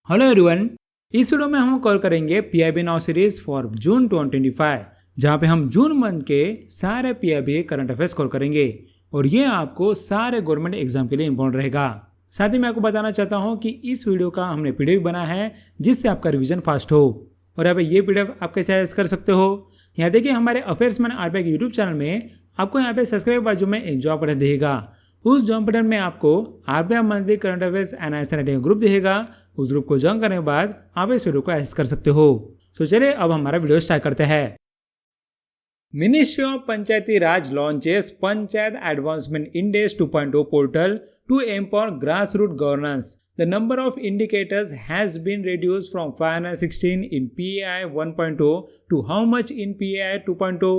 Hello everyone, इस video में हम कॉल करेंगे पीआईबी नाउ सीरीज फॉर जून 2025, जहां पे हम जून मंथ के सारे पीआईबी करंट अफेयर्स कॉल करेंगे और ये आपको सारे गवर्नमेंट एग्जाम के लिए इंपॉर्टेंट रहेगा। साथ ही मैं आपको बताना चाहता हूं कि इस वीडियो का हमने पीडीएफ बना है जिससे आपका रिवीजन फास्ट हो। और यहाँ पे ये पीडीएफ आप कैसे एक्सेस कर सकते हो, यहाँ देखिए हमारे अफेयर्समैन आरबीआई के यूट्यूब चैनल में आपको यहाँ पे सब्सक्राइब बाजू में एक जॉब बटन दिखेगा। उस जॉब बटन में आपको RBI monthly current affairs analysis group दिखेगा। उस ग्रुप को ज्वाइन करने के बाद आप इस वीडियो को एक्सेस कर सकते हो। तो चलिए अब हमारा वीडियो स्टार्ट करते हैं। Ministry of Panchayati Raj launches Panchayat advancement index 2.0 portal to empower grass root governance. The number of indicators has been reduced from 516 in PAI 1.0 to how much in PAI 2.0?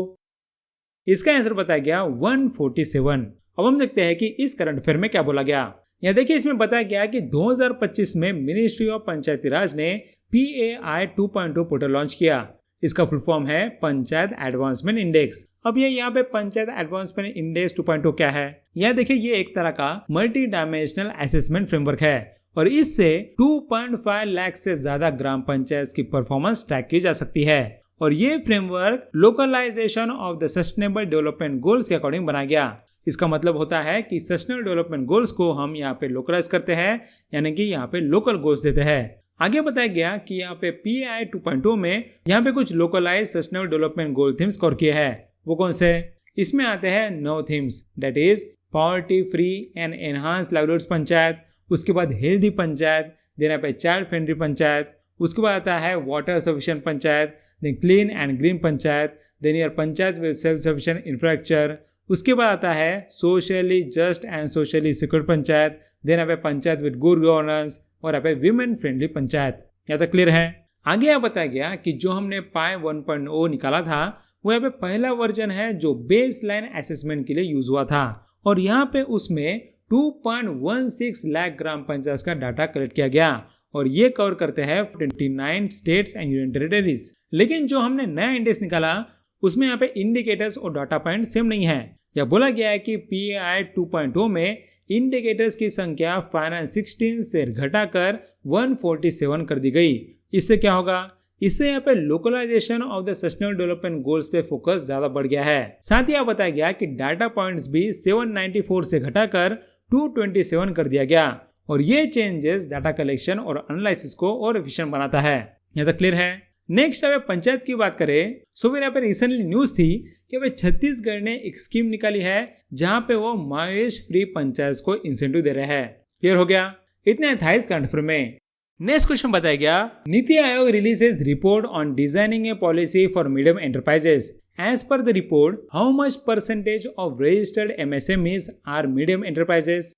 इसका आंसर बताया गया 147। अब हम देखते हैं कि इस करंट अफेयर में क्या बोला गया। यहाँ देखिए इसमें बताया गया कि 2025 में मिनिस्ट्री ऑफ पंचायती राज ने PAI 2.0 पोर्टल लॉन्च किया। इसका फुल फॉर्म है पंचायत एडवांसमेंट इंडेक्स। अब ये यहाँ पे पंचायत एडवांसमेंट इंडेक्स 2.0 क्या है, यहाँ देखिए ये एक तरह का मल्टी डायमेंशनल असेसमेंट फ्रेमवर्क है और इससे 2.5 लाख से ज्यादा ग्राम पंचायत की परफॉर्मेंस ट्रैक की जा सकती है। और ये framework localisation of the sustainable development goals के अकॉर्डिंग बनाया गया। इसका मतलब होता है कि सस्टेनेबल डेवलपमेंट गोल्स को हम यहाँ पे लोकलाइज करते हैं, यानी कि यहाँ पे लोकल गोल्स देते हैं। आगे बताया गया कि यहाँ पे PAI 2.0 में यहाँ पे कुछ localise sustainable development goal themes score किए हैं। वो कौन से? इसमें आते हैं 9 themes, that is poverty free and enhance livelihoods panchayat, उसके बाद हेल्दी पंचायत, देन यहाँ पे चाइल्ड फ्रेंडली पंचायत, उसके बाद आता है water sufficient panchayat, then clean and green panchayat, then यार panchayat with self sufficient infrastructure, उसके बाद आता है socially just and socially secure panchayat, then यहाँ पे पंचायत विद गुड गवर्नेंस और यहाँ पे विमेन फ्रेंडली पंचायत। यहाँ तक क्लियर है। आगे यहाँ बताया गया कि जो हमने PAI 1.0 निकाला था वो यहाँ पे पहला वर्जन है जो बेस लाइन असेसमेंट के लिए यूज हुआ था और यहाँ पे उसमें 2.16 लाख ग्राम पंचायत का डाटा कलेक्ट किया गया और ये कवर करते हैं 29 स्टेट्स एंड यूनियन टेरिटरीज। लेकिन जो हमने नया इंडेक्स निकाला उसमें यहाँ पे इंडिकेटर्स और डाटा पॉइंट सेम नहीं है। यह बोला गया है कि PAI 2.0 में इंडिकेटर्स की संख्या 516 से घटाकर 147 कर दी गई। इससे क्या होगा? इससे यहाँ पे localisation of the sustainable development goals पे फोकस ज्यादा बढ़ गया है। साथ ही यहाँ बताया गया कि डाटा पॉइंट्स भी 794 से घटाकर 227 कर दिया गया और ये चेंजेस डाटा कलेक्शन और एनालिसिस को और एफिशिएंट बनाता है। यहाँ तक क्लियर है। नेक्स्ट अगर पंचायत की बात करें तो फिर यहाँ पे रिसेंटली न्यूज थी कि भाई छत्तीसगढ़ ने एक स्कीम निकाली है जहां पे वो मायोइस्ट फ्री पंचायत को इंसेंटिव दे रहे हैं। क्लियर हो गया? इतने था इस करंट अफेयर में। नेक्स्ट क्वेश्चन बताया गया, NITI Aayog releases report on designing a policy for medium enterprises. As per the report how much percentage of registered MSMEs are medium enterprises?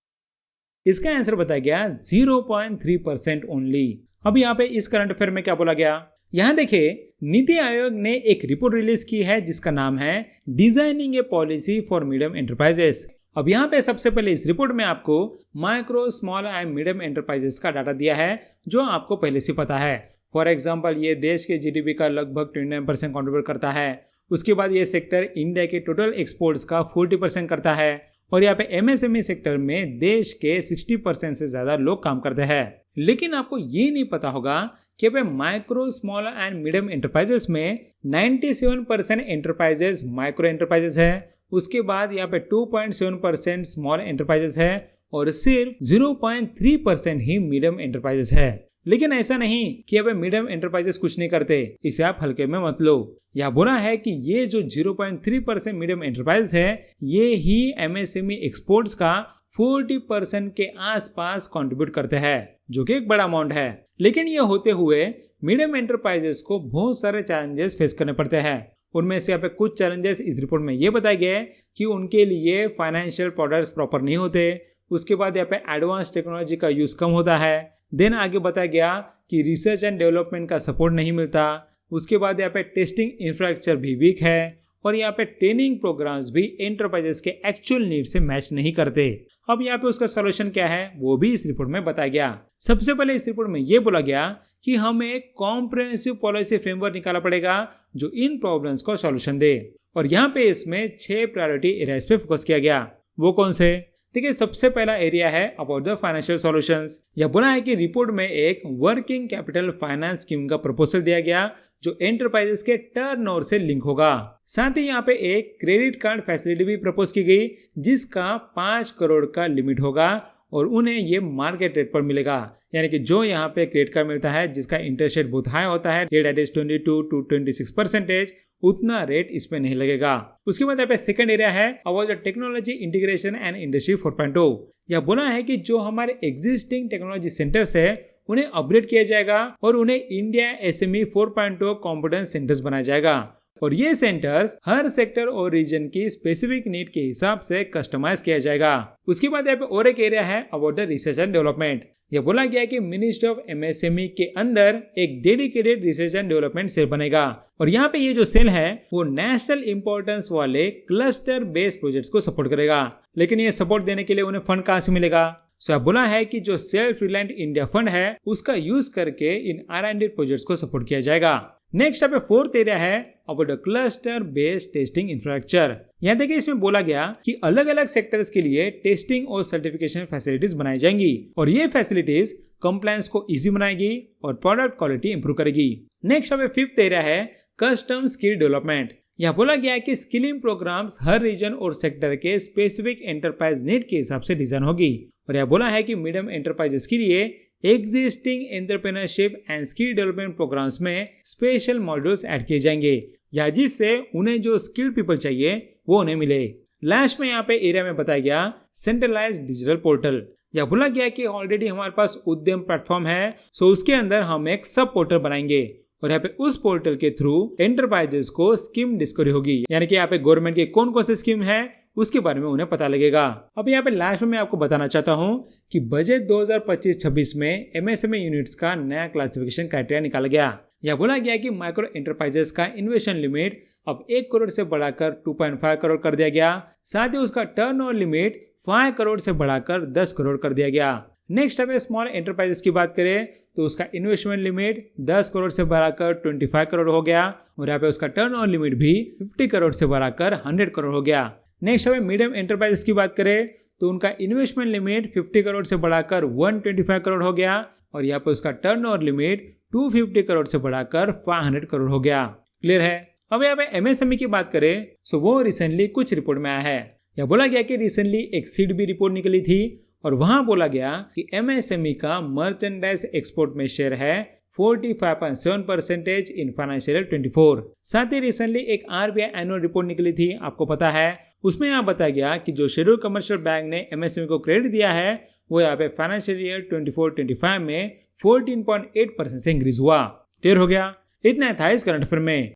इसका आंसर बताया गया 0.3% ओनली। अब यहाँ पे इस करंट अफेयर में क्या बोला गया, यहाँ देखिए नीति आयोग ने एक रिपोर्ट रिलीज की है जिसका नाम है designing a policy for medium enterprises. अब यहाँ पे सबसे पहले इस रिपोर्ट में आपको micro small and medium enterprises का डाटा दिया है जो आपको पहले से पता है। फॉर एग्जांपल ये देश के GDP का लगभग 29% कंट्रीब्यूट करता है। उसके बाद ये सेक्टर इंडिया के टोटल एक्सपोर्ट्स का 40% करता है और यहाँ पे MSME सेक्टर में देश के 60% से ज्यादा लोग काम करते हैं। लेकिन आपको ये नहीं पता होगा कि भाई micro small and medium enterprises में 97% एंटरप्राइजेस माइक्रो एंटरप्राइजेस है, उसके बाद यहाँ पे 2.7% स्मॉल एंटरप्राइजेस है और सिर्फ 0.3% ही मीडियम एंटरप्राइजेस है। लेकिन ऐसा नहीं कि अब मीडियम एंटरप्राइजेस कुछ नहीं करते, इसे आप हल्के में मत लो। यह बोला है कि ये जो 0.3% मीडियम एंटरप्राइजेस है ये ही MSME एक्सपोर्ट्स का 40% के आसपास कंट्रीब्यूट करते हैं, जो कि एक बड़ा अमाउंट है। लेकिन ये होते हुए मीडियम एंटरप्राइजेस को बहुत सारे चैलेंजेस फेस करने पड़ते हैं। उनमें से यहाँ पे कुछ चैलेंजेस इस रिपोर्ट में ये बताए गए कि उनके लिए फाइनेंशियल प्रोडक्ट्स प्रॉपर नहीं होते, उसके बाद यहाँ पे एडवांस टेक्नोलॉजी का यूज कम होता है, देन आगे बताया गया कि रिसर्च एंड डेवलपमेंट का सपोर्ट नहीं मिलता, उसके बाद यहाँ पे टेस्टिंग इंफ्रास्ट्रक्चर भी वीक है और यहाँ पे ट्रेनिंग प्रोग्राम्स भी एंटरप्राइजेस के एक्चुअल नीड से मैच नहीं करते। अब यहाँ पे उसका सॉल्यूशन क्या है वो भी इस रिपोर्ट में बताया गया। सबसे पहले इस रिपोर्ट में ये बोला गया कि हमें एक कॉम्प्रिहेंसिव पॉलिसी फ्रेमवर्क निकालना पड़ेगा जो इन प्रॉब्लम्स को सॉल्यूशन दे और यहाँ पे इसमें 6 प्रायोरिटी एरियाज पे फोकस किया गया। वो कौन से? देखिए सबसे पहला एरिया है अबाउट द फाइनेंशियल सॉल्यूशंस। यह बोला है कि रिपोर्ट में एक वर्किंग कैपिटल फाइनेंस स्कीम का प्रपोजल दिया गया जो एंटरप्राइजेस के टर्नओवर से लिंक होगा। साथ ही यहाँ पे एक क्रेडिट कार्ड फैसिलिटी भी प्रपोज की गई जिसका 5 करोड़ का लिमिट होगा और उन्हें ये मार्केट रेट पर मिलेगा। यानी कि जो यहाँ पे क्रेडिट कार्ड मिलता है जिसका इंटरेस्ट रेट बहुत हाई होता है, दैट इज 22 to 26%, उतना रेट इसमें नहीं लगेगा। उसके बाद यहाँ पे सेकंड एरिया है about the technology integration and industry 4.0। यह बोला है कि जो हमारे एग्जिस्टिंग टेक्नोलॉजी सेंटर्स है उन्हें अपग्रेड किया जाएगा और उन्हें इंडिया SME 4.0 कॉम्पिटेंस सेंटर्स बनाया जाएगा और ये सेंटर्स हर सेक्टर और रीजन की स्पेसिफिक नीड के हिसाब से कस्टमाइज किया जाएगा। उसके बाद यहाँ पे और एक एरिया है about the research and development. यह बोला गया है कि मिनिस्ट्री ऑफ MSME के अंदर एक dedicated research and development cell बनेगा और यहाँ पे ये जो सेल है वो नेशनल इंपॉर्टेंस वाले क्लस्टर बेस्ड प्रोजेक्ट्स को सपोर्ट करेगा। लेकिन ये सपोर्ट देने के लिए उन्हें फंड कहाँ से मिलेगा? सो बोला है कि जो सेल्फ रिलायंट इंडिया फंड है उसका यूज करके इन R&D प्रोजेक्ट्स को सपोर्ट किया जाएगा। नेक्स्ट यहाँ पे फोर्थ एरिया है about cluster based testing infrastructure. यहाँ देखिए इसमें बोला गया कि अलग अलग सेक्टर्स के लिए टेस्टिंग और सर्टिफिकेशन फैसिलिटीज बनाई जाएंगी और ये फैसिलिटीज कंप्लायंस को इजी बनाएगी और प्रोडक्ट क्वालिटी इंप्रूव करेगी। नेक्स्ट यहाँ पे फिफ्थ एरिया है कस्टम स्किल डेवलपमेंट। यहाँ बोला गया है कि स्किलिंग प्रोग्राम्स हर रीजन और सेक्टर के स्पेसिफिक एंटरप्राइज नीड के हिसाब से डिजाइन होगी और यह बोला है कि मीडियम एंटरप्राइजेस के लिए existing entrepreneurship and skill development programmes में स्पेशल मॉड्यूल्स ऐड किए जाएंगे या जिससे उन्हें जो स्किल्ड पीपल चाहिए वो उन्हें मिले। लास्ट में यहाँ पे एरिया में बताया गया सेंट्रलाइज्ड डिजिटल पोर्टल। यह बोला गया कि ऑलरेडी हमारे पास उद्यम प्लेटफॉर्म है सो उसके अंदर हम एक सब पोर्टल बनाएंगे और यहाँ पे उस पोर्टल के थ्रू एंटरप्राइजेस को स्कीम डिस्कवरी होगी। यानी कि यहाँ पे गवर्नमेंट के कौन कौन से स्कीम है उसके बारे में उन्हें पता लगेगा। अब यहाँ पे लास्ट में मैं आपको बताना चाहता हूँ कि बजट 2025-26 में MSME यूनिट्स का नया क्लासिफिकेशन क्राइटेरिया निकाला गया। यह बोला गया कि माइक्रो एंटरप्राइजेस का इन्वेस्टमेंट लिमिट अब 1 करोड़ से बढ़ाकर 2.5 करोड़ कर दिया गया। साथ ही उसका टर्नओवर लिमिट 5 करोड़ से बढ़ाकर 10 करोड़ कर दिया गया। नेक्स्ट अब स्मॉल एंटरप्राइजेस की बात करें तो उसका इन्वेस्टमेंट लिमिट 10 करोड़ से बढ़ाकर 25 करोड़ हो गया और यहाँ पे उसका टर्नओवर लिमिट भी 50 करोड़ से बढ़ाकर 100 करोड़ हो गया। नेक्स्ट हमें मीडियम एंटरप्राइजेस की बात करें तो उनका इन्वेस्टमेंट लिमिट 50 करोड़ से बढ़ाकर 125 करोड़ हो गया और यहाँ पे उसका टर्नओवर लिमिट 250 करोड़ से बढ़ाकर 500 करोड़ हो गया। क्लियर है? अब यहाँ पे MSME की बात करें तो वो रिसेंटली कुछ रिपोर्ट में आया है। यह बोला गया कि रिसेंटली एक सीड भी रिपोर्ट निकली थी और वहां बोला गया कि MSME का मर्चेंडाइज एक्सपोर्ट में शेयर है 45.7% इन फाइनेंशियल 24। साथ ही रिसेंटली एक RBI एनुअल रिपोर्ट निकली थी, आपको पता है, उसमें यहाँ बताया गया कि जो शेड्यूल कमर्शियल बैंक ने MSME को क्रेडिट दिया है वो यहाँ पे फाइनेंशियल ईयर 24-25 में 14.8% से इंक्रीज हुआ। क्लियर हो गया? इतना था इस करंट अफेयर में।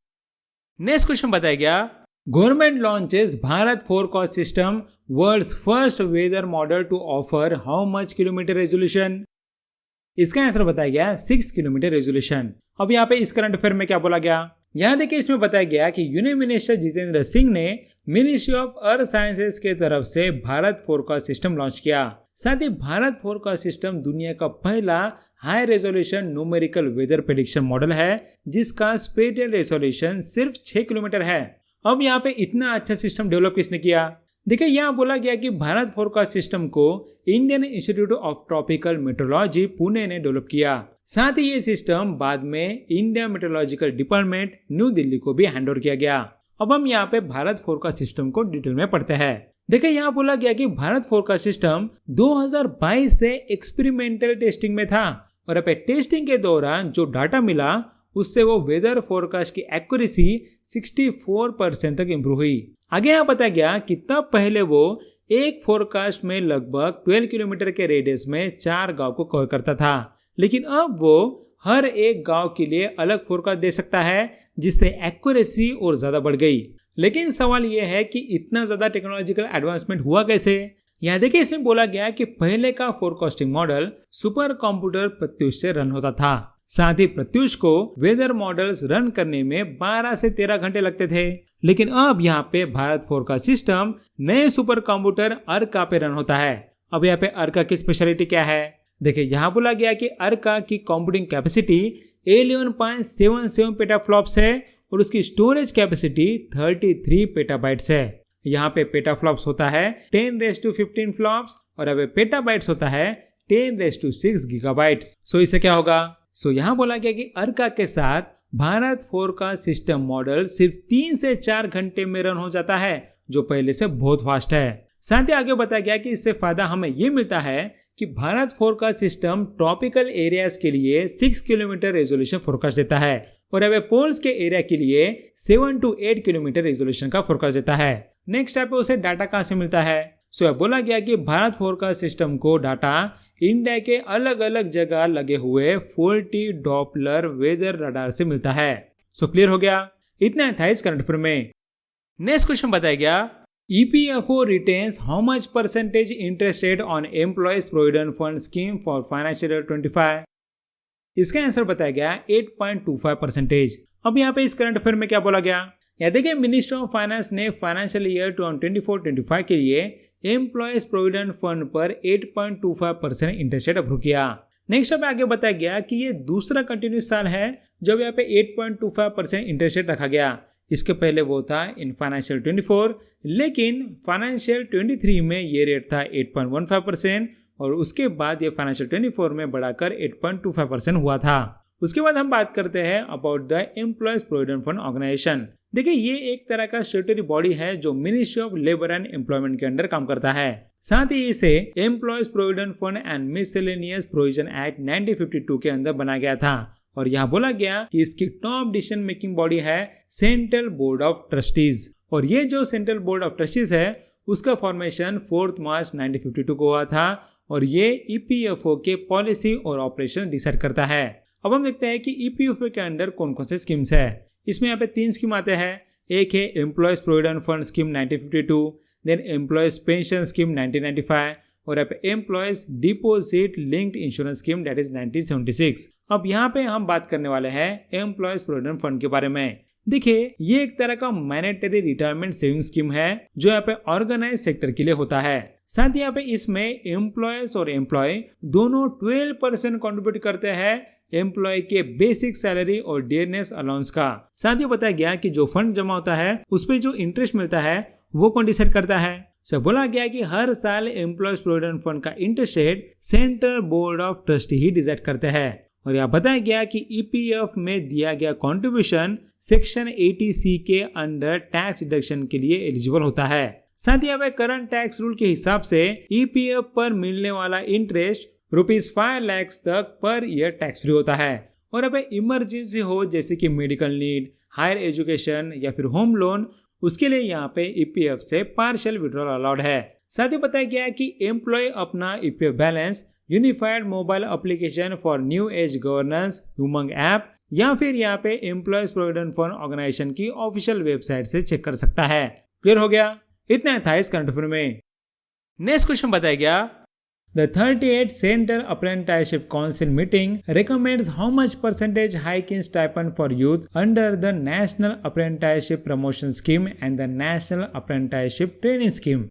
नेक्स्ट क्वेश्चन बताया गया government launches Bharat forecast system world's first weather model to offer how much kilometre resolution. इसका आंसर बताया गया 6 किलोमीटर रेजोल्यूशन। अब यहाँ पे इस करंट अफेयर में क्या बोला गया, यहाँ देखिए इसमें बताया गया कि यूनियन मिनिस्टर जितेंद्र सिंह ने मिनिस्ट्री ऑफ अर्थ साइंसेज के तरफ से भारत फोरकास्ट सिस्टम लॉन्च किया। साथ ही भारत फोरकास्ट सिस्टम दुनिया का पहला high resolution numerical weather prediction model है जिसका स्पेटियल रेजोल्यूशन सिर्फ 6 किलोमीटर है। अब यहाँ पे इतना अच्छा सिस्टम डेवलप किसने किया? देखिए यहाँ बोला गया कि भारत फोरकास्ट सिस्टम को Indian institute of tropical meteorology Pune ने डेवलप किया। साथ ही ये सिस्टम बाद में India meteorological department new Delhi को भी हैंड ओवर किया गया। अब हम यहाँ पे भारत फोरकास्ट सिस्टम को डिटेल में पढ़ते हैं। देखिए यहाँ बोला गया कि भारत फोरकास्ट सिस्टम 2022 से एक्सपेरिमेंटल टेस्टिंग में था और अब टेस्टिंग के दौरान जो डाटा मिला उससे वो वेदर फोरकास्ट की एक्यूरेसी 64% तक इम्प्रूव हुई। आगे यहाँ बताया गया कि तब पहले वो एक फोरकास्ट में लगभग 12 किलोमीटर के रेडियस में 4 गांव को कवर करता था, लेकिन अब वो हर एक गांव के लिए अलग फोरकास्ट दे सकता है जिससे एक्यूरेसी और ज्यादा बढ़ गई। लेकिन सवाल ये है कि इतना ज्यादा टेक्नोलॉजिकल एडवांसमेंट हुआ कैसे? यहाँ देखिए इसमें बोला गया कि पहले का forecasting model super computer Pratyush से रन होता था। साथ ही प्रत्युष को वेदर मॉडल्स रन करने में 12 से 13 घंटे लगते थे, लेकिन अब यहाँ पे भारत फोरकास्ट सिस्टम नए सुपर कंप्यूटर अर्का पे रन होता है। अब यहाँ पे अर्का की स्पेशलिटी क्या है? देखिए यहाँ बोला गया कि अर्का की कंप्यूटिंग कैपेसिटी 11.77 पेटाफ्लॉप्स है और उसकी स्टोरेज कैपेसिटी 33 पेटाबाइट्स है। यहाँ पे पेटाफ्लॉप्स होता है 10⁻15 फ्लॉप्स और अब पेटाबाइट्स होता है 10�6 गीगाबाइट्स। सो इससे क्या होगा? सो यहाँ बोला गया कि अर्का के साथ भारत 4 का सिस्टम मॉडल सिर्फ 3 से 4 घंटे में रन हो जाता है, जो पहले से बहुत फास्ट है। साथ ही आगे बताया गया कि इससे फायदा हमें ये मिलता है कि भारत 4 का सिस्टम ट्रॉपिकल एरियाज के लिए 6 किलोमीटर रेजोल्यूशन फोरकास्ट देता है और अब पोल्स के एरिया के लिए 7 to 8 किलोमीटर रेजोल्यूशन का फोरकास्ट देता है। नेक्स्ट स्टेप पे उसे डाटा कहाँ से मिलता है? सो बोला गया कि भारत 4 का सिस्टम को डाटा इंडिया के अलग अलग जगह लगे हुए 40 डॉपलर वेदर रडार से मिलता है। सो क्लियर हो गया? इतना था इस करंट अफेयर में। नेक्स्ट क्वेश्चन बताया गया, EPFO retains how much percentage interest rate on employees provident fund scheme for financial year 25? इसका आंसर बताया गया 8.25%। अब यहाँ पे इस करंट अफेयर में क्या बोला गया? यहाँ देखिए, मिनिस्ट्री ऑफ फाइनेंस ने फाइनेंशियल ईयर 2024-25 के लिए एम्प्लॉयज प्रोविडेंट फंड पर 8.25% इंटरेस्ट रेट अप्रूव किया। नेक्स्ट अब आगे बताया गया कि ये दूसरा कंटिन्यूस साल है जब यहाँ पे 8.25% इंटरेस्ट रेट रखा गया। इसके पहले वो था इन फाइनेंशियल 24, लेकिन फाइनेंशियल 23 में ये रेट था 8.15% और उसके बाद ये फाइनेंशियल 24 में बढ़ाकर 8.25% हुआ था। उसके बाद हम बात करते हैं about the employees provident fund organisation. देखिए, ये एक तरह का स्टेटरी बॉडी है जो ministry of labour and employment के अंडर काम करता है। साथ ही इसे employees provident fund and miscellaneous provision act 1952 के अंदर बनाया गया था और यहाँ बोला गया कि इसकी टॉप डिसीजन मेकिंग बॉडी है सेंट्रल बोर्ड ऑफ ट्रस्टीज और ये जो सेंट्रल बोर्ड ऑफ ट्रस्टीज है उसका फॉर्मेशन 4 मार्च 1952 को हुआ था और ये EPFO के पॉलिसी और ऑपरेशन डिसाइड करता है। अब हम देखते हैं कि EPFO के अंदर कौन कौन से स्कीम्स है। इसमें यहाँ पे 3 स्कीम आते हैं। एक है employees provident fund scheme 1952, then employees pension scheme 1995 और यहाँ पे employees deposit linked insurance scheme that is 1976। अब यहाँ पे हम बात करने वाले हैं एम्प्लॉयज प्रोविडेंट फंड के बारे में। देखिए, ये एक तरह का मैंडेटरी रिटायरमेंट सेविंग स्कीम है जो यहाँ पे ऑर्गेनाइज सेक्टर के लिए होता है। साथ ही यहाँ पे इसमें एम्प्लॉयज और एम्प्लॉय दोनों 12% कंट्रीब्यूट करते हैं एम्प्लॉय के बेसिक सैलरी और डियरनेस अलाउंस का। साथ ही बताया गया कि जो फंड जमा होता है उस पर जो इंटरेस्ट मिलता है वो कौन डिसाइड करता है? सो बोला गया कि हर साल एम्प्लॉयज प्रोविडेंट फंड का interest rate central board of trustee he decide करते हैं और यहाँ बताया गया कि EPF में दिया गया कंट्रीब्यूशन सेक्शन 80C के अंडर टैक्स डिडक्शन के लिए एलिजिबल होता है। साथ ही अब करंट टैक्स रूल के हिसाब से EPF पर मिलने वाला इंटरेस्ट ₹5 लाख तक पर ईयर टैक्स फ्री होता है और अब इमरजेंसी हो जैसे कि मेडिकल नीड, हायर एजुकेशन या फिर होम लोन, उसके लिए यहाँ पे EPF से पार्शियल विड्रॉल अलाउड है। साथ ही बताया गया कि एम्प्लॉय अपना EPF balance unified mobile application for new age governance Umang app या फिर यहाँ पे एम्प्लॉयज प्रोविडेंट फंड ऑर्गेनाइजेशन की ऑफिशियल वेबसाइट से चेक कर सकता है। क्लियर हो गया? इतना था इस करंट अफेयर में। नेक्स्ट क्वेश्चन बताया गया, The 38th Central Apprenticeship Council meeting recommends how much percentage hike in stipend for youth under the National Apprenticeship Promotion Scheme and the National Apprenticeship Training Scheme।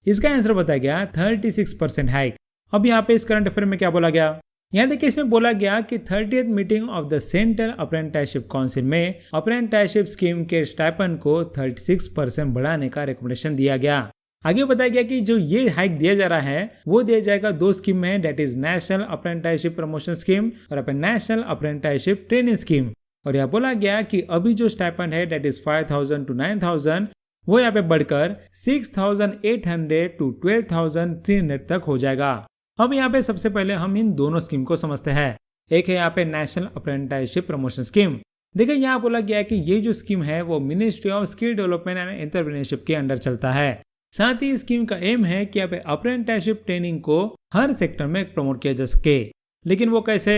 इसका answer बताया गया 36% hike. अब यहाँ पे इस current affair में क्या बोला गया? यहाँ देखिए, इसमें बोला गया कि 30th meeting of the central apprenticeship council में अप्रेंटिसशिप स्कीम के स्टाइपेंड को 36% बढ़ाने का रिकमेंडेशन दिया गया। आगे बताया गया कि जो ये हाइक दिया जा रहा है वो दिया जाएगा 2 स्कीम में, that is national apprenticeship promotion scheme और अपने नेशनल अप्रेंटिसशिप ट्रेनिंग स्कीम। और यहाँ बोला गया कि अभी जो स्टाइपेंड है डेट इज 5,000 to 9,000 वो यहाँ पे बढ़कर 6,800 to 12,300 तक हो जाएगा। अब यहाँ पे सबसे पहले हम इन दोनों स्कीम को समझते हैं। एक है यहाँ पे नेशनल अप्रेंटिसशिप प्रमोशन स्कीम। देखिए, यहाँ बोला गया कि ये जो स्कीम है वो ministry of skill development and entrepreneurship के अंडर चलता है। साथ ही स्कीम का एम है कि यहाँ पे अप्रेंटिसशिप ट्रेनिंग को हर सेक्टर में प्रमोट किया जा सके। लेकिन वो कैसे?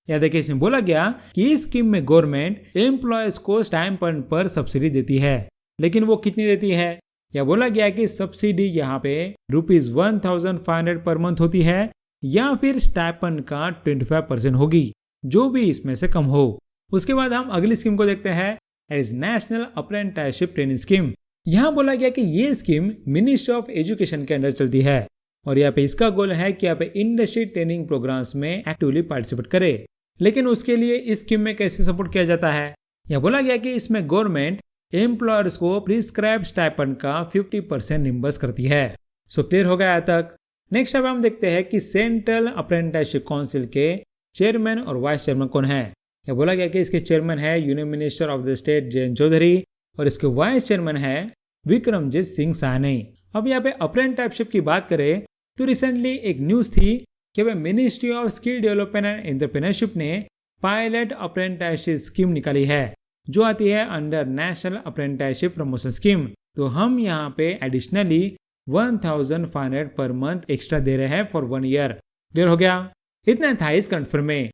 या देखिए, इसमें बोला गया कि इस स्कीम में गवर्नमेंट एम्प्लॉयज को स्टाइपेंड पर सब्सिडी देती है, लेकिन वो कितनी देती है? या बोला गया कि सब्सिडी यहाँ पे ₹1,500 पर मंथ होती है या फिर स्टाइपेंड का 25% होगी, जो भी इसमें से कम हो। उसके बाद हम अगली स्कीम को देखते हैं, as national apprenticeship training scheme. यहाँ बोला गया कि ये स्कीम मिनिस्ट्री ऑफ एजुकेशन के अंदर चलती है और यहाँ पे इसका गोल है कि यहाँ पे इंडस्ट्री ट्रेनिंग प्रोग्राम्स में एक्टिवली पार्टिसिपेट करे। लेकिन उसके लिए इस स्कीम में कैसे सपोर्ट किया जाता है? यहाँ बोला गया कि इसमें गवर्नमेंट एम्प्लॉयर्स को प्रिस्क्राइब स्टाइपेंड का 50% रिम्बर्स करती है। सो क्लियर हो गया यहाँ तक। नेक्स्ट अब हम देखते हैं कि सेंट्रल अप्रेंटिसशिप काउंसिल के चेयरमैन और वाइस चेयरमैन कौन है। यह बोला गया कि इसके चेयरमैन है union minister of the state Jayant Chaudhary और इसके वाइस चेयरमैन है विक्रमजीत सिंह साहनी। अब यहाँ पे अप्रेंटिसशिप की बात करें तो रिसेंटली एक न्यूज थी कि ministry of skill development and entrepreneurship ने पायलट अप्रेंटिसशिप स्कीम निकाली है जो आती है under national apprenticeship promotion scheme. तो हम यहाँ पे एडिशनली 1500 पर मंथ एक्स्ट्रा दे रहे हैं फॉर 1 ईयर। क्लियर हो गया। इतना था इस कंफर्म में।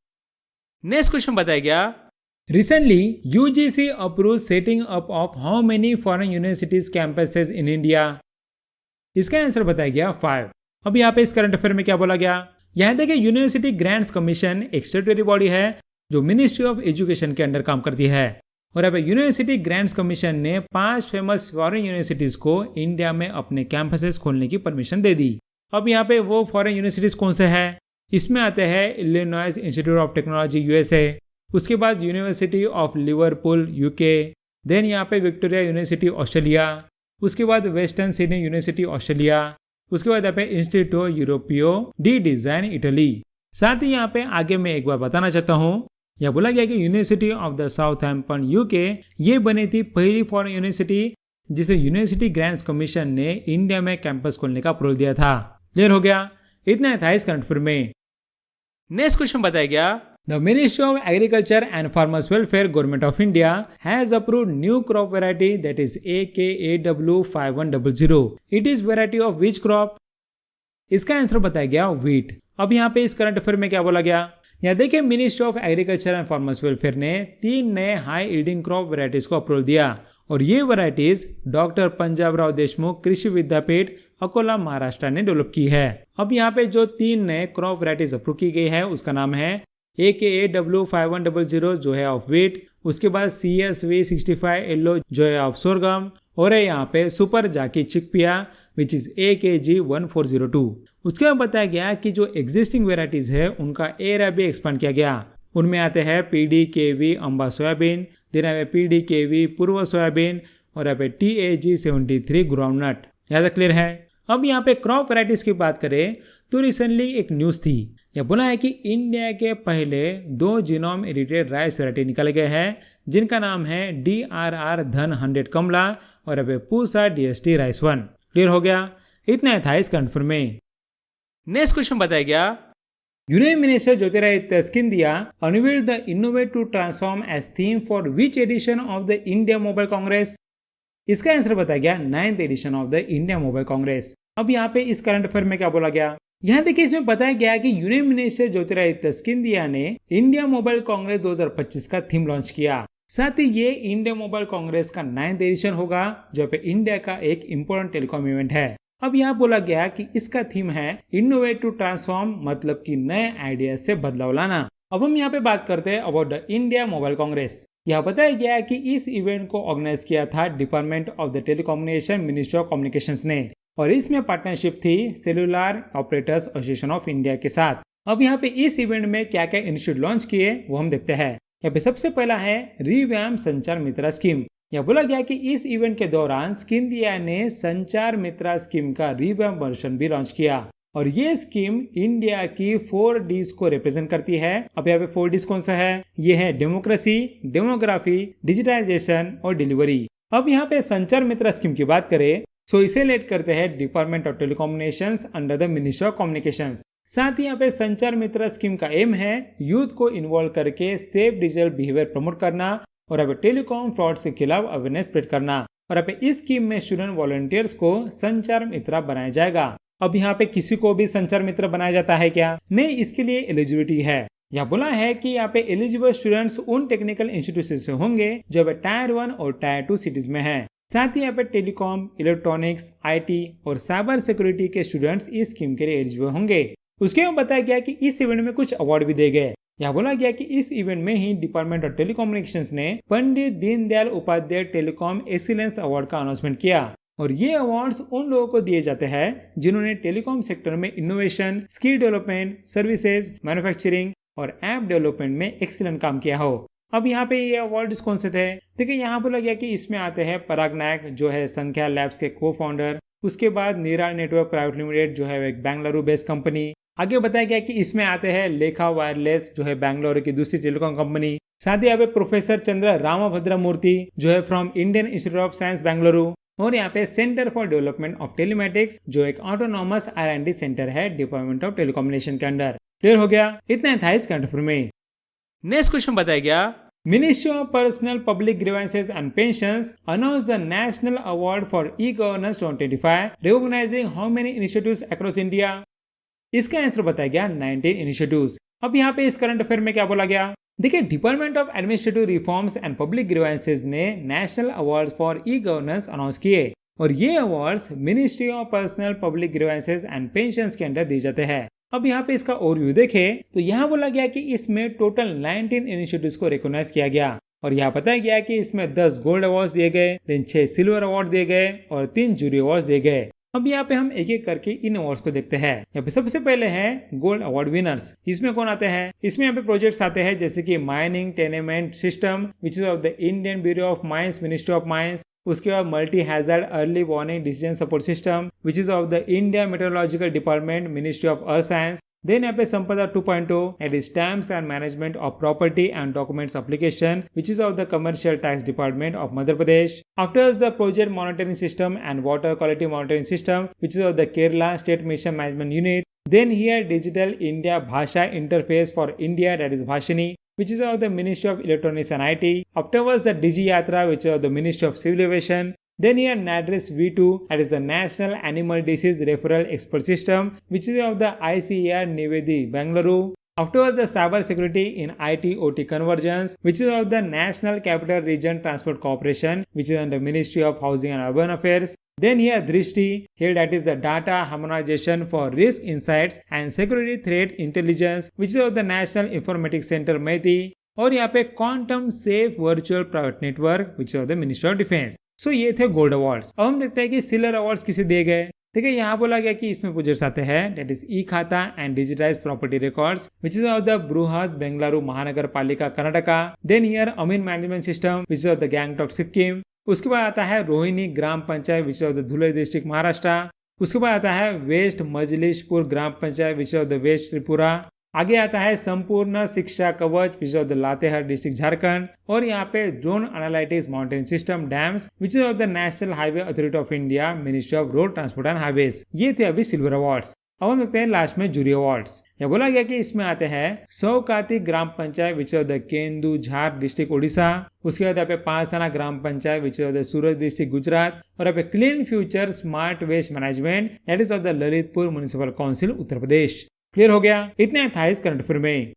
नेक्स्ट क्वेश्चन बताया गया recently UGC approve setting up of how many foreign universities campuses in India. इसका आंसर बताया गया 5। अब यहाँ पे इस करंट अफेयर में क्या बोला गया, यहाँ देखिए यूनिवर्सिटी ग्रांट्स कमीशन एक स्टेटरी बॉडी है जो मिनिस्ट्री ऑफ एजुकेशन के अंडर काम करती है। और अब यूनिवर्सिटी ग्रांट्स कमीशन ने 5 फेमस फॉरेन यूनिवर्सिटीज को इंडिया में अपने कैंपसेस खोलने की परमिशन दे दी। अब यहाँ पे वो फॉरेन यूनिवर्सिटीज कौन से हैं, इसमें आते हैं Illinois institute of technology USA, उसके बाद university of Liverpool UK, then यहाँ पे विक्टोरिया यूनिवर्सिटी ऑस्ट्रेलिया, उसके बाद वेस्टर्न सिडनी यूनिवर्सिटी ऑस्ट्रेलिया, उसके बाद यहाँ पे इंस्टीट्यूट यूरोपियो डी डिजाइन इटली। साथ ही यहाँ पे आगे मैं एक बार बताना चाहता हूँ, यह बोला गया कि university of the Southampton UK ये बनी थी पहली फॉरेन यूनिवर्सिटी जिसे यूनिवर्सिटी ग्रांट्स कमीशन ने इंडिया में कैंपस खोलने का अप्रूवल दिया था। क्लियर हो गया। इतना था इस कंफर्म में। नेक्स्ट क्वेश्चन बताया गया the ministry of agriculture and farmers welfare government of India has approved new crop variety that is AKAW5100। It is variety of which crop. इसका आंसर बताया गया व्हीट। अब यहाँ पे इस करंट अफेयर में क्या बोला गया, यहाँ देखिए ministry of agriculture and farmers welfare ने 3 नए हाई यील्डिंग क्रॉप वैरायटीज को अप्रूवल दिया और ये वैरायटीज डॉक्टर पंजाबराव देशमुख कृषि विद्यापीठ अकोला महाराष्ट्र ने डेवलप की है। अब यहाँ पे जो 3 नए क्रॉप वैरायटीज अप्रूव की गई है उसका नाम है AKAW5100 जो है ऑफ व्हीट, उसके बाद CSV65 येलो जो है ऑफ सोरगम, और है यहाँ पे सुपर जाकी चिकपिया विच इज AKG1402। उसके बाद बताया गया कि जो एग्जिस्टिंग वेराइटीज है उनका एरिया भी एक्सपांड किया गया। उनमें आते हैं PDKV अम्बा सोयाबीन, देन यहाँ पे PDKV पूर्व सोयाबीन और यहाँ पे TAG73 ग्राउंडनट। यहाँ तक क्लियर है। अब यहाँ पे क्रॉप वैराइटीज की बात करें तो रिसेंटली एक न्यूज थी, यह बोला है कि इंडिया के पहले 2 जीनोम एडिटेड राइस वैरायटी निकाले गए हैं जिनका नाम है DRR धन 100 कमला और अब पूसा DST राइस 1। क्लियर हो गया। इतना था इस कंफर्म में। नेक्स्ट क्वेश्चन बताया गया union minister Jyotiraditya Scindia unveiled the innovate to transform as theme for which edition of the India mobile congress. इसका आंसर बताया गया 9th edition of the India mobile congress. अब यहाँ पे इस करंट अफेयर में क्या बोला गया, यहाँ देखिए इसमें बताया गया कि यूनियन मिनिस्टर ज्योतिरादित्य सिंधिया ने इंडिया मोबाइल कांग्रेस 2025 का थीम लॉन्च किया। साथ ही ये इंडिया मोबाइल कांग्रेस का 9th एडिशन होगा जो पे इंडिया का एक इम्पोर्टेंट टेलीकॉम इवेंट है। अब यहाँ बोला गया कि इसका थीम है इनोवेट टू ट्रांसफॉर्म, मतलब कि नए आइडिया से बदलाव लाना। अब हम यहाँ पे बात करते हैं about the India mobile Congress. यहाँ बताया गया है कि इस इवेंट को ऑर्गेनाइज किया था department of the telecommunication ministry of communications ने और इसमें पार्टनरशिप थी cellular operators association of India के साथ। अब यहाँ पे इस इवेंट में क्या क्या इनिशिएटिव लॉन्च किए वो हम देखते हैं। यहाँ पे सबसे पहला है रिवैम्प संचार मित्रा स्कीम। यह बोला गया कि इस इवेंट के दौरान सिंधिया ने संचार मित्रा स्कीम का रिवैम्प वर्जन भी लॉन्च किया और ये स्कीम इंडिया की 4Ds को रिप्रेजेंट करती है। अब यहाँ पे 4Ds कौन सा है, ये है डेमोक्रेसी, डेमोग्राफी, डिजिटाइजेशन और डिलीवरी। अब यहाँ पे संचार मित्रा स्कीम की बात करें तो इसे लेड करते हैं department of telecommunications under the ministry of communications. साथ ही यहाँ पे संचार मित्रा स्कीम का एम है यूथ को इन्वॉल्व करके सेफ डिजिटल बिहेवियर प्रमोट करना और अब टेलीकॉम फ्रॉड्स के खिलाफ अवेयरनेस स्प्रेड करना। और अब इस स्कीम में स्टूडेंट वॉलंटियर्स को संचार मित्र बनाया जाएगा। अब यहाँ पे किसी को भी संचार मित्र बनाया जाता है क्या? नहीं, इसके लिए एलिजिबिलिटी है। यह बोला है कि यहाँ पे एलिजिबल स्टूडेंट्स उन टेक्निकल इंस्टीट्यूशन से होंगे जो टायर 1 और टायर 2 सिटीज में है। साथ ही यहाँ पे टेलीकॉम, इलेक्ट्रॉनिक्स, IT और साइबर सिक्योरिटी के स्टूडेंट्स इस स्कीम के लिए एलिजिबल होंगे। उसके बाद बताया गया कि इस इवेंट में कुछ अवार्ड भी दिए गए। यहाँ बोला गया कि इस इवेंट में ही डिपार्टमेंट ऑफ टेलीकम्युनिकेशंस ने Pandit Deendayal Upadhyay telecom excellence award का अनाउंसमेंट किया और ये अवार्ड्स उन लोगों को दिए जाते हैं जिन्होंने टेलीकॉम सेक्टर में innovation, skill development, services, manufacturing और ऐप डेवलपमेंट में एक्सीलेंट काम किया हो। अब यहाँ पे ये अवार्ड कौन से थे? देखिए यहाँ बोला गया कि इसमें आते हैं पराग नायक जो है संख्या लैब्स के को फाउंडर, उसके बाद नीरा नेटवर्क प्राइवेट लिमिटेड जो है एक बेंगलुरु बेस्ड कंपनी। आगे बताया गया कि इसमें आते हैं लेखा वायरलेस जो है बेंगलुरु की दूसरी टेलीकॉम कंपनी। साथ ही यहाँ पे प्रोफेसर चंद्र रामभद्र मूर्ति जो है from Indian institute of science Bengaluru, और यहाँ पे centre for development of telematics जो एक ऑटोनॉमस R&D सेंटर है डिपार्टमेंट ऑफ टेलीकम्युनिकेशन के अंडर। क्लियर हो गया? इतना था इस कंट्री में। नेक्स्ट क्वेश्चन बताया गया, Ministry of Personal Public Grievances and Pensions announced the National Award for E-Governance 2025, recognizing how many initiatives across India? इसका आंसर बताया गया 19 इनिशिएटिव्स। अब यहाँ पे इस करंट अफेयर में क्या बोला गया? देखिए department of administrative reforms and public grievances ने national award for e governance announce किए, और ये awards ministry of personnel public grievances and pensions के अंडर दिए जाते हैं। अब यहाँ पे इसका ओवरव्यू देखें तो यहाँ बोला गया कि इसमें टोटल 19 इनिशिएटिव्स को रिकॉग्नाइज किया गया, और यहाँ बताया गया कि इसमें 10 गोल्ड अवार्ड दिए गए, 6 सिल्वर अवार्ड दिए गए और 3 जूरी अवार्ड दिए गए। अब यहाँ पे हम एक एक करके इन अवार्ड्स को देखते हैं। यहाँ पे सबसे पहले है गोल्ड अवार्ड विनर्स। इसमें कौन आते हैं? इसमें यहाँ पे प्रोजेक्ट्स आते हैं जैसे कि mining tenement system which is of the Indian bureau of mines ministry of mines, उसके बाद multi hazard early warning decision support system which is of the India meteorological department ministry of earth science. Then यहाँ पे संपदा 2.0 and stamps and management of property and documents application which is of the commercial tax department of Madhya Pradesh. After the project monitoring system and water quality monitoring system which is of the Kerala State Mission Management Unit. Then here Digital India Bhasha Interface for India that is Bhashini which is of the Ministry of Electronics and IT. Afterwards the Digi Yatra which is of the Ministry of Civil Aviation. Then here NADRIS V2 that is the National Animal Disease Referral Expert System which is of the ICAR Nivedi Bengaluru. Afterwards the Cyber Security in IT OT Convergence which is of the National Capital Region Transport Corporation which is under Ministry of Housing and Urban Affairs. Then here Drishti, here that is the Data Harmonization for Risk Insights and Security Threat Intelligence which is of the National Informatics Center METI. और यहाँ पे Quantum Safe Virtual Private Network which is of the Ministry of Defense. सो ये थे gold awards. अब हम देखते हैं कि सिल्वर अवार्ड्स किसे दिए गए। देखिए यहाँ बोला गया कि इसमें प्रोजेक्ट्स आते हैं that is e Khata and digitise property records which is of the Bruhat Bengaluru Mahanagara Palike Karnataka. Then here Amin management system which is of the Gangtok Sikkim. उसके बाद आता है Rohini gram panchayat which is of the Dhule district Maharashtra. उसके बाद आता है West Majlishpur gram panchayat which is of the West Tripura. आगे आता है Sampoorna Shiksha Kavach which of the Latehar district Jharkhand. और यहाँ पे drone analytics mountain system dams which is of the national highway authority of India ministry of road transport and highways. ये थे अभी सिल्वर अवार्ड्स। अब हम देखते हैं लास्ट में जूरी अवार्ड्स। यह बोला गया कि इसमें आते हैं Saukati gram panchayat which of the Kendujhar district Odisha. उसके बाद यहाँ पे Pansana gram panchayat which of the Surat district Gujarat. और यहाँ पे clean future smart waste management that is of the Lalitpur municipal council Uttar Pradesh. Clear हो गया? इतना था इस करंट अफेयर में।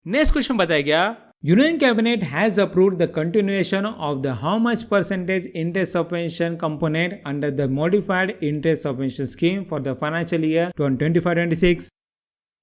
नेक्स्ट क्वेश्चन बताया गया, union cabinet has approved the continuation of the how much percentage interest subvention component under the modified interest subvention scheme for the financial year 2025-26।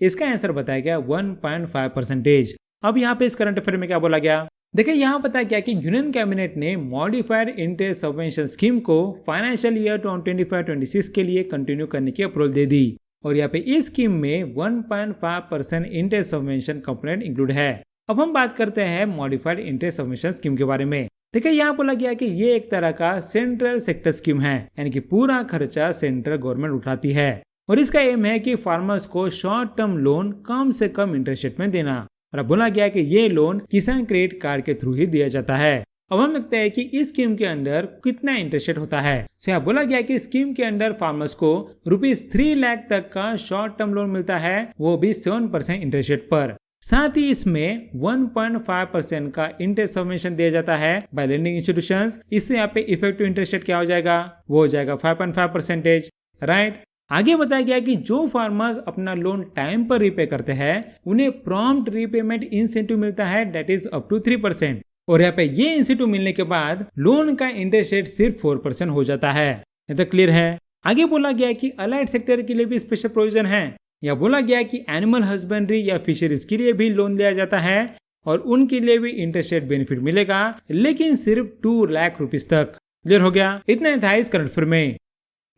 इसका answer बताया गया 1.5%। अब यहाँ पे इस करंट अफेयर में क्या बोला गया? देखिए यहाँ बताया गया कि यूनियन कैबिनेट ने मॉडिफाइड इंटरेस्ट सबवेंशन स्कीम को फाइनेंशियल ईयर 2025-26 के लिए कंटिन्यू करने की अप्रूवल दे दी, और यहाँ पे इस स्कीम में 1.5% इंटरेस्ट सबवेंशन कंपोनेंट इंक्लूड है। अब हम बात करते हैं मॉडिफाइड इंटरेस्ट सबवेंशन स्कीम के बारे में। देखिए यहाँ बोला गया कि ये एक तरह का सेंट्रल सेक्टर स्कीम है, यानी कि पूरा खर्चा सेंट्रल गवर्नमेंट उठाती है, और इसका एम है कि फार्मर्स को शॉर्ट टर्म लोन कम से कम इंटरेस्ट रेट में देना। और अब बोला गया कि ये लोन किसान क्रेडिट कार्ड के थ्रू ही दिया जाता है। अब हम देखते हैं कि इस स्कीम के अंदर कितना इंटरेस्ट रेट होता है। तो यहाँ बोला गया कि स्कीम के अंदर फार्मर्स को ₹3 लाख तक का शॉर्ट टर्म लोन मिलता है, वो भी 7% इंटरेस्ट रेट पर। साथ ही इसमें 1.5% का इंटरेस्ट सबवेंशन दिया जाता है बाय लेंडिंग इंस्टीट्यूशंस। इससे यहाँ पे इफेक्टिव इंटरेस्ट रेट क्या हो जाएगा? वो हो जाएगा 5.5%। राइट। आगे बताया गया कि जो फार्मर्स अपना लोन टाइम पर रीपे करते हैं उन्हें प्रॉम्प्ट रीपेमेंट इंसेंटिव मिलता है दैट इज अप टू 3%। और यहाँ पे ये इंसेंटिव मिलने के बाद लोन का इंटरेस्ट रेट सिर्फ 4% हो जाता है। ये तो क्लियर है। आगे बोला गया कि अलाइड सेक्टर के लिए भी स्पेशल प्रोविजन है। या बोला गया कि एनिमल हस्बेंड्री या फिशरीज के लिए भी लोन दिया जाता है और उनके लिए भी इंटरेस्ट रेट बेनिफिट मिलेगा, लेकिन सिर्फ 2 लाख रुपीज तक। क्लियर हो गया? इतना था इस करंट अफेयर में।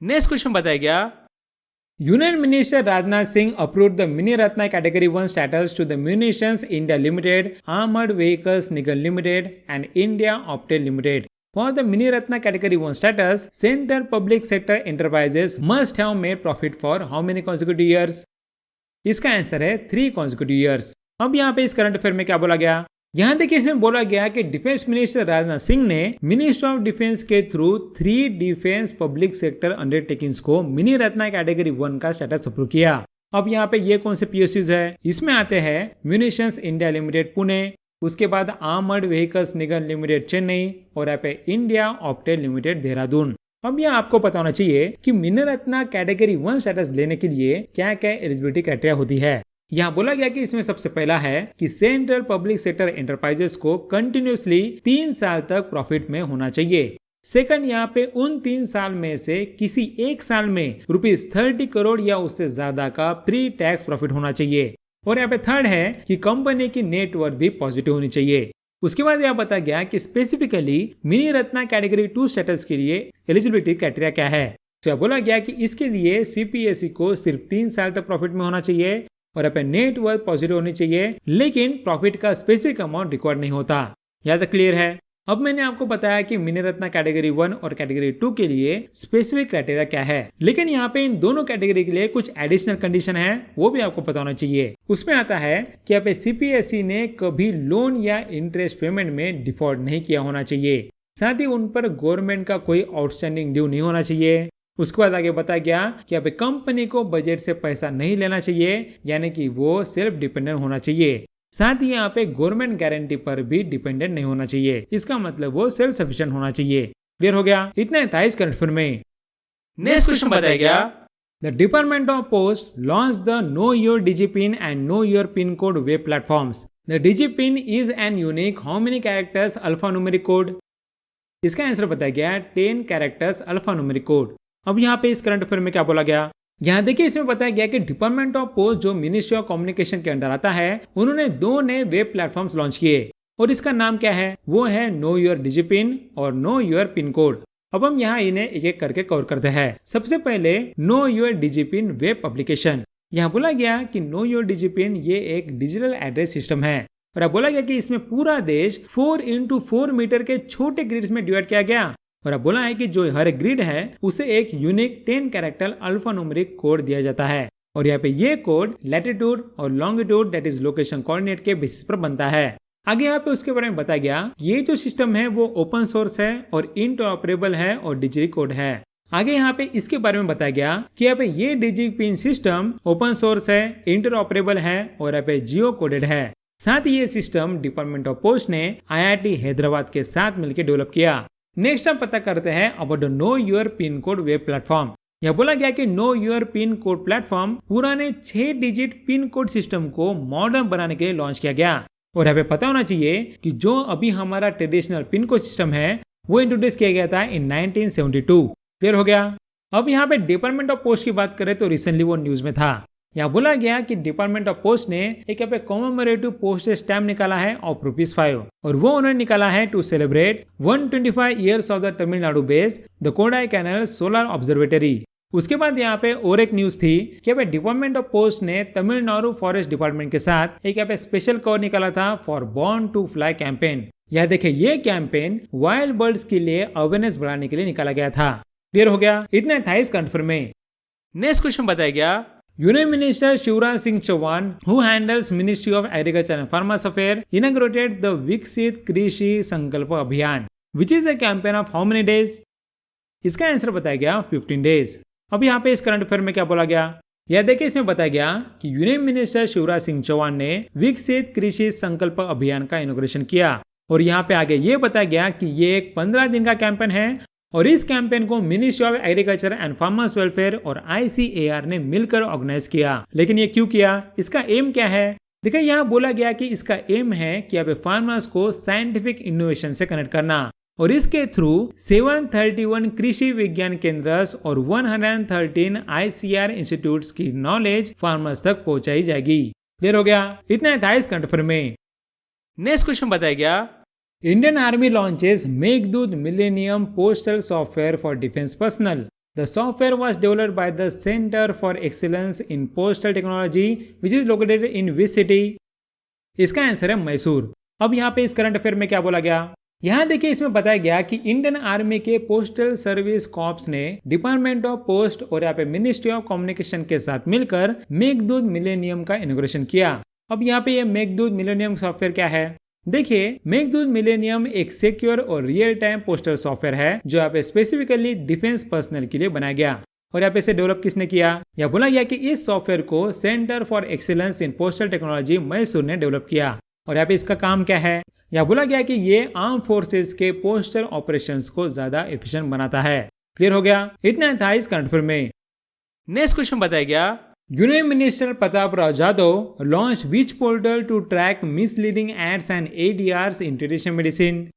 नेक्स्ट क्वेश्चन बताया गया, Union Minister Rajnath Singh approved the Mini Ratna Category 1 status to the Munitions India Limited, Armored Vehicles Nigam Limited and India Optel Limited. For the Mini Ratna Category 1 status, Central Public Sector Enterprises must have made profit for how many consecutive years? इसका answer है 3 consecutive years. अब यहाँ पे इस current affair में क्या बोला गया? यहाँ देखिए इसमें बोला गया कि डिफेंस मिनिस्टर राजनाथ सिंह ने मिनिस्ट्री ऑफ डिफेंस के through 3 defence public sector undertakings को मिनी रत्ना कैटेगरी 1 का स्टेटस अप्रूव किया। अब यहाँ पे ये कौन से पीएसयूज है? इसमें आते हैं म्यूनिशंस इंडिया लिमिटेड पुणे, उसके बाद आर्मर्ड व्हीकल्स निगम लिमिटेड चेन्नई और यहाँ पे इंडिया ऑप्टेल लिमिटेड देहरादून। अब यह आपको पता होना चाहिए कि मिनी रत्ना कैटेगरी 1 स्टेटस लेने के लिए क्या क्या एलिजिबिलिटी क्राइटेरिया होती है। यहाँ बोला गया कि इसमें सबसे पहला है कि सेंट्रल पब्लिक सेक्टर एंटरप्राइजेस को कंटिन्यूसली 3 साल तक प्रॉफिट में होना चाहिए। सेकंड, यहाँ पे उन 3 साल में से किसी एक साल में ₹30 करोड़ या उससे ज्यादा का प्री टैक्स प्रॉफिट होना चाहिए। और यहाँ पे थर्ड है कि कंपनी की नेटवर्थ भी पॉजिटिव होनी चाहिए। उसके बाद यह बताया गया कि specifically mini Ratna category 2 status के लिए एलिजिबिलिटी क्राइटेरिया क्या है। तो यह बोला गया कि इसके लिए सीपीएसई को सिर्फ 3 साल तक प्रॉफिट में होना चाहिए और अपने नेटवर्थ पॉजिटिव होनी चाहिए, लेकिन प्रॉफिट का स्पेसिफिक अमाउंट रिकॉर्ड नहीं होता। यह तक क्लियर है? अब मैंने आपको बताया कि मिनी रत्ना कैटेगरी 1 और कैटेगरी 2 के लिए स्पेसिफिक क्राइटेरिया क्या है, लेकिन यहाँ पे इन दोनों कैटेगरी के लिए कुछ एडिशनल कंडीशन है, वो भी आपको पता होना चाहिए। उसमें आता है कि यहाँ पे सीपीएसई ने कभी लोन या इंटरेस्ट पेमेंट में डिफॉल्ट नहीं किया होना चाहिए, साथ ही उन पर गवर्नमेंट का कोई आउटस्टैंडिंग ड्यू नहीं होना चाहिए। उसके बाद आगे बताया गया कि यहाँ पे कंपनी को बजट से पैसा नहीं लेना चाहिए, यानी कि वो सेल्फ डिपेंडेंट होना चाहिए। साथ ही यहाँ पे गवर्नमेंट गारंटी पर भी डिपेंडेंट नहीं होना चाहिए, इसका मतलब वो सेल्फ सफिशिएंट होना चाहिए। क्लियर हो गया? इतना था इस करंट अफेयर में। नेक्स्ट क्वेश्चन बताया गया, the department of post launch the know your DIGIPIN and know your pin code web platforms. The DIGIPIN is an unique how many characters alpha numeric code? इसका answer बताया गया 10 characters alpha numeric code. अब यहाँ पे इस current affair में क्या बोला गया? यहाँ देखिए इसमें बताया गया कि डिपार्टमेंट ऑफ पोस्ट जो मिनिस्ट्री ऑफ कम्युनिकेशन के अंडर आता है, उन्होंने 2 नए वेब प्लेटफॉर्म्स लॉन्च किए और इसका नाम क्या है? वो है नो योर डिजिपिन और नो योर पिन कोड। अब हम यहाँ इन्हें एक एक करके कवर करते हैं। सबसे पहले know your DIGIPIN web application. यहाँ बोला गया कि नो योर डिजिपिन ये एक डिजिटल एड्रेस सिस्टम है और बोला गया कि इसमें पूरा देश 4x4 मीटर के छोटे ग्रिड्स में डिवाइड किया गया और अब बोला है कि जो हर ग्रिड है उसे एक unique 10 character alpha numeric code दिया जाता है और यहाँ पे ये कोड लैटिट्यूड और longitude that is location coordinate के बेसिस पर बनता है। आगे यहाँ पे उसके बारे में बताया गया ये जो सिस्टम है वो ओपन सोर्स है और इंटरऑपरेबल है और डिजी कोड है। आगे यहाँ पे इसके बारे में बताया गया कि यहाँ पे ये डिजी पिन सिस्टम ओपन सोर्स है, इंटरऑपरेबल है और यहाँ पे जियो कोडेड है। साथ ही ये सिस्टम डिपार्टमेंट ऑफ पोस्ट ने IIT हैदराबाद के साथ मिलकर डेवलप किया। नेक्स्ट हम पता करते हैं about the know your pin code web platform. यह बोला गया कि know your pin code platform पुराने 6 डिजिट पिन कोड सिस्टम को मॉडर्न बनाने के लिए लॉन्च किया गया और यहाँ पे पता होना चाहिए कि जो अभी हमारा ट्रेडिशनल पिन कोड सिस्टम है वो इंट्रोड्यूस किया गया था इन 1972। क्लियर हो गया? अब यहाँ पे डिपार्टमेंट ऑफ पोस्ट की बात करें तो रिसेंटली वो न्यूज में था। यहाँ बोला गया कि डिपार्टमेंट ऑफ पोस्ट ने एक यहाँ पे कॉमेमोरेटिव पोस्टेज स्टैम्प निकाला है ऑफ ₹5 और वो उन्होंने निकाला है to celebrate 125 years of the Tamil Nadu base the Kodaikanal solar observatory. उसके बाद यहाँ पे और एक न्यूज थी कि यहाँ पे डिपार्टमेंट ऑफ पोस्ट ने तमिलनाडु फॉरेस्ट डिपार्टमेंट के साथ एक यहाँ पे स्पेशल कवर निकाला था for born to fly campaign. यह देखे ये कैंपेन वाइल्ड बर्ड्स के लिए अवेयरनेस बढ़ाने के लिए निकाला गया था। क्लियर हो गया? इतना था इस कंफर्म में। नेक्स्ट क्वेश्चन बताया गया, Union Minister Shivraj Singh Chauhan, who handles Ministry of Agriculture and Farmers Affairs, inaugurated the Viksit Krishi Sankalp Abhiyan, which is a campaign of how many days? इसका answer बताया गया 15 days। अब यहाँ पे इस current affair में क्या बोला गया? यह देखिए इसमें बताया गया कि यूनियन मिनिस्टर शिवराज सिंह चौहान ने विकसित कृषि संकल्प अभियान का इनॉग्रेशन किया और यहाँ पे आगे ये बताया गया कि ये एक 15 दिन का कैंपेन है और इस कैंपेन को ministry of agriculture and farmers welfare और ICAR ने मिलकर ऑर्गेनाइज किया। लेकिन ये क्यों किया? इसका एम क्या है? देखिए यहाँ बोला गया कि इसका एम है कि अब फार्मर्स को साइंटिफिक इनोवेशन से कनेक्ट करना और इसके थ्रू 731 कृषि विज्ञान केंद्र और 113 ICAR इंस्टीट्यूट्स की नॉलेज फार्मर्स तक पहुंचाई जाएगी। क्लियर हो गया? इतना था इस कंफर्म में। नेक्स्ट क्वेश्चन बताया गया, Indian Army launches Meghdut Millennium Postal Software for Defense Personnel. The software was developed by the Center for Excellence in Postal Technology, which is located in which city? इसका answer है मैसूर। अब यहाँ पे इस current affair में क्या बोला गया, यहाँ देखिए इसमें बताया गया कि इंडियन आर्मी के पोस्टल सर्विस कॉर्प्स ने डिपार्टमेंट ऑफ पोस्ट और यहाँ पे मिनिस्ट्री ऑफ कम्युनिकेशन के साथ मिलकर मेघदूत मिलेनियम का इनॉग्रेशन किया। अब यहाँ पे ये मेघदूत मिलेनियम सॉफ्टवेयर क्या है, देखिए मेघदूत मिलेनियम एक सिक्योर और रियल टाइम पोस्टल सॉफ्टवेयर है जो यहाँ पे स्पेसिफिकली डिफेंस पर्सनल के लिए बनाया गया। और यहाँ पे इसे डेवलप किसने किया, या बोला गया कि इस सॉफ्टवेयर को centre for excellence in postal technology Mysore ने डेवलप किया। और यहाँ पे इसका काम क्या है, या बोला गया कि ये आर्म फोर्सेस के पोस्टल ऑपरेशंस को ज्यादा एफिशिएंट बनाता है। क्लियर हो गया, इतना था इस करंट अफेयर में। नेक्स्ट क्वेश्चन बताया गया, union minister Pratap Rao Jadhav launch which portal to track misleading ads and ADRs in traditional medicine.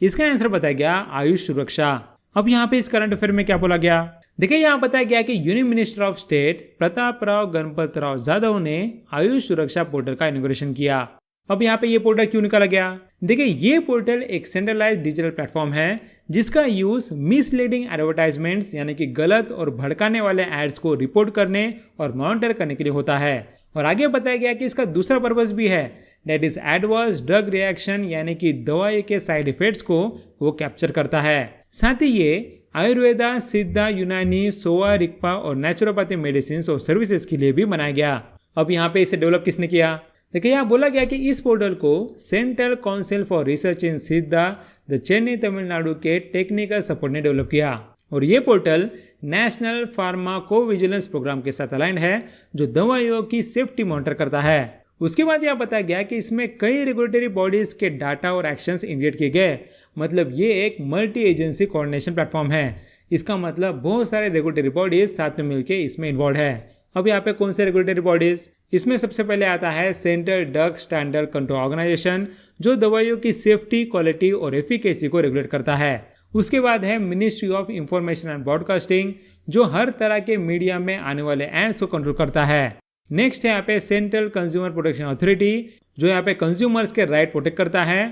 इसका आंसर बताया गया आयुष सुरक्षा। अब यहाँ पे इस करंट अफेयर में क्या बोला गया, देखिए यहाँ बताया गया कि union minister of state Pratap Rao Ganpat Rao Jadhav ने आयुष सुरक्षा पोर्टल का इनॉग्रेशन किया। अब यहाँ पे ये पोर्टल क्यों निकाला गया, देखिए ये पोर्टल एक सेंट्रलाइज्ड डिजिटल प्लेटफॉर्म है जिसका यूज मिसलीडिंग एडवर्टाइजमेंट्स यानी कि गलत और भड़काने वाले एड्स को रिपोर्ट करने और मॉनिटर करने के लिए होता है। और आगे बताया गया कि इसका दूसरा पर्पस भी है, that is adverse drug reaction यानी कि दवाई के साइड इफेक्ट्स को वो कैप्चर करता है। साथ ही ये आयुर्वेदा, सिद्धा, यूनानी, सोवा, रिक्पा और नेचुरोपैथी मेडिसिन और सर्विसेज के लिए भी बनाया गया। अब यहाँ पे इसे डेवलप किसने किया, देखिए यहाँ बोला गया कि इस पोर्टल को सेंट्रल काउंसिल फॉर रिसर्च इन सिद्धा द चेन्नई तमिलनाडु के टेक्निकल सपोर्ट ने डेवलप किया। और ये पोर्टल नेशनल फार्माकोविजिलेंस प्रोग्राम के साथ अलाइंड है जो दवाइयों की सेफ्टी मॉनिटर करता है। उसके बाद यह बताया गया कि इसमें कई रेगुलेटरी बॉडीज के डाटा और एक्शंस इंटीग्रेट किए गए, मतलब ये एक मल्टी एजेंसी कोऑर्डिनेशन प्लेटफॉर्म है। इसका मतलब बहुत सारे रेगुलेटरी बॉडीज साथ में मिलकर इसमें इन्वॉल्व है। अब यहाँ पे कौन से रेगुलेटरी बॉडीज, इसमें सबसे पहले आता है central drug standard control organisation जो दवाइयों की सेफ्टी, क्वालिटी और एफिकेसी को रेगुलेट करता है। उसके बाद है ministry of information and broadcasting जो हर तरह के मीडिया में आने वाले एड्स को कंट्रोल करता है। नेक्स्ट है यहाँ पे सेंट्रल कंज्यूमर प्रोटेक्शन अथॉरिटी जो यहाँ पे कंज्यूमर्स के राइट प्रोटेक्ट करता है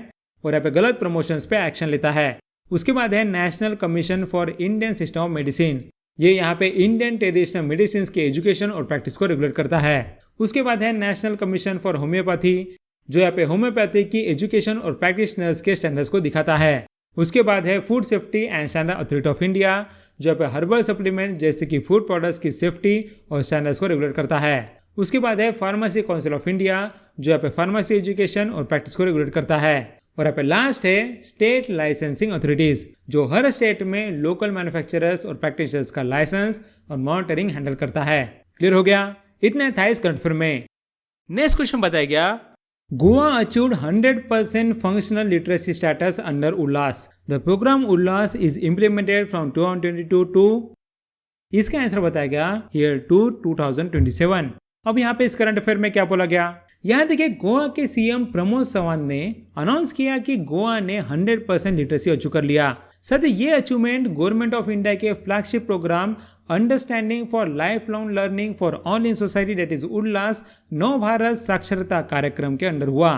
और यहाँ पे गलत प्रमोशंस पे एक्शन लेता है। उसके बाद है national commission for Indian system of medicine, ये यहाँ पे इंडियन ट्रेडिशनल मेडिसिन के एजुकेशन और प्रैक्टिस को रेगुलेट करता है। उसके बाद है नेशनल कमीशन फॉर होम्योपैथी जो यहाँ पे होम्योपैथी की एजुकेशन और प्रैक्टिशनर्स के स्टैंडर्ड्स को दिखाता है। उसके बाद है food safety and standard authority of India जो यहाँ पे हर्बल सप्लीमेंट जैसे कि फूड प्रोडक्ट्स की सेफ्टी और स्टैंडर्ड्स को रेगुलेट करता है। उसके बाद है फार्मेसी काउंसिल ऑफ इंडिया जो यहाँ पे फार्मेसी एजुकेशन और प्रैक्टिस को रेगुलेट करता है। और यहाँ पे लास्ट है स्टेट लाइसेंसिंग अथॉरिटीज जो हर स्टेट में लोकल मैन्युफैक्चरर्स और प्रैक्टिशनर्स का लाइसेंस और मॉनिटरिंग हैंडल करता है। क्लियर हो गया, इतना था इस करंट अफेयर में। नेक्स्ट क्वेश्चन बताया गया, Goa achieved 100% functional literacy status under Ullas. The program Ullas is implemented from 2022 to, इसका आंसर बताया गया year to 2027। अब यहाँ पे इस करंट अफेयर में क्या बोला गया, यहाँ देखिए गोवा के सीएम प्रमोद सावंत ने अनाउंस किया कि गोवा ने 100% लिटरेसी अचीव कर लिया। साथ ही ये अचीवमेंट गवर्नमेंट ऑफ इंडिया के flagship programme understanding for life long learning for all in society that is Ullas Nav Bharat साक्षरता कार्यक्रम के अंडर हुआ।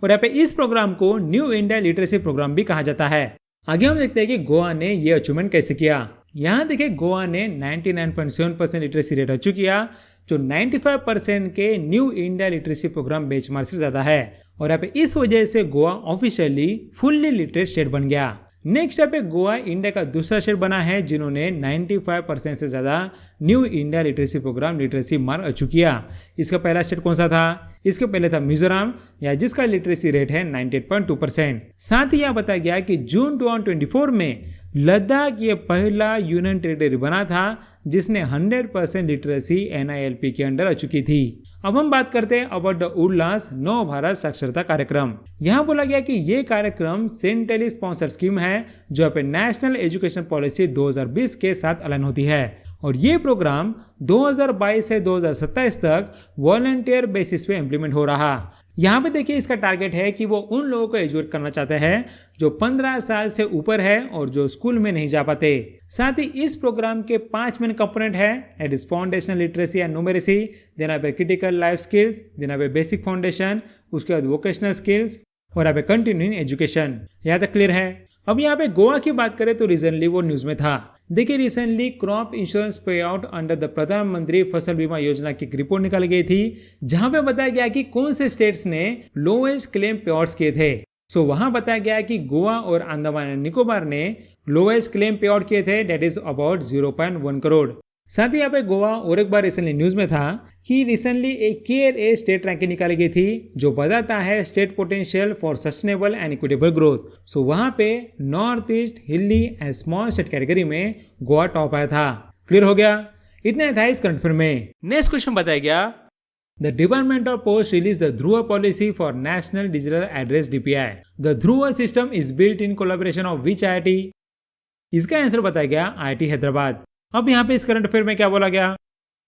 और यहाँ पे इस प्रोग्राम को न्यू इंडिया लिटरेसी प्रोग्राम भी कहा जाता है। आगे हम देखते हैं कि गोवा ने ये अचीवमेंट कैसे किया। यहाँ देखिए गोवा ने 99.7% लिटरेसी रेट अचीव किया जो 95% के new India literacy programme benchmark से ज्यादा है। और यहाँ पे इस वजह से Goa officially fully literate state बन गया। नेक्स्ट यहाँ पे गोवा इंडिया का दूसरा स्टेट बना है जिन्होंने 95% से ज्यादा new India literacy programme literacy mark achieve किया। इसका पहला स्टेट कौन सा था, इसके पहले था मिजोरम या जिसका लिटरेसी रेट है 98.2%। साथ ही यहाँ बताया गया कि जून 2024 में लद्दाख ये पहला यूनियन टेरिटरी बना था जिसने 100% लिटरेसी NILP के अंडर अचीव की थी। अब हम बात करते हैं अबाउट द उल्लास नव भारत साक्षरता कार्यक्रम। यहाँ बोला गया कि ये कार्यक्रम सेंट्रली स्पॉन्सर्ड स्कीम है जो यहाँ पे नेशनल एजुकेशन पॉलिसी 2020 के साथ अलाइन होती है। और ये प्रोग्राम 2022 से 2027 तक वॉलंटियर बेसिस पे इम्प्लीमेंट हो रहा। यहाँ पे देखिए इसका टारगेट है कि वो उन लोगों को एजुकेट करना चाहते हैं जो 15 साल से ऊपर है और जो स्कूल में नहीं जा पाते। साथ ही इस प्रोग्राम के 5 मेन कंपोनेंट है, that is foundational literacy and numeracy, then यहाँ पे क्रिटिकल लाइफ स्किल्स, देन यहाँ पे बेसिक फाउंडेशन, उसके बाद वोकेशनल स्किल्स और यहाँ पे कंटिन्यूइंग एजुकेशन। यहाँ तक क्लियर है। अब यहाँ पे गोवा की बात करें तो रिसेंटली वो न्यूज में था। देखिए रिसेंटली क्रॉप इंश्योरेंस पे आउट अंडर द प्रधानमंत्री फसल बीमा योजना की एक रिपोर्ट निकाली गई थी, जहां पे बताया गया कि कौन से स्टेट्स ने लोएस्ट क्लेम पे आउट्स किए थे। सो वहां बताया गया कि गोवा और अंडमान एंड निकोबार ने लोएस्ट क्लेम पे आउट किए थे, दैट इज अबाउट 0.1 करोड़। साथ ही यहाँ पे गोवा और एक बार रिसेंटली न्यूज में था कि रिसेंटली एक KRA स्टेट रैंकिंग निकाली गई थी जो बताता है state potential for sustainable and equitable growth. So वहां पे North East, hilly and small state category में गोवा टॉप आया था। क्लियर हो गया? इतना था इस करंट अफेयर में। नेक्स्ट क्वेश्चन बताया गया, the department of post release the Dhruv policy for national digital address DPI। The Dhruv system is built in collaboration of which IIT? इसका आंसर बताया गया IIT हैदराबाद। अब यहाँ पे इस करंट अफेयर में क्या बोला गया,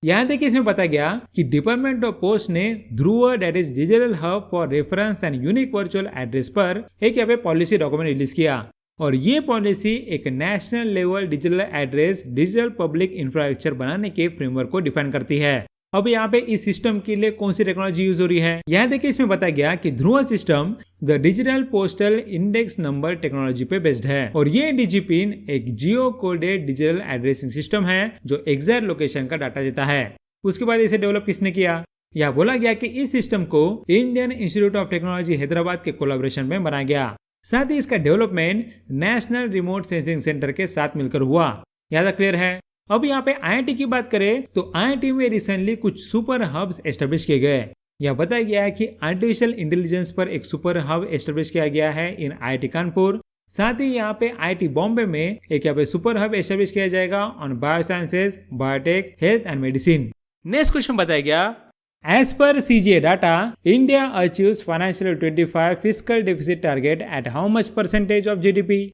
यहाँ देखिए इसमें बताया गया कि डिपार्टमेंट ऑफ पोस्ट ने Dhruva that is digital hub for reference and unique virtual address पर एक यहाँ पे पॉलिसी डॉक्यूमेंट रिलीज किया। और ये पॉलिसी एक national level digital address digital public infrastructure बनाने के फ्रेमवर्क को डिफाइन करती है। अब यहाँ पे इस सिस्टम के लिए कौन सी टेक्नोलॉजी यूज हो रही है, यहाँ देखिए इसमें बताया गया कि Dhruva system the digital postal index number technology पे बेस्ड है। और ये डिजिपिन एक geo coded digital addressing system है जो एग्जैक्ट लोकेशन का डाटा देता है। उसके बाद इसे डेवलप किसने किया, यह बोला गया कि इस सिस्टम को Indian institute of technology Hyderabad के कोलैबोरेशन में बनाया गया। साथ ही इसका development national remote sensing centre के साथ मिलकर हुआ। याद क्लियर है? अब यहाँ पे IIT की बात करें तो IIT में रिसेंटली कुछ सुपर हब्स एस्टेब्लिश किए गए। यह बताया गया है कि आर्टिफिशियल इंटेलिजेंस पर एक सुपर हब एस्टेब्लिश किया गया है इन IIT कानपुर। साथ ही यहाँ पे IIT बॉम्बे में एक यहाँ पे सुपर हब एस्टेब्लिश किया जाएगा on biosciences, biotech, health and medicine. Next question बताया गया, as per CGA data India achieves financial 25 fiscal deficit target at how much percentage of GDP?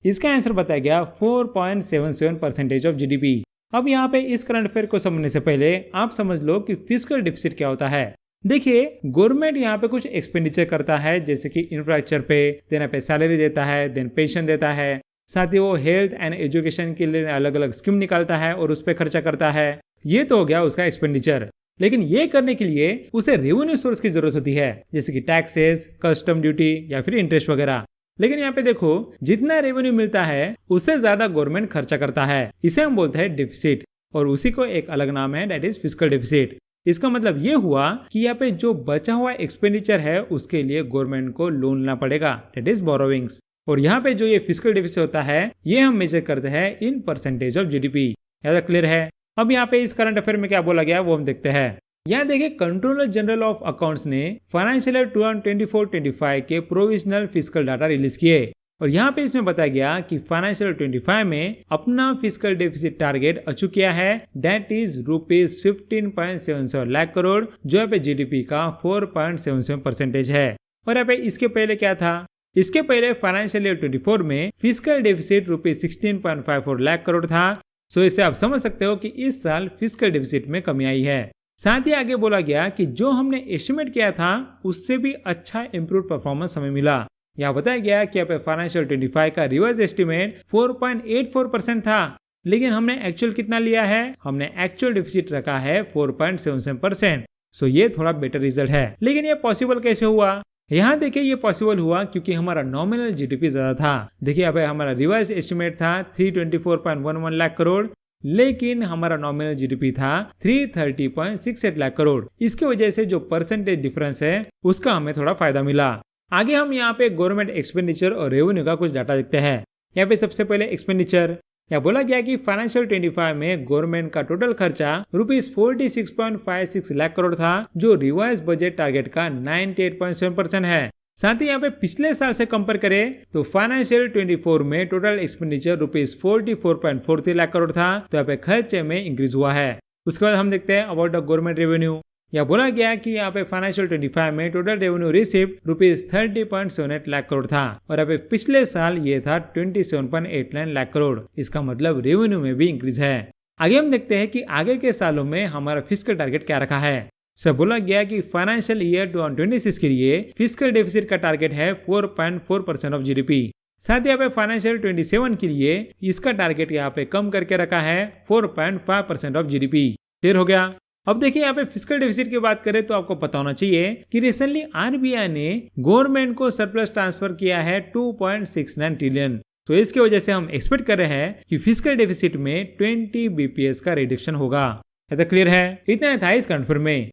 इसका आंसर बताया गया 4.77% ऑफ GDP। अब यहाँ पे इस करंट अफेयर को समझने से पहले आप समझ लो कि फिस्कल डिफिसिट क्या होता है। देखिए गवर्नमेंट यहाँ पे कुछ एक्सपेंडिचर करता है, जैसे कि इंफ्रास्ट्रक्चर पे, देन पे सैलरी देता है, देन पेंशन देता है, साथ ही वो हेल्थ एंड एजुकेशन के लिए अलग अलग स्कीम निकालता है और उस पर खर्चा करता है। ये तो हो गया उसका एक्सपेंडिचर। लेकिन ये करने के लिए उसे रेवेन्यू सोर्स की जरूरत होती है, जैसे कि टैक्सेस, कस्टम ड्यूटी या फिर इंटरेस्ट वगैरह। लेकिन यहाँ पे देखो जितना रेवेन्यू मिलता है उससे ज्यादा गवर्नमेंट खर्चा करता है, इसे हम बोलते हैं डिफिसिट। और उसी को एक अलग नाम है, दैट इज फिस्कल डिफिसिट। इसका मतलब ये हुआ कि यहाँ पे जो बचा हुआ एक्सपेंडिचर है उसके लिए गवर्नमेंट को लोन लेना पड़ेगा, दैट इज बोरोविंग्स। और यहाँ पे जो ये फिस्कल डिफिसिट होता है ये हम मेजर करते हैं इन परसेंटेज ऑफ GDP। याद क्लियर है? अब यहाँ पे इस करंट अफेयर में क्या बोला गया वो हम देखते हैं। यहाँ देखिए कंट्रोलर जनरल ऑफ अकाउंट्स ने फाइनेंशियल ईयर 2024-25 के प्रोविजनल फिस्कल डाटा रिलीज किए। और यहाँ पे इसमें बताया गया कि फाइनेंशियल 25 में अपना फिस्कल डेफिसिट टारगेट अचीव किया है, दैट इज ₹15.77 लाख करोड़, जो यहाँ पे GDP का 4.77% है। और यहाँ पे इसके पहले क्या था, इसके पहले फाइनेंशियल ईयर 24 में फिस्कल डेफिसिट ₹16.54 लाख करोड़ था। सो इसे आप समझ सकते हो कि इस साल फिस्कल डेफिसिट में कमी आई है। साथ ही आगे बोला गया कि जो हमने एस्टिमेट किया था उससे भी अच्छा इम्प्रूव परफॉर्मेंस हमें मिला। यहाँ बताया गया कि यहाँ पे फाइनेंशियल 25 का रिवाइज एस्टिमेट 4.84% था, लेकिन हमने एक्चुअल कितना लिया है, हमने एक्चुअल डेफिसिट रखा है 4.77%। सो ये थोड़ा बेटर रिजल्ट है। लेकिन ये पॉसिबल कैसे हुआ? यहाँ देखिए ये पॉसिबल हुआ क्योंकि हमारा नॉमिनल GDP ज्यादा था। देखिए यहाँ पे हमारा रिवाइज एस्टिमेट था 324.11 लाख करोड़, लेकिन हमारा नॉमिनल GDP था 330.68 लाख करोड़। इसकी वजह से जो परसेंटेज डिफरेंस है उसका हमें थोड़ा फायदा मिला। आगे हम यहाँ पे गवर्नमेंट एक्सपेंडिचर और रेवेन्यू का कुछ डाटा देखते हैं। यहाँ पे सबसे पहले एक्सपेंडिचर, यहाँ बोला गया कि फाइनेंशियल 25 में गवर्नमेंट का टोटल खर्चा ₹46.56 लाख करोड़ था, जो रिवाइज बजट टारगेट का 98.7% है। साथ ही यहाँ पे पिछले साल से कंपेयर करें तो फाइनेंशियल 24 में टोटल एक्सपेंडिचर ₹44.43 लाख करोड़ था, तो यहाँ पे खर्चे में इंक्रीज हुआ है। उसके बाद हम देखते हैं अबाउट द गवर्नमेंट रेवेन्यू। यहाँ बोला गया कि यहाँ पे फाइनेंशियल 25 में total revenue received ₹30.78 lakh crore था, और यहाँ पे पिछले साल ये था 27.89 लाख करोड़। इसका मतलब रेवेन्यू में भी इंक्रीज है। आगे हम देखते हैं कि आगे के सालों में हमारा फिस्कल टारगेट क्या रखा है। सब बोला गया कि फाइनेंशियल ईयर 2026 के लिए फिस्कल डेफिसिट का टारगेट है 4.4% ऑफ GDP। साथ ही यहाँ पे फाइनेंशियल 27 के लिए इसका टारगेट यहाँ पे कम करके रखा है 4.5% ऑफ GDP। क्लियर हो गया? अब देखिए यहाँ पे फिस्कल डेफिसिट की बात करें तो आपको पता होना चाहिए कि रिसेंटली RBI ने गवर्नमेंट को सरप्लस ट्रांसफर किया है 2.69 ट्रिलियन। तो इसकी वजह से हम एक्सपेक्ट कर रहे हैं कि फिस्कल डेफिसिट में 20 बीपीएस का रिडक्शन होगा। ऐसा क्लियर है? इतना था इस कन्फर्म में।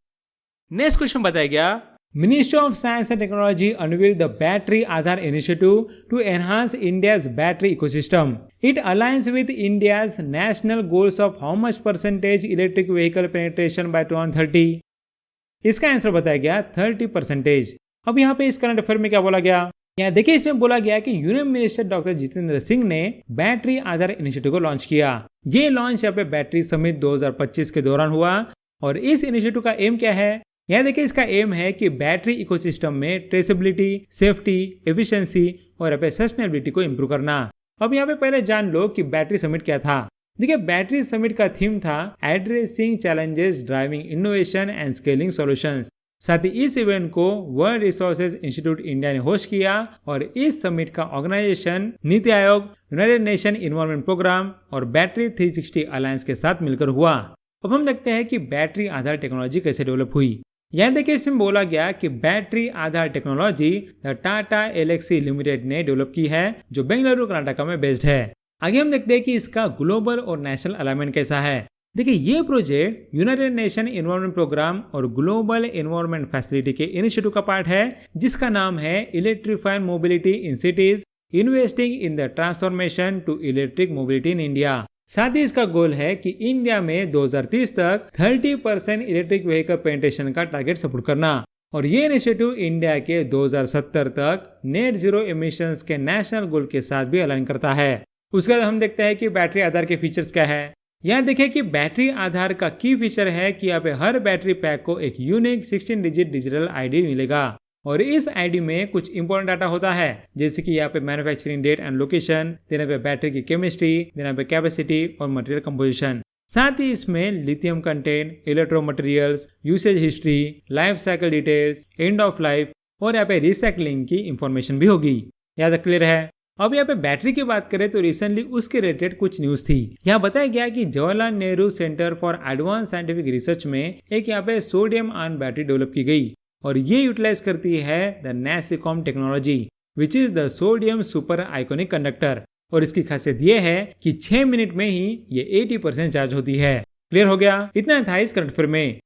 नेक्स्ट क्वेश्चन बताया गया, Ministry of Science and Technology unveiled the Battery Aadhaar initiative to enhance India's battery ecosystem. It aligns with India's national goals of how much percentage electric vehicle penetration by 2030. इसका answer बताया गया 30%। अब यहाँ पे इस current affair में क्या बोला गया, यहाँ देखिए इसमें बोला गया कि union minister doctor Jitendra Singh ने बैटरी आधार इनिशिएटिव को लॉन्च किया। ये लॉन्च यहाँ पे बैटरी समिट 2025 के दौरान हुआ और इस इनिशिएटिव का एम क्या है, यहाँ देखिए इसका एम है कि बैटरी इकोसिस्टम में ट्रेसेबिलिटी, सेफ्टी, एफिशिएंसी और यहाँ पे सस्टेनेबिलिटी को इम्प्रूव करना। अब यहाँ पे पहले जान लो कि बैटरी समिट क्या था। देखिए बैटरी समिट का थीम था addressing challenges driving innovation and scaling solutions. साथ ही इस इवेंट को वर्ल्ड रिसोर्सेज इंस्टीट्यूट इंडिया ने होस्ट किया और इस समिट का organisation NITI Aayog, united nation environment programme और बैटरी 360 अलायंस के साथ मिलकर हुआ। अब हम देखते हैं कि बैटरी आधार टेक्नोलॉजी कैसे डेवलप हुई। यहाँ देखिए इसमें बोला गया कि battery Aadhaar technology the Tata Alexei limited ने डेवलप की है, जो बेंगलुरु कर्नाटक में बेस्ड है। आगे हम देखते हैं कि इसका ग्लोबल और नेशनल अलाइनमेंट कैसा है। देखिए ये project united nation environment programme और ग्लोबल इन्वायरमेंट फैसिलिटी के इनिशिएटिव का पार्ट है, जिसका नाम है electrified mobility in cities, investing in the transformation to electric mobility in India. साथ ही इसका गोल है कि इंडिया में 2030 तक 30% इलेक्ट्रिक व्हीकल पेनिट्रेशन का टारगेट सपोर्ट करना। और ये इनिशिएटिव इंडिया के 2070 तक नेट जीरो एमिशंस के नेशनल गोल के साथ भी अलाइन करता है। उसके बाद हम देखते हैं कि बैटरी आधार के फीचर्स क्या है। यहाँ देखिए कि बैटरी आधार का की फीचर है कि यहाँ पे हर बैटरी पैक को एक यूनिक 16 डिजिट डिजिटल आईडी मिलेगा और इस आईडी में कुछ इंपॉर्टेंट डाटा होता है, जैसे कि यहाँ पे मैन्युफैक्चरिंग डेट एंड लोकेशन, देने पे बैटरी की केमिस्ट्री, देने पे कैपेसिटी और मटेरियल कंपोजिशन। साथ ही इसमें lithium content, electro materials, usage history, life cycle details, end of life और यहाँ पे रिसाइकलिंग की इंफॉर्मेशन भी होगी। यहाँ तक क्लियर है? अब यहाँ पे बैटरी की बात करें तो रिसेंटली उसके रिलेटेड कुछ न्यूज थी। यहाँ बताया गया कि Jawaharlal Nehru centre for advance scientific research में एक यहाँ पे सोडियम आयन बैटरी डेवलप की गई और ये यूटिलाइज करती है the NASICON technology, which is the sodium super ionic conductor. और इसकी खासियत ये है कि 6 मिनट में ही ये 80% चार्ज होती है। क्लियर हो गया? इतना था इस करंट अफेयर में।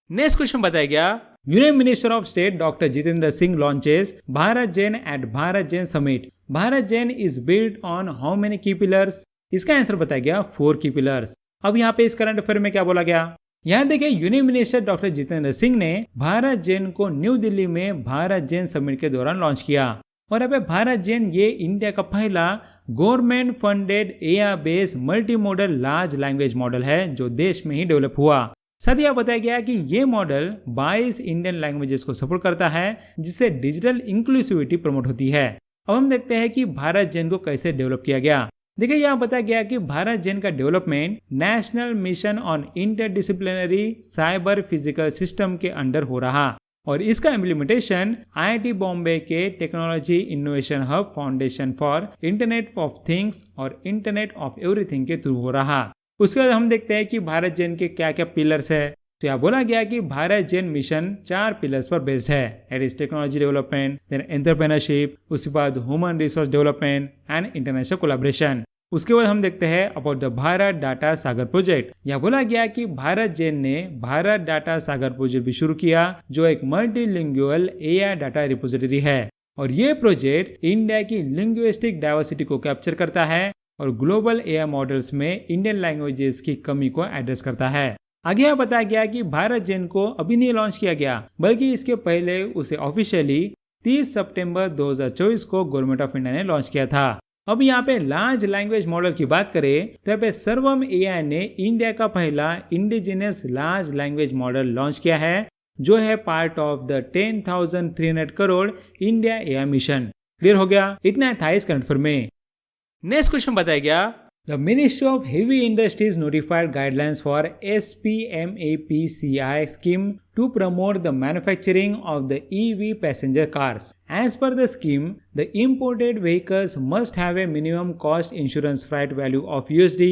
नेक्स्ट क्वेश्चन बताया गया, union minister of state doctor Jitendra Singh launches Bharat Gen at Bharat Gen summit. Bharat Gen is built on how many key pillars? इसका आंसर बताया गया 4 की पिलर्स। अब यहाँ पे इस करंट अफेयर में क्या बोला गया, यहाँ देखिए union minister doctor Jitendra Singh ने भारत जेन को न्यू दिल्ली में भारत जेन समिट के दौरान लॉन्च किया। और अब भारत जेन ये इंडिया का पहला government funded AI based multi modal large language model है, जो देश में ही डेवलप हुआ। साथ ही यह बताया गया कि ये मॉडल 22 इंडियन लैंग्वेजेस को सपोर्ट करता है, जिससे डिजिटल इंक्लूसिविटी प्रमोट होती है। अब हम देखते हैं कि भारत जेन को कैसे डेवलप किया गया। देखिए यहाँ बताया गया कि भारत जेन का development national mission on interdisciplinary cyber physical system के अंडर हो रहा और इसका इम्प्लीमेंटेशन आईआईटी बॉम्बे के technology innovation hub foundation for internet of things और इंटरनेट ऑफ एवरीथिंग के थ्रू हो रहा। उसके बाद हम देखते हैं कि भारत जेन के क्या क्या पिलर्स है। तो यहाँ बोला गया कि भारत जेन मिशन 4 पिलर्स पर बेस्ड है। It is technology development, then entrepreneurship, उसके बाद human resource development and international collaboration. उसके बाद हम देखते हैं about the Bharat data Sagar project. यहाँ बोला गया कि भारत जेन ने भारत डाटा सागर प्रोजेक्ट भी शुरू किया, जो एक मल्टीलिंगुअल एआई डाटा रिपोजिटरी है और ये प्रोजेक्ट इंडिया की लिंग्विस्टिक डाइवर्सिटी को कैप्चर करता है और ग्लोबल एआई मॉडल्स में इंडियन लैंग्वेजेस की कमी को एड्रेस करता है। आगे यह बताया गया कि भारत जेन को अभी नहीं लॉन्च किया गया, बल्कि इसके पहले उसे ऑफिशियली 30 सितंबर 2024 को गवर्नमेंट ऑफ इंडिया ने लॉन्च किया था। अब यहाँ पे लार्ज लैंग्वेज मॉडल की बात करें तो यहाँ पे सर्वम एआई ने इंडिया का पहला indigenous large language model launch किया है, जो है part of the 10,300 crore India AI mission. Clear हो गया? इतना था इस करंट अफेयर में। नेक्स्ट क्वेश्चन बताया गया, The Ministry of Heavy Industries notified guidelines for SPMAPCI scheme to promote the manufacturing of the EV passenger cars. As per the scheme, the imported vehicles must have a minimum cost insurance freight value of USD.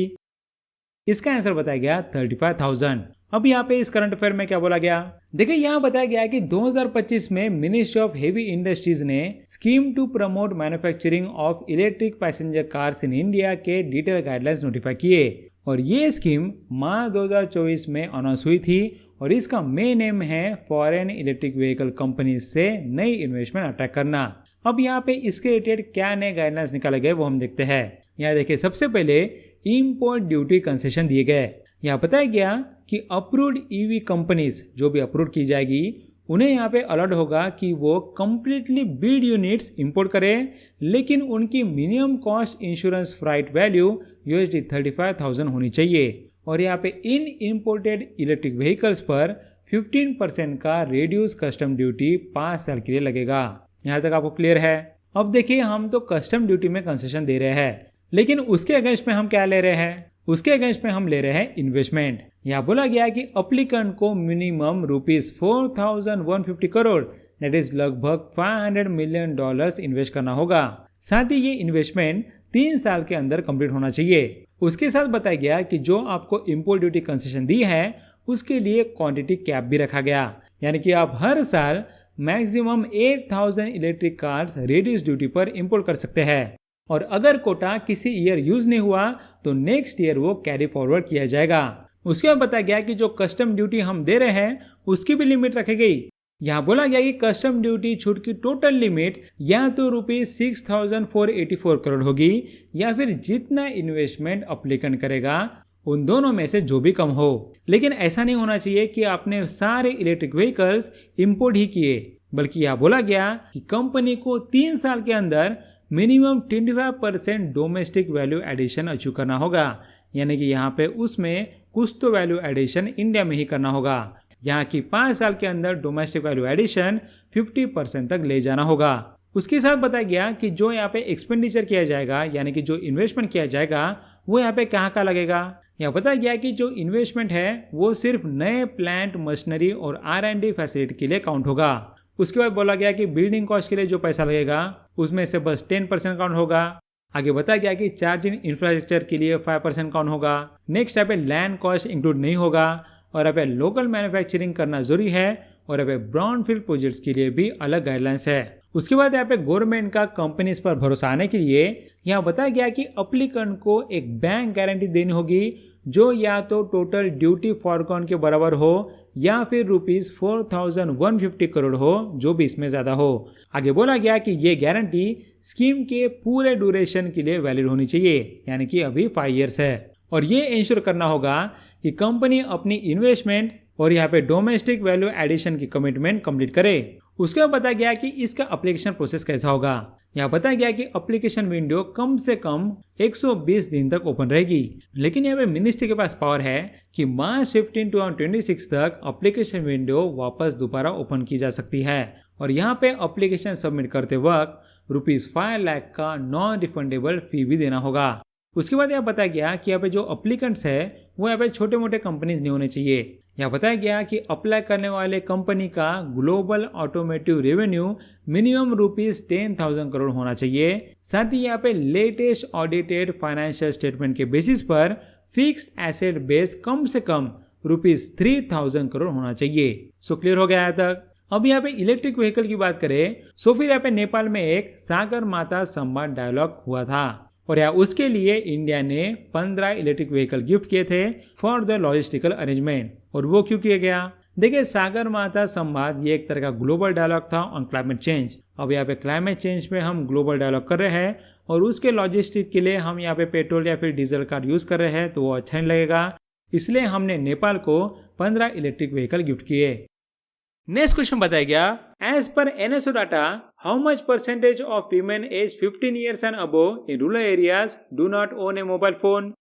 इसका answer बताया गया 35,000। अब यहाँ पे इस current affair में क्या बोला गया, देखिए यहाँ बताया गया कि 2025 में मिनिस्ट्री ऑफ हेवी इंडस्ट्रीज ने scheme to promote manufacturing of electric passenger cars in India के डिटेल गाइडलाइंस नोटिफाई किए और ये स्कीम मार्च 2024 में अनाउंस हुई थी और इसका मेन एम है फॉरेन इलेक्ट्रिक व्हीकल कंपनी से नई इन्वेस्टमेंट अट्रैक्ट करना। अब यहाँ पे इसके रिलेटेड क्या नए गाइडलाइंस निकाले गए वो हम देखते हैं। यहाँ देखिए सबसे पहले इंपोर्ट ड्यूटी कंसेशन दिए गए। यहाँ बताया गया कि अप्रूव्ड ईवी कंपनीज जो भी अप्रूव की जाएगी उन्हें यहाँ पे अलर्ट होगा कि वो कम्प्लीटली बिल्ड यूनिट्स इंपोर्ट करें, लेकिन उनकी minimum cost insurance freight value $35,000 होनी चाहिए और यहाँ पे इन इंपोर्टेड इलेक्ट्रिक व्हीकल्स पर 15% का रेड्यूस कस्टम ड्यूटी 5 साल के लिए लगेगा। यहाँ तक आपको क्लियर है। अब देखिए हम तो कस्टम ड्यूटी में कंसेशन दे रहे हैं, लेकिन उसके अगेंस्ट में हम क्या ले रहे हैं, उसके अगेंस्ट में हम ले रहे हैं इन्वेस्टमेंट। यहाँ बोला गया कि अप्लीकेंट को मिनिमम ₹4,150 करोड़ दैट इज लगभग $500 मिलियन इन्वेस्ट करना होगा। साथ ही ये इन्वेस्टमेंट 3 साल के अंदर कंप्लीट होना चाहिए। उसके साथ बताया गया कि जो आपको इम्पोर्ट ड्यूटी कंसेशन दी है उसके लिए क्वांटिटी कैप भी रखा गया, यानी कि आप हर साल maximum 8,000 electric cars reduce duty पर इंपोर्ट कर सकते हैं और अगर कोटा किसी ईयर यूज नहीं हुआ तो नेक्स्ट ईयर वो कैरी फॉरवर्ड किया जाएगा। उसके बाद बताया गया कि जो कस्टम ड्यूटी हम दे रहे हैं उसकी भी लिमिट रखी गई। यहाँ बोला गया कि कस्टम ड्यूटी छूट की टोटल लिमिट या तो ₹6,484 करोड़ होगी या फिर जितना इन्वेस्टमेंट अप्लीकेंट करेगा उन दोनों में से जो भी कम हो। लेकिन ऐसा नहीं होना चाहिए कि आपने सारे इलेक्ट्रिक व्हीकल्स इंपोर्ट ही किए, बल्कि यह बोला गया कि कंपनी को 3 साल के अंदर minimum 25% domestic value addition achieve करना होगा, यानी कि यहाँ पे उसमें कुछ तो वैल्यू एडिशन इंडिया में ही करना होगा। यहाँ की 5 साल के अंदर डोमेस्टिक वैल्यू एडिशन 50% तक ले जाना होगा। उसके साथ बताया गया कि जो यहाँ पे एक्सपेंडिचर किया जाएगा यानी कि जो इन्वेस्टमेंट किया जाएगा वो यहाँ पे कहाँ लगेगा। यहाँ बताया गया कि जो इन्वेस्टमेंट है वो सिर्फ नए प्लांट मशीनरी और R&D फैसिलिटी के लिए काउंट होगा। उसके बाद बोला गया कि बिल्डिंग कॉस्ट के लिए जो पैसा लगेगा उसमें से बस 10% काउंट होगा। आगे बताया गया कि चार्जिंग इंफ्रास्ट्रक्चर के लिए 5% काउंट होगा। नेक्स्ट यहाँ पे लैंड कॉस्ट इंक्लूड नहीं होगा और यहाँ पे लोकल मैन्युफैक्चरिंग करना जरूरी है और यहाँ पे ब्राउनफील्ड प्रोजेक्ट्स के लिए भी अलग गाइडलाइंस है। उसके बाद यहाँ पे गवर्नमेंट का कंपनीज पर भरोसा आने के लिए यहाँ बताया गया कि अप्लीकेंट को एक बैंक गारंटी देनी होगी जो या तो टोटल ड्यूटी फॉरगॉन के बराबर हो या फिर ₹4,150 करोड़ हो, जो भी इसमें ज्यादा हो। आगे बोला गया कि ये गारंटी स्कीम के पूरे ड्यूरेशन के लिए वैलिड होनी चाहिए, यानी कि अभी 5 इयर्स है और ये इंश्योर करना होगा कि कंपनी अपनी इन्वेस्टमेंट और यहाँ पे डोमेस्टिक वैल्यू एडिशन की कमिटमेंट कंप्लीट करे। उसके बाद बताया गया कि इसका एप्लीकेशन प्रोसेस कैसा होगा। यहाँ बताया गया कि एप्लीकेशन विंडो कम से कम 120 दिन तक ओपन रहेगी, लेकिन यहाँ पे मिनिस्ट्री के पास पावर है कि मार्च 15 2026 तक एप्लीकेशन विंडो वापस दोबारा ओपन की जा सकती है और यहाँ पे एप्लीकेशन सबमिट करते वक्त ₹5 लाख का नॉन रिफंडेबल फी भी देना होगा। उसके बाद यहाँ बताया गया कि यहाँ पे जो एप्लीकेंट्स है वो यहाँ पे छोटे मोटे कंपनीज नहीं होने चाहिए। यहाँ बताया गया कि अप्लाई करने वाले कंपनी का global automotive revenue minimum ₹10,000 crore होना चाहिए। साथ ही यहाँ पे लेटेस्ट ऑडिटेड फाइनेंशियल स्टेटमेंट के बेसिस पर फिक्स्ड एसेट बेस कम से कम ₹3,000 करोड़ होना चाहिए। सो क्लियर हो गया यहाँ तक। अब यहाँ पे इलेक्ट्रिक व्हीकल की बात करें सो फिर यहाँ पे नेपाल में एक सागर माता संवाद डायलॉग हुआ था और यहाँ उसके लिए इंडिया ने 15 इलेक्ट्रिक व्हीकल गिफ्ट किए थे फॉर द लॉजिस्टिकल अरेंजमेंट। और वो क्यों किया गया, देखिए सागर माता संवाद ये एक तरह का ग्लोबल डायलॉग था ऑन क्लाइमेट चेंज। अब यहाँ पे क्लाइमेट चेंज पे हम ग्लोबल डायलॉग कर रहे हैं और उसके लॉजिस्टिक के लिए हम यहाँ पे पेट्रोल या फिर डीजल कार यूज कर रहे हैं तो वो अच्छा नहीं लगेगा, इसलिए हमने नेपाल को 15 इलेक्ट्रिक व्हीकल गिफ्ट किए। नेक्स्ट क्वेश्चन बताया गया, as per NSO data how much percentage of women age 15 years and above in rural areas do not own a mobile phone.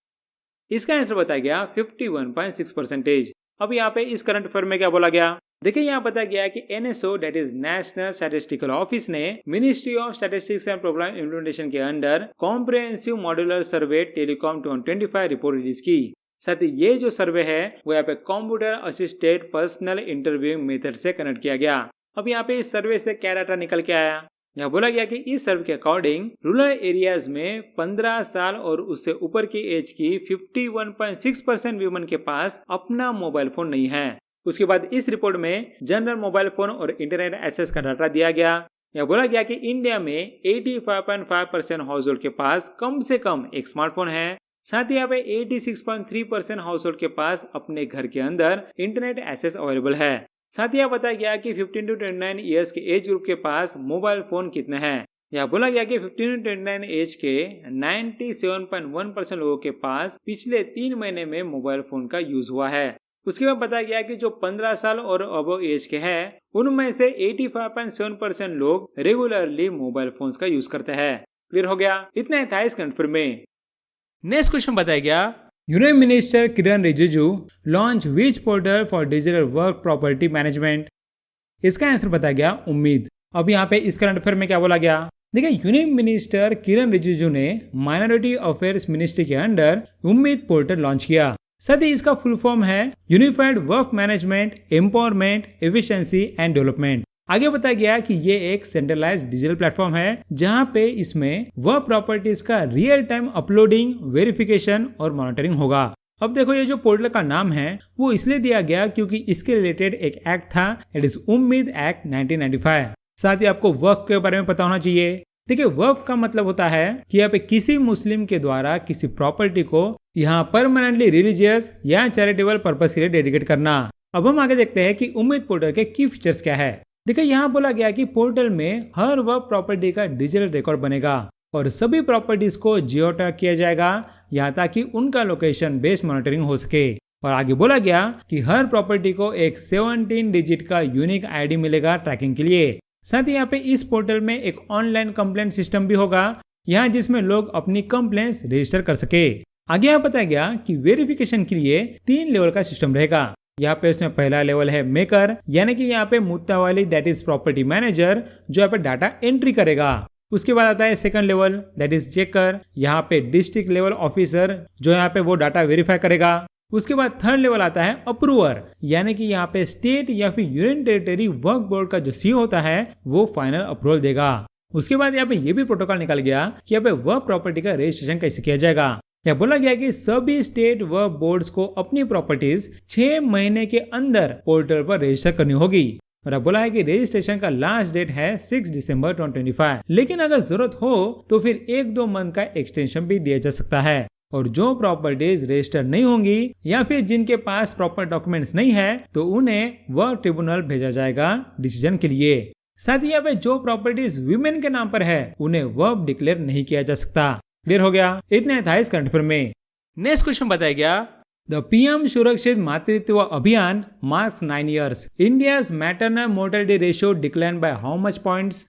इसका आंसर बताया गया 51.6%। अब यहाँ पे इस करंट अफेयर में क्या बोला गया, देखिए यहाँ बताया गया कि NSO that is national statistical office ने ministry of statistics and programme implementation के under comprehensive modular survey telecom 2025 report release की। साथ ही ये जो सर्वे है वो यहाँ पे computer assisted personal interview method से कनेक्ट किया गया। अब यहाँ पे इस सर्वे से क्या डाटा निकल के आया, यहाँ बोला गया कि इस सर्वे के अकॉर्डिंग रूरल एरियाज में 15 साल और उससे ऊपर की एज की 51.6% वीमेन के पास अपना मोबाइल फोन नहीं है। उसके बाद इस रिपोर्ट में जनरल मोबाइल फोन और इंटरनेट एक्सेस का डाटा दिया गया। यह बोला गया कि इंडिया में 85.5% हाउस होल्ड के पास कम से कम एक स्मार्टफोन है। साथ ही यहाँ पे 86.3% हाउस होल्ड के पास अपने घर के अंदर इंटरनेट एक्सेस अवेलेबल है। साथ ही यहाँ बताया गया कि 15 to 29 ईयर्स के एज ग्रुप के पास मोबाइल फोन कितने हैं। यह बोला गया कि 15 to 29 एज के 97.1% लोगों के पास पिछले 3 महीने में मोबाइल फोन का यूज हुआ है। उसके बाद बताया गया कि जो 15 साल और अबव एज के हैं उनमें से 85.7% लोग रेगुलरली मोबाइल फोन्स का यूज करते हैं। क्लियर हो गया? इतना था इस कंफ्यूजन में। नेक्स्ट क्वेश्चन बताया गया, union minister Kiran Rijiju launch which portal for digital work property management. इसका आंसर बताया गया उम्मीद। अब यहाँ पे इस करंट अफेयर में क्या बोला गया, देखिए यूनियन मिनिस्टर किरण रिजिजू ने माइनॉरिटी अफेयर्स मिनिस्ट्री के अंडर उम्मीद पोर्टल लॉन्च किया। साथ ही इसका फुल फॉर्म है unified work management empowerment efficiency and development. आगे बताया गया कि ये एक सेंट्रलाइज्ड डिजिटल प्लेटफॉर्म है जहां पे इसमें वर्क प्रॉपर्टीज का रियल टाइम अपलोडिंग, वेरिफिकेशन और मॉनिटरिंग होगा। अब देखो ये जो पोर्टल का नाम है वो इसलिए दिया गया क्योंकि इसके रिलेटेड एक एक्ट था, इट इज उम्मीद एक्ट 1995। साथ ही आपको वर्क के बारे में पता होना चाहिए। देखिए वर्क का मतलब होता है कि यहाँ पे किसी मुस्लिम के द्वारा किसी प्रॉपर्टी को यहाँ परमानेंटली रिलीजियस या चैरिटेबल पर्पस के लिए डेडिकेट करना। अब हम आगे देखते हैं कि उम्मीद पोर्टल के की फीचर्स क्या है। देखिए यहाँ बोला गया कि पोर्टल में हर वर्क प्रॉपर्टी का डिजिटल रिकॉर्ड बनेगा और सभी प्रॉपर्टीज को जियो टैग किया जाएगा यहाँ ताकि उनका लोकेशन बेस्ड मॉनिटरिंग हो सके। और आगे बोला गया कि हर प्रॉपर्टी को एक 17 डिजिट का यूनिक आईडी मिलेगा ट्रैकिंग के लिए। साथ ही यहाँ पे इस पोर्टल में एक ऑनलाइन कंप्लेंट सिस्टम भी होगा यहाँ जिसमें लोग अपनी कंप्लेंट्स रजिस्टर कर सके। आगे यहाँ बताया गया कि वेरिफिकेशन के लिए 3 लेवल का सिस्टम रहेगा। यहाँ पे इसमें पहला लेवल है मेकर, यानी कि यहाँ पे मुत्तावाली दैट इज प्रॉपर्टी मैनेजर जो यहाँ पे डाटा एंट्री करेगा। उसके बाद आता है second level that is checker, यहाँ पे डिस्ट्रिक्ट लेवल ऑफिसर जो यहाँ पे वो डाटा वेरीफाई करेगा। उसके बाद थर्ड लेवल आता है अप्रूवर, यानी कि यहाँ पे स्टेट या फिर यूनियन टेरिटरी वर्क बोर्ड का जो सीईओ होता है वो फाइनल अप्रूवल देगा। उसके बाद यहाँ पे ये भी प्रोटोकॉल निकल गया कि यहाँ पे वर्क प्रॉपर्टी का रजिस्ट्रेशन कैसे किया जाएगा। यह बोला गया कि सभी स्टेट वर्क बोर्ड्स को अपनी प्रॉपर्टीज 6 महीने के अंदर पोर्टल पर रजिस्टर करनी होगी। और अब बोला है कि रजिस्ट्रेशन का लास्ट डेट है 6 दिसंबर 2025, लेकिन अगर जरूरत हो तो फिर 1-2 मंथ का एक्सटेंशन भी दिया जा सकता है। और जो प्रॉपर्टीज रजिस्टर नहीं होंगी या फिर जिनके पास प्रॉपर डॉक्यूमेंट्स नहीं है तो उन्हें वर्क ट्रिब्यूनल भेजा जाएगा डिसीजन के लिए। साथ ही यहाँ पे जो प्रॉपर्टीज वीमेन के नाम पर है उन्हें वर्क डिक्लेयर नहीं किया जा सकता। क्लियर हो गया? इतना था इस करंट अफेयर में। नेक्स्ट क्वेश्चन बताया गया, द पीएम सुरक्षित मातृत्व अभियान marks 9 years। India's maternal mortality ratio decline by how much points.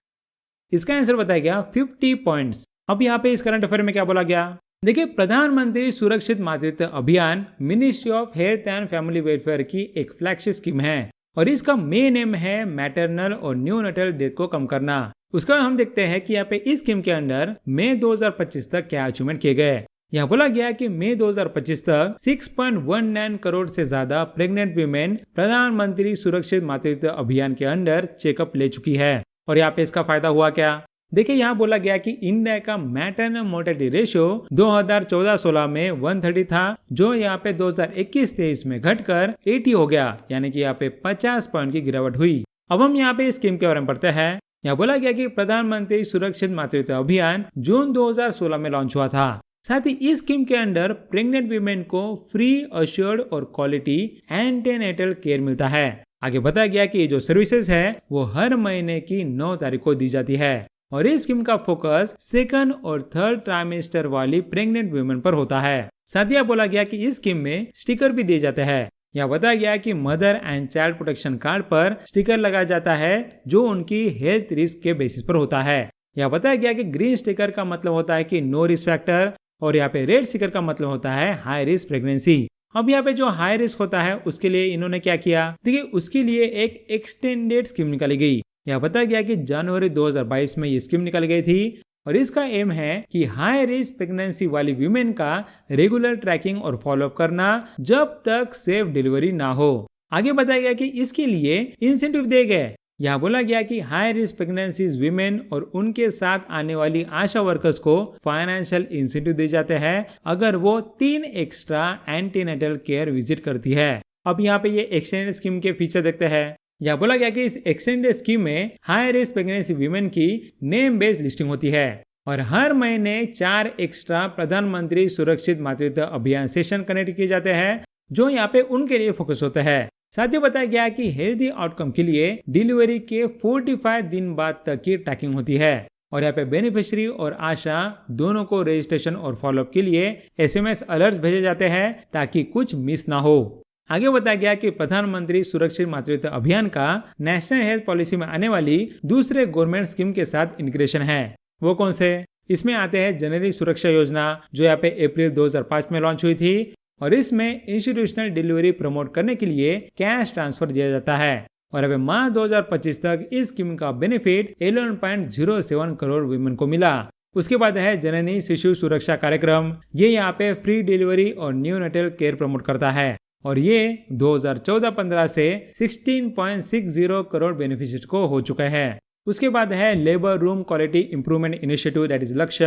इसका आंसर बताया गया 50 पॉइंट्स। अब यहाँ पे इस करंट अफेयर में क्या बोला गया, देखिए प्रधानमंत्री सुरक्षित मातृत्व अभियान ministry of health and family welfare की एक फ्लैगशिप स्कीम है और इसका मेन एम है मैटरनल और न्यूनेटल डेथ को कम करना। उसका हम देखते हैं कि यहाँ पे इस स्कीम के अंदर मई 2025 तक क्या अचीवमेंट किए गए। यहाँ बोला गया कि मई 2025 तक 6.19 करोड़ से ज्यादा प्रेग्नेंट वीमेन प्रधानमंत्री सुरक्षित मातृत्व अभियान के अंदर चेकअप ले चुकी है। और यहाँ पे इसका फायदा हुआ क्या, देखिए यहाँ बोला गया कि इंडिया का मैटरनल मोर्टेलिटी रेशियो 2014-16 में 130 था जो यहाँ पे 2021-23 में घटकर 80 हो गया, यानी कि यहाँ पे 50 पॉइंट की गिरावट हुई। अब हम यहाँ पे इस स्कीम के बारे में पढ़ते हैं। यहाँ बोला गया कि प्रधानमंत्री सुरक्षित मातृत्व अभियान जून 2016 में लॉन्च हुआ था। साथ ही इस स्कीम के अंदर प्रेग्नेंट वीमेन को फ्री, अश्योर्ड और क्वालिटी एंटीनेटल केयर मिलता है। आगे बताया गया कि जो सर्विसेज है वो हर महीने की 9 तारीख को दी जाती है और इस स्कीम का फोकस 2nd और 3rd ट्राइमेस्टर वाली प्रेग्नेंट वुमेन पर होता है। साथ ही बोला गया कि इस स्कीम में स्टिकर भी दिए जाते हैं। यह बताया गया कि mother and child protection card पर स्टिकर लगाया जाता है जो उनकी हेल्थ रिस्क के बेसिस पर होता है। यह बताया गया कि ग्रीन स्टिकर का मतलब होता है कि नो रिस्क फैक्टर और यहाँ पे रेड स्टिकर का मतलब होता है हाई रिस्क प्रेगनेंसी। अब यहाँ पे जो हाई रिस्क होता है उसके लिए इन्होंने क्या किया, देखिए उसके लिए एक एक्सटेंडेड स्कीम निकाली गई। यह बताया गया कि जनवरी 2022 में ये स्कीम निकाली गई थी और इसका एम है कि हाई रिस्क प्रेगनेंसी वाली वीमेन का रेगुलर ट्रैकिंग और फॉलोअप करना जब तक सेफ डिलीवरी ना हो। आगे बताया गया कि इसके लिए इंसेंटिव दिए गए यहाँ बोला गया कि हाई रिस्क प्रेगनेंसीज वीमेन और उनके साथ आने वाली आशा वर्कर्स को फाइनेंशियल इंसेंटिव दिए जाते हैं अगर वो 3 एक्स्ट्रा एंटीनेटल केयर विजिट करती है। अब यहाँ पे ये एक्सटेंडेड स्कीम के फीचर देखते हैं। यहाँ बोला गया कि इस एक्सटेंडेड स्कीम में हाई रिस्क प्रेगनेंसी वीमेन की नेम बेस्ड लिस्टिंग होती है और हर महीने 4 एक्स्ट्रा प्रधानमंत्री सुरक्षित मातृत्व अभियान सेशन कनेक्ट किए जाते हैं जो यहाँ पे उनके लिए फोकस होता है। साथ ही बताया गया कि हेल्दी आउटकम के लिए डिलीवरी के 45 दिन बाद तक की ट्रैकिंग होती है और यहाँ पे बेनिफिशियरी और आशा दोनों को रजिस्ट्रेशन और फॉलोअप के लिए SMS अलर्ट्स भेजे जाते हैं ताकि कुछ मिस ना हो। आगे बताया गया कि प्रधानमंत्री सुरक्षित मातृत्व अभियान का नेशनल हेल्थ पॉलिसी में आने वाली दूसरे गवर्नमेंट स्कीम के साथ इंटीग्रेशन है। वो कौन से? इसमें आते हैं जननी सुरक्षा योजना जो यहाँ पे अप्रैल 2005 में लॉन्च हुई थी और इसमें इंस्टीट्यूशनल डिलीवरी प्रमोट करने के लिए कैश ट्रांसफर दिया जाता है और अभी मार्च 2025 तक इस स्कीम का बेनिफिट 11.07 करोड़ वीमेन को मिला। उसके बाद है जननी शिशु सुरक्षा कार्यक्रम। ये यहाँ पे फ्री डिलीवरी और न्यूनेटल केयर प्रमोट करता है और ये 2014-15 से 16.60 करोड़ बेनिफिशियरी को हो चुका है। उसके बाद है labour room quality improvement initiative that is लक्ष्य।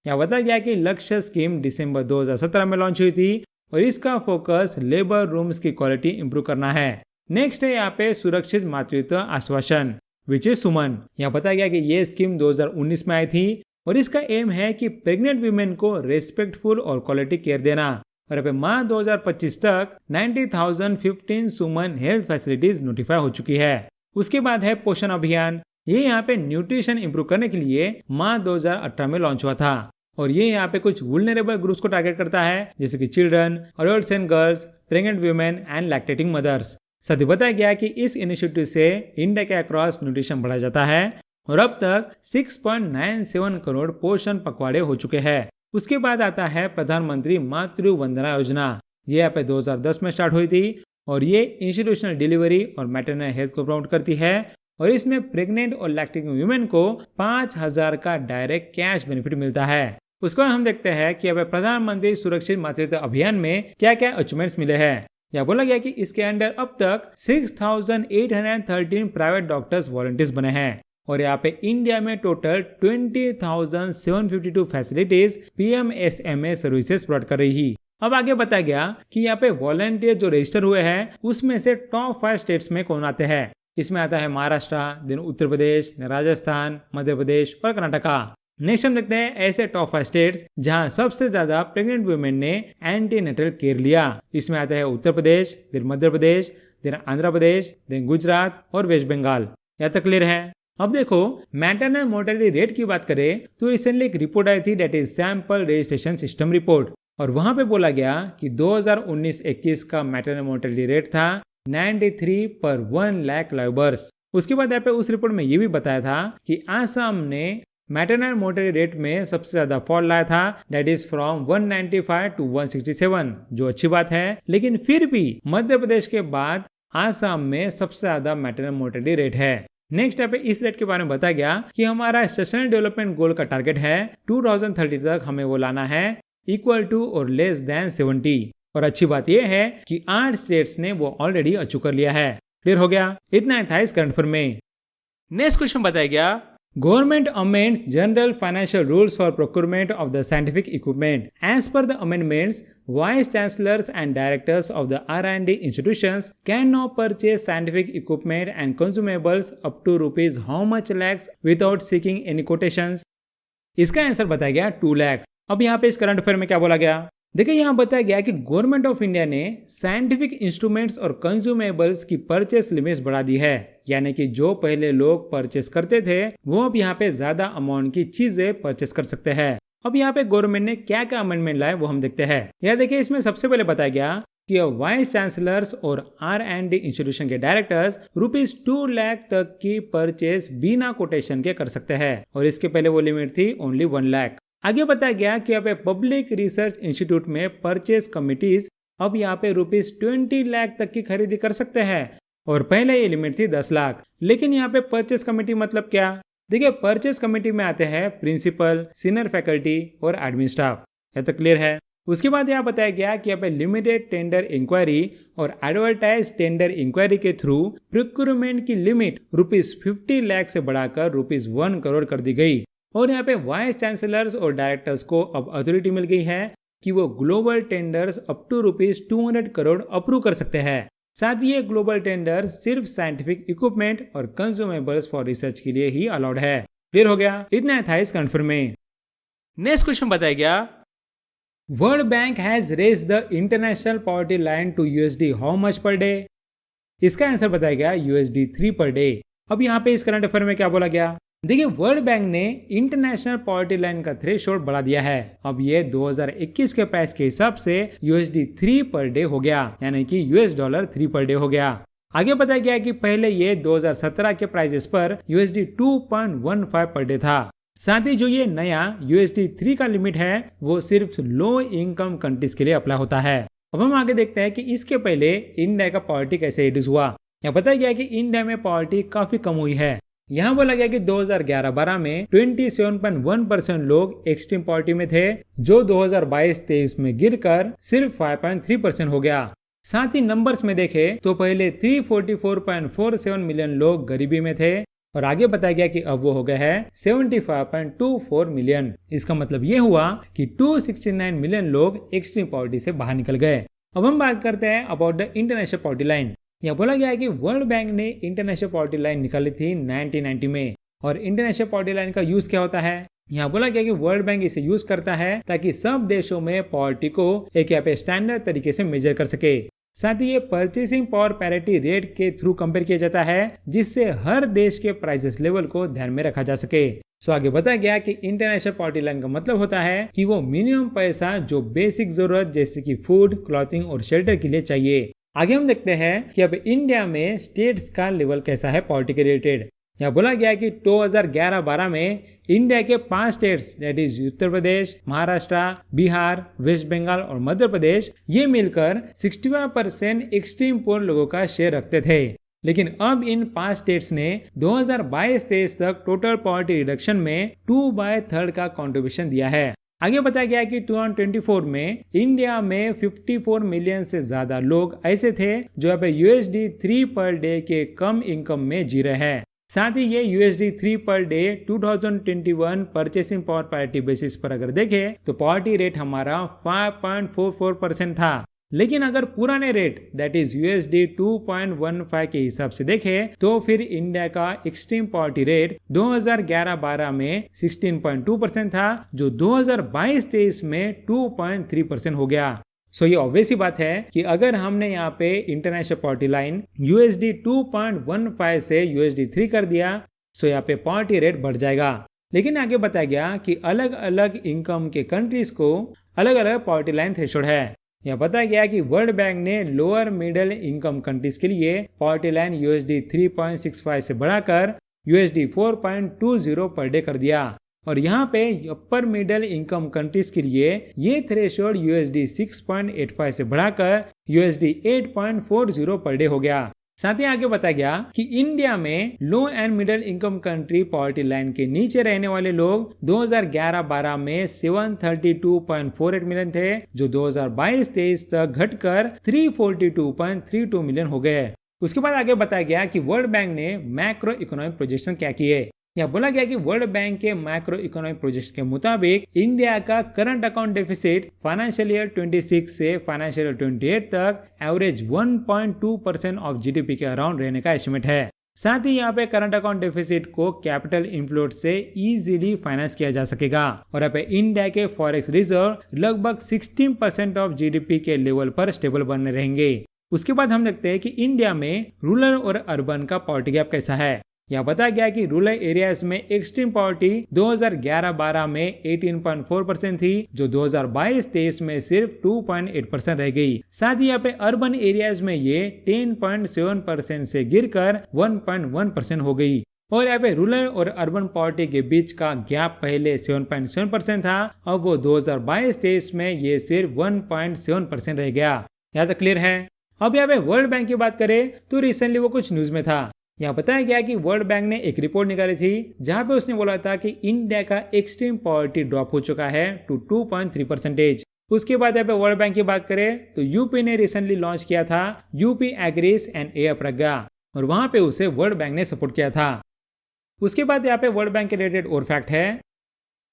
यहाँ बताया गया कि लक्ष्य स्कीम दिसंबर 2017 में लॉन्च हुई थी और इसका फोकस लेबर रूम्स की क्वालिटी इंप्रूव करना है। नेक्स्ट है यहाँ पे सुरक्षित मातृत्व आश्वासन विच इज सुमन। यहाँ बताया गया कि ये स्कीम 2019 में आई थी और इसका एम है कि प्रेग्नेंट वीमेन को रेस्पेक्टफुल और क्वालिटी केयर देना और अब मार्च 2025 तक 90,015 सुमन हेल्थ फैसिलिटीज नोटिफाई हो चुकी है। उसके बाद है पोषण अभियान। ये यहाँ पे न्यूट्रिशन इंप्रूव करने के लिए मार्च 2018 में लॉन्च हुआ था और ये यहाँ पे कुछ वुल्नरेबल ग्रुप्स को टारगेट करता है जैसे कि children, adults and girls, pregnant women and lactating mothers. साथ ही बताया गया कि इस इनिशिएटिव से इंडिया के अक्रॉस न्यूट्रिशन बढ़ाया जाता है और अब तक 6.97 करोड़ पोषण पखवाड़े हो चुके हैं। उसके बाद आता है प्रधानमंत्री मातृ वंदना योजना। ये यहाँ पे 2010 में स्टार्ट हुई थी और ये इंस्टीट्यूशनल डिलीवरी और मैटरनल हेल्थ को प्रमोट करती है और इसमें प्रेग्नेंट और लैक्टेटिंग वुमेन को 5,000 का डायरेक्ट कैश बेनिफिट मिलता है। उसके बाद हम देखते हैं कि अब प्रधानमंत्री सुरक्षित मातृत्व अभियान में क्या क्या अचीवमेंट्स मिले हैं। यह बोला गया कि इसके अंडर अब तक 6,813 प्राइवेट डॉक्टर्स वॉलंटियर्स बने हैं और यहाँ पे इंडिया में total 20,752 facilities PMSMA services provide कर रही है। अब आगे बताया गया कि यहाँ पे वॉलंटियर जो रजिस्टर हुए हैं उसमें से टॉप 5 स्टेट्स में कौन आते हैं। इसमें आता है महाराष्ट्र, देन उत्तर प्रदेश, राजस्थान, मध्य प्रदेश और कर्नाटका। नेक्स्ट हम देखते हैं ऐसे टॉप 5 स्टेट्स जहां सबसे ज्यादा प्रेग्नेंट वुमेन ने एंटीनेटल केयर लिया। इसमें आता है Uttar Pradesh, then Madhya Pradesh, then Andhra Pradesh, then Gujarat और वेस्ट बंगाल। यहाँ तक क्लियर है। अब देखो मैटरनल मोर्टेलिटी रेट की बात करें तो रिसेंटली एक रिपोर्ट आई थी that is sample registration system report और वहां पे बोला गया कि 2019-21 का मैटरनल मोर्टेलिटी रेट था 93 पर 1 लाख लाइव बर्थ। उसके बाद यहाँ पे उस रिपोर्ट में ये भी बताया था कि आसाम ने मैटरनल मोर्टेलिटी रेट में सबसे ज्यादा फॉल लाया था दैट इज फ्रॉम 195 टू 167, जो अच्छी बात है। लेकिन फिर भी मध्य प्रदेश के बाद आसाम में सबसे ज्यादा मैटरनल मोर्टेलिटी रेट है। नेक्स्ट यहाँ पे इस रेट के बारे में बताया गया कि हमारा सस्टेनेबल डेवलपमेंट गोल का टारगेट है 2030 तक हमें वो लाना है इक्वल टू और लेस देन 70 और अच्छी बात यह है कि 8 स्टेट्स ने वो ऑलरेडी अचीव कर लिया है। क्लियर हो गया। इतना था इस करंट अफेयर में। नेक्स्ट क्वेश्चन बताया गया government amends general financial rules for procurement of the scientific equipment as per the amendments vice chancellors and directors of the R&D institutions can now purchase scientific equipment and consumables up to rupees how much lakhs without seeking any quotations. इसका answer बताया गया 2 लाख। अब यहाँ पे इस current affair में क्या बोला गया देखिए, यहाँ बताया गया कि गवर्नमेंट ऑफ इंडिया ने साइंटिफिक इंस्ट्रूमेंट्स और कंज्यूमेबल्स की परचेस लिमिट्स बढ़ा दी है। यानी कि जो पहले लोग परचेस करते थे वो अब यहाँ पे ज्यादा अमाउंट की चीजें परचेस कर सकते हैं। अब यहाँ पे गवर्नमेंट ने क्या क्या अमेंडमेंट लाए वो हम देखते हैं। यह देखिए, इसमें सबसे पहले बताया गया कि वाइस चांसलर्स और R&D इंस्टीट्यूशन के डायरेक्टर्स ₹2 लाख तक की परचेस बिना कोटेशन के कर सकते हैं और इसके पहले वो लिमिट थी ओनली 1 लाख। आगे बताया गया कि अब पब्लिक रिसर्च इंस्टीट्यूट में परचेस कमिटीज अब यहाँ पे ₹20 लाख तक की खरीदी कर सकते हैं और पहले ये लिमिट थी 10 लाख। लेकिन यहाँ पे परचेस कमेटी मतलब क्या? देखिए, परचेस कमेटी में आते हैं प्रिंसिपल, सीनियर फैकल्टी और एडमिन स्टाफ। यह तो क्लियर है। उसके बाद यहाँ बताया गया कि यहाँ पे लिमिटेड टेंडर इंक्वायरी और एडवर्टाइज टेंडर इंक्वायरी के थ्रू प्रोक्योरमेंट की लिमिट ₹50 लाख से बढ़ाकर ₹1 करोड़ कर दी गई। और यहाँ पे वाइस चांसलर्स और डायरेक्टर्स को अब अथॉरिटी मिल गई है कि वो global tenders up to ₹200 crore approve कर सकते हैं। साथ ही ये ग्लोबल टेंडर सिर्फ साइंटिफिक इक्विपमेंट और कंज्यूमेबल्स फॉर रिसर्च के लिए ही अलाउड है। क्लियर हो गया? इतना था इस कन्फर्म में। नेक्स्ट क्वेश्चन बताया गया, world bank has raised the international poverty line to USD how much per day. इसका आंसर बताया गया $3 पर डे। अब यहाँ पे इस करंट अफेयर में क्या बोला गया, देखिए वर्ल्ड बैंक ने इंटरनेशनल पॉवर्टी लाइन का थ्रेशोल्ड बढ़ा दिया है। अब ये 2021 के प्राइस के हिसाब से $3 पर डे हो गया, यानी कि $3 पर डे हो गया। आगे बताया गया कि पहले ये 2017 के प्राइसेस पर $2.15 पर डे था। साथ ही जो ये नया $3 का लिमिट है वो सिर्फ लो इनकम कंट्रीज के लिए अप्लाई होता है। अब हम आगे देखते हैं कि इसके पहले इंडिया का पॉवर्टी कैसे रिड्यूस हुआ। यहाँ बताया गया कि इंडिया में पॉवर्टी काफी कम हुई है। यहाँ बोला गया कि 2011-12 में 27.1% लोग एक्सट्रीम पॉवर्टी में थे, जो 2022-23 में गिरकर सिर्फ 5.3% हो गया। साथ ही नंबर्स में देखे तो पहले 344.47 मिलियन लोग गरीबी में थे और आगे बताया गया कि अब वो हो गया है 75.24 मिलियन। इसका मतलब ये हुआ कि 269 मिलियन लोग एक्सट्रीम पॉवर्टी से बाहर निकल गए। अब हम बात करते हैं about the international poverty line. यहाँ बोला गया है कि वर्ल्ड बैंक ने इंटरनेशनल पॉवर्टी लाइन निकाली थी 1990 में। और इंटरनेशनल पॉवर्टी लाइन का यूज क्या होता है, यहाँ बोला गया कि वर्ल्ड बैंक इसे यूज करता है ताकि सब देशों में पॉवर्टी को एक यहाँ पे स्टैंडर्ड तरीके से मेजर कर सके। साथ ही ये परचेसिंग पावर पैरिटी रेट के थ्रू कंपेयर किया जाता है, जिससे हर देश के प्राइसेस लेवल को ध्यान में रखा जा सके। सो आगे बताया गया कि इंटरनेशनल पॉवर्टी लाइन का मतलब होता है कि वो मिनिमम पैसा जो बेसिक जरूरत जैसे कि फूड, क्लॉथिंग और शेल्टर के लिए चाहिए। आगे हम देखते हैं कि अब इंडिया में स्टेट्स का लेवल कैसा है पॉवर्टी के रिलेटेड। यहाँ बोला गया कि 2011-12 में इंडिया के 5 states that is Uttar Pradesh, Maharashtra, Bihar, West Bengal और मध्य प्रदेश ये मिलकर 65% एक्सट्रीम पुअर लोगों का शेयर रखते थे। लेकिन अब इन 5 स्टेट्स ने 2022-23 तक टोटल पॉवर्टी रिडक्शन में 2/3 का कंट्रीब्यूशन दिया है। आगे बताया गया कि 2024 में इंडिया में 54 मिलियन से ज्यादा लोग ऐसे थे जो अब $3 पर डे के कम इनकम में जी रहे हैं। साथ ही ये $3 per day 2021 purchasing power parity basis पर अगर देखें तो पॉवर्टी रेट हमारा 5.44% था। लेकिन अगर पुराने रेट दैट इज $2.15 के हिसाब से देखें तो फिर इंडिया का एक्सट्रीम पॉवर्टी रेट 2011-12 में 16.2% था, जो 2022-23 में 2.3% हो गया। सो ये ऑब्वियस ही बात है कि अगर हमने यहाँ पे इंटरनेशनल पॉवर्टी लाइन $2.15 से $3 कर दिया सो यहाँ पे पॉवर्टी रेट बढ़ जाएगा। लेकिन आगे बताया गया कि अलग अलग इनकम के कंट्रीज को अलग अलग पॉवर्टी लाइन थ्रेशोल्ड है। यह बताया गया कि वर्ल्ड बैंक ने लोअर मिडिल इनकम कंट्रीज के लिए पॉवर्टी लाइन $3.65 से बढ़ाकर $4.20 पर डे कर दिया और यहाँ पे अपर मिडिल इनकम कंट्रीज के लिए ये थ्रेशोल्ड $6.85 से बढ़ाकर $8.40 पर डे हो गया। साथ ही आगे बताया गया कि इंडिया में low and middle income country poverty line के नीचे रहने वाले लोग 2011-12 में 732.48 मिलियन थे, जो 2022-23 तक घटकर 342.32 मिलियन हो गए। उसके बाद आगे बताया गया कि वर्ल्ड बैंक ने मैक्रो इकोनॉमिक प्रोजेक्शन क्या किए। यहाँ बोला गया कि वर्ल्ड बैंक के मैक्रो इकोनॉमिक प्रोजेक्शन के मुताबिक इंडिया का current account deficit financial year 26 से फाइनेंशियल ईयर 28 तक एवरेज 1.2% ऑफ जीडीपी के अराउंड रहने का एस्टिमेट है। साथ ही यहाँ पे करंट अकाउंट डेफिसिट को कैपिटल इनफ्लोट से इजीली फाइनेंस किया जा सकेगा और यहाँ पे इंडिया के फॉरेक्स रिजर्व लगभग 16% ऑफ जीडीपी के लेवल पर स्टेबल बने रहेंगे। उसके बाद हम देखते हैं कि इंडिया में रूरल और अर्बन का पॉवर्टी गैप कैसा है। यहाँ बताया गया कि रूरल एरियाज में एक्सट्रीम पॉवर्टी 2011-12 में 18.4% थी, जो 2022-23 में सिर्फ 2.8% रह गई। साथ ही यहाँ पे अर्बन एरियाज में ये 10.7% से गिरकर 1.1% हो गई और यहाँ पे रूरल और अर्बन पॉवर्टी के बीच का गैप पहले 7.7% था, अब वो 2022-23 में ये सिर्फ 1.7% रह गया। यहाँ तक क्लियर है। अब यहाँ पे वर्ल्ड बैंक की बात करें तो रिसेंटली वो कुछ न्यूज में था। यहाँ बताया गया कि वर्ल्ड बैंक ने एक रिपोर्ट निकाली थी जहां पे उसने बोला था कि इंडिया का एक्सट्रीम पॉवर्टी ड्रॉप हो चुका है टू 2.3%। उसके बाद यहाँ पे वर्ल्ड बैंक की बात करें तो यूपी ने रिसेंटली लॉन्च किया था यूपी एग्रीज एंड एयर प्रज्ञा और वहां पे उसे वर्ल्ड बैंक ने सपोर्ट किया था। उसके बाद यहाँ पे वर्ल्ड बैंक के रिलेटेड और फैक्ट है,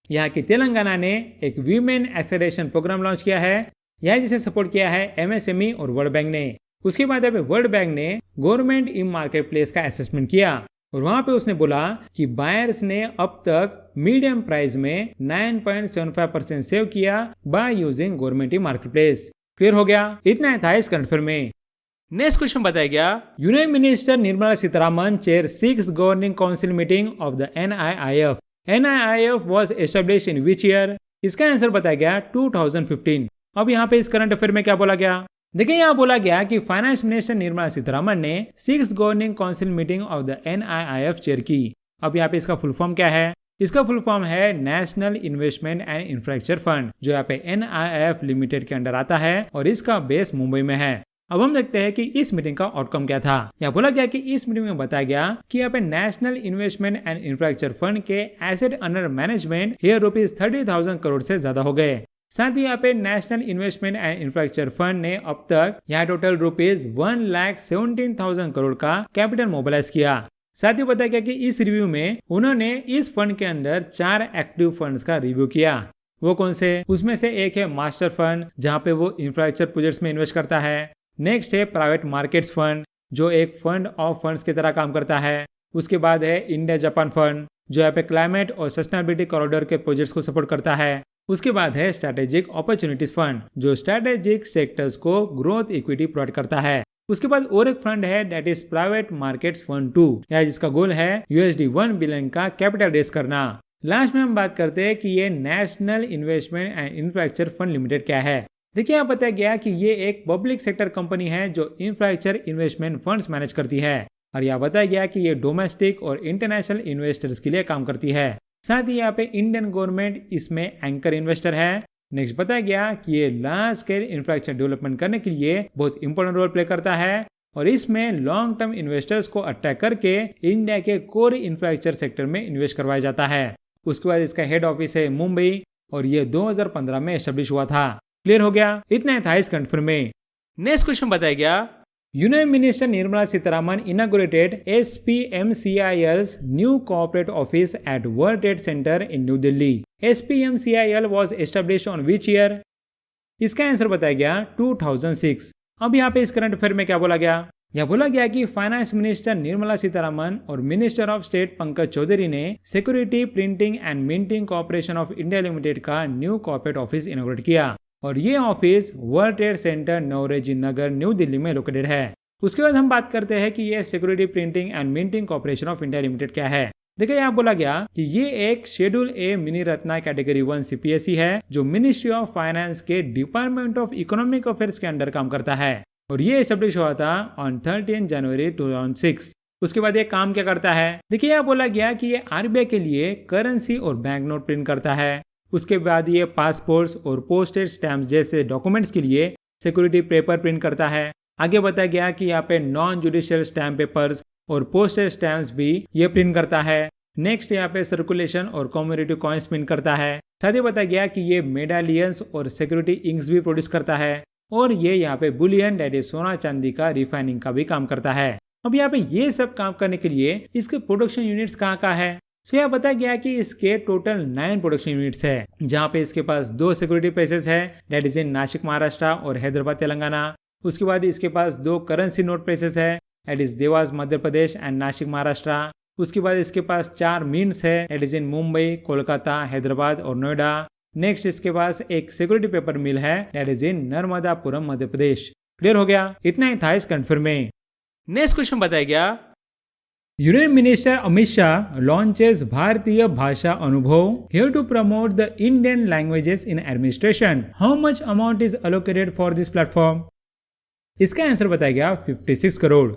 यहाँ की तेलंगाना ने एक वीमेन एक्सेलरेशन प्रोग्राम लॉन्च किया है, यह जिसे सपोर्ट किया है एमएसएमई और वर्ल्ड बैंक ने। उसके बाद यहाँ पे वर्ल्ड बैंक ने गवर्नमेंट ई मार्केट प्लेस का असेसमेंट किया और वहां पे उसने बोला कि बायर्स ने अब तक मीडियम प्राइस में 9.75% सेव किया by using government e market place. Clear हो गया? इतना था इस करंट अफेयर में। नेक्स्ट क्वेश्चन बताया गया, union minister Nirmala Sitharaman chair 6th governing council meeting of the NIIF। NIIF was established in which year? इसका आंसर बताया गया 2015। अब यहाँ पे इस करंट अफेयर में क्या बोला गया? देखिए यहाँ बोला गया कि फाइनेंस मिनिस्टर निर्मला सीतारामन ने 6th governing council meeting of the NIIF chair की। अब यहाँ पे इसका फुल फॉर्म क्या है? इसका फुल फॉर्म है national investment and infrastructure fund, जो यहाँ पे NIIF लिमिटेड के अंडर आता है और इसका बेस मुंबई में है। अब हम देखते हैं कि इस मीटिंग का आउटकम क्या था। यहाँ बोला गया कि इस मीटिंग में बताया गया कि यहाँ पे national investment and infrastructure fund के asset under management here ₹30,000 crore से ज्यादा हो गए। साथ ही यहाँ पे national investment and infrastructure fund ने अब तक यहाँ टोटल ₹1,17,000 करोड़ का कैपिटल मोबिलाइज किया। साथ ही बताया गया कि इस रिव्यू में उन्होंने इस फंड के अंदर 4 एक्टिव फंड्स का रिव्यू किया। वो कौन से? उसमें से एक है मास्टर फंड, जहाँ पे वो इंफ्रास्ट्रक्चर प्रोजेक्ट्स में इन्वेस्ट करता है। नेक्स्ट है प्राइवेट मार्केट्स फंड, जो एक फंड ऑफ फंड्स की तरह काम करता है। उसके बाद है इंडिया जापान फंड, जो यहाँ पे क्लाइमेट और सस्टेनेबिलिटी कॉरिडोर के प्रोजेक्ट्स को सपोर्ट करता है। उसके बाद है स्ट्रेटेजिक अपॉर्चुनिटीज फंड, जो स्ट्रेटेजिक सेक्टर्स को ग्रोथ इक्विटी प्रोवाइड करता है। उसके बाद और एक फंड है that is private markets fund 2, जिसका गोल है $1 बिलियन का कैपिटल रेस करना। लास्ट में हम बात करते हैं कि ये national investment and infrastructure fund limited क्या है। देखिए यहाँ बताया गया कि ये एक पब्लिक सेक्टर कंपनी है जो इंफ्रास्ट्रक्चर इन्वेस्टमेंट फंड्स मैनेज करती है और यहाँ बताया गया कि ये डोमेस्टिक और इंटरनेशनल इन्वेस्टर्स के लिए काम करती है। साथ ही यहाँ पे इंडियन गवर्नमेंट इसमें एंकर इन्वेस्टर है। नेक्स्ट बताया गया कि ये लार्ज स्केल इंफ्रास्ट्रक्चर डेवलपमेंट करने के लिए बहुत इंपॉर्टेंट रोल प्ले करता है और इसमें लॉन्ग टर्म इन्वेस्टर्स को अट्रैक्ट करके इंडिया के कोर इंफ्रास्ट्रक्चर सेक्टर में इन्वेस्ट करवाया जाता है। उसके बाद इसका हेड ऑफिस है मुंबई और ये 2015 में एस्टेब्लिश हुआ था। क्लियर हो गया? इतना था इस कंफर्म में। नेक्स्ट क्वेश्चन बताया गया, union minister Nirmala Sitharaman inaugurated SPMCIL's new corporate office at World Trade Center in New Delhi. SPMCIL was established on which year? इसका आंसर बताया गया 2006। अब यहाँ पे इस करंट अफेयर में क्या बोला गया? यह बोला गया कि फाइनेंस मिनिस्टर निर्मला सीतारामन और minister of state Pankaj Chaudhary ने security printing and minting corporation of India limited का न्यू कॉर्पोरेट ऑफिस इनॉग्रेट किया और ये office world trade centre Nauroji Nagar New Delhi में लोकेटेड है। उसके बाद हम बात करते हैं कि ये security printing and minting corporation of India limited क्या है। देखिए यहाँ बोला गया कि ये एक शेड्यूल ए मिनी रत्ना कैटेगरी 1 CPSE है जो मिनिस्ट्री ऑफ फाइनेंस के डिपार्टमेंट ऑफ इकोनॉमिक अफेयर्स के अंडर काम करता है और ये एस्टेब्लिश हुआ था ऑन 13 जनवरी 2006। उसके बाद ये काम क्या करता है? देखिए यहाँ बोला गया कि ये RBI के लिए करेंसी और बैंक नोट प्रिंट करता है। उसके बाद ये पासपोर्ट्स और पोस्टेज स्टैम्प्स जैसे डॉक्यूमेंट्स के लिए सिक्योरिटी पेपर प्रिंट करता है। आगे बताया गया कि यहाँ पे नॉन जुडिशियल स्टैम्प पेपर्स और पोस्टेज स्टैम्प्स भी ये प्रिंट करता है। नेक्स्ट यहाँ पे सर्कुलेशन और कॉमोडिटी कॉइन्स प्रिंट करता है। साथ ही बताया गया कि ये मेडालियंस और सिक्योरिटी इंक्स भी प्रोड्यूस करता है और ये यहाँ पे बुलियन दैट इज सोना चांदी का रिफाइनिंग का भी काम करता है। अब यहाँ पे ये सब काम करने के लिए इसके प्रोडक्शन यूनिट्स कहाँ है? सो यह बताया गया कि इसके टोटल 9 प्रोडक्शन यूनिट्स है, जहाँ पे इसके पास 2 सिक्योरिटी प्लेसेस है that is in Nashik Maharashtra और हैदराबाद तेलंगाना। उसके बाद इसके पास 2 करेंसी नोट प्लेसेस है that is Dewas Madhya Pradesh and Nashik Maharashtra. उसके बाद इसके पास 4 मीन्स है that is in Mumbai, Kolkata, Hyderabad और नोएडा। नेक्स्ट इसके पास एक सिक्योरिटी पेपर मिल है that is in Narmadapuram Madhya Pradesh. Clear हो गया? इतना ही था इस कंफर्म में। नेक्स्ट क्वेश्चन बताया गया, union minister Amit Shah launches भारतीय भाषा अनुभव here to promote the Indian languages in administration. How much amount is allocated for this platform? इसका आंसर बताया गया 56 करोड़।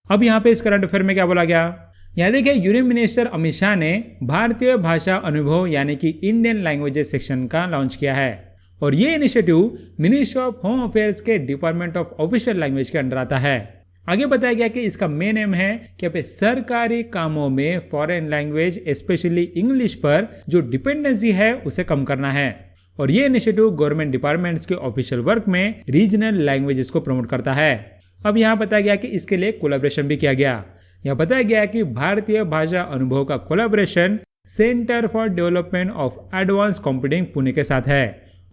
अब यहाँ पे इस करंट अफेयर में क्या बोला गया? यहाँ देखिए यूनियन मिनिस्टर अमित शाह ने भारतीय भाषा अनुभव यानी कि इंडियन लैंग्वेजेस सेक्शन का लॉन्च किया है और ये initiative ministry of home affairs के डिपार्टमेंट ऑफ ऑफिशियल लैंग्वेज के अंडर आता है। आगे बताया गया कि इसका मेन एम है कि यहाँ पे सरकारी कामों में फॉरेन लैंग्वेज स्पेशली इंग्लिश पर जो डिपेंडेंसी है उसे कम करना है और ये इनिशिएटिव गवर्नमेंट डिपार्टमेंट्स के ऑफिशियल वर्क में रीजनल लैंग्वेजेस को प्रमोट करता है। अब यहाँ बताया गया कि इसके लिए कोलैबोरेशन भी किया गया। यह बताया गया कि भारतीय भाषा अनुभव का collaboration centre for development of advance computing Pune के साथ है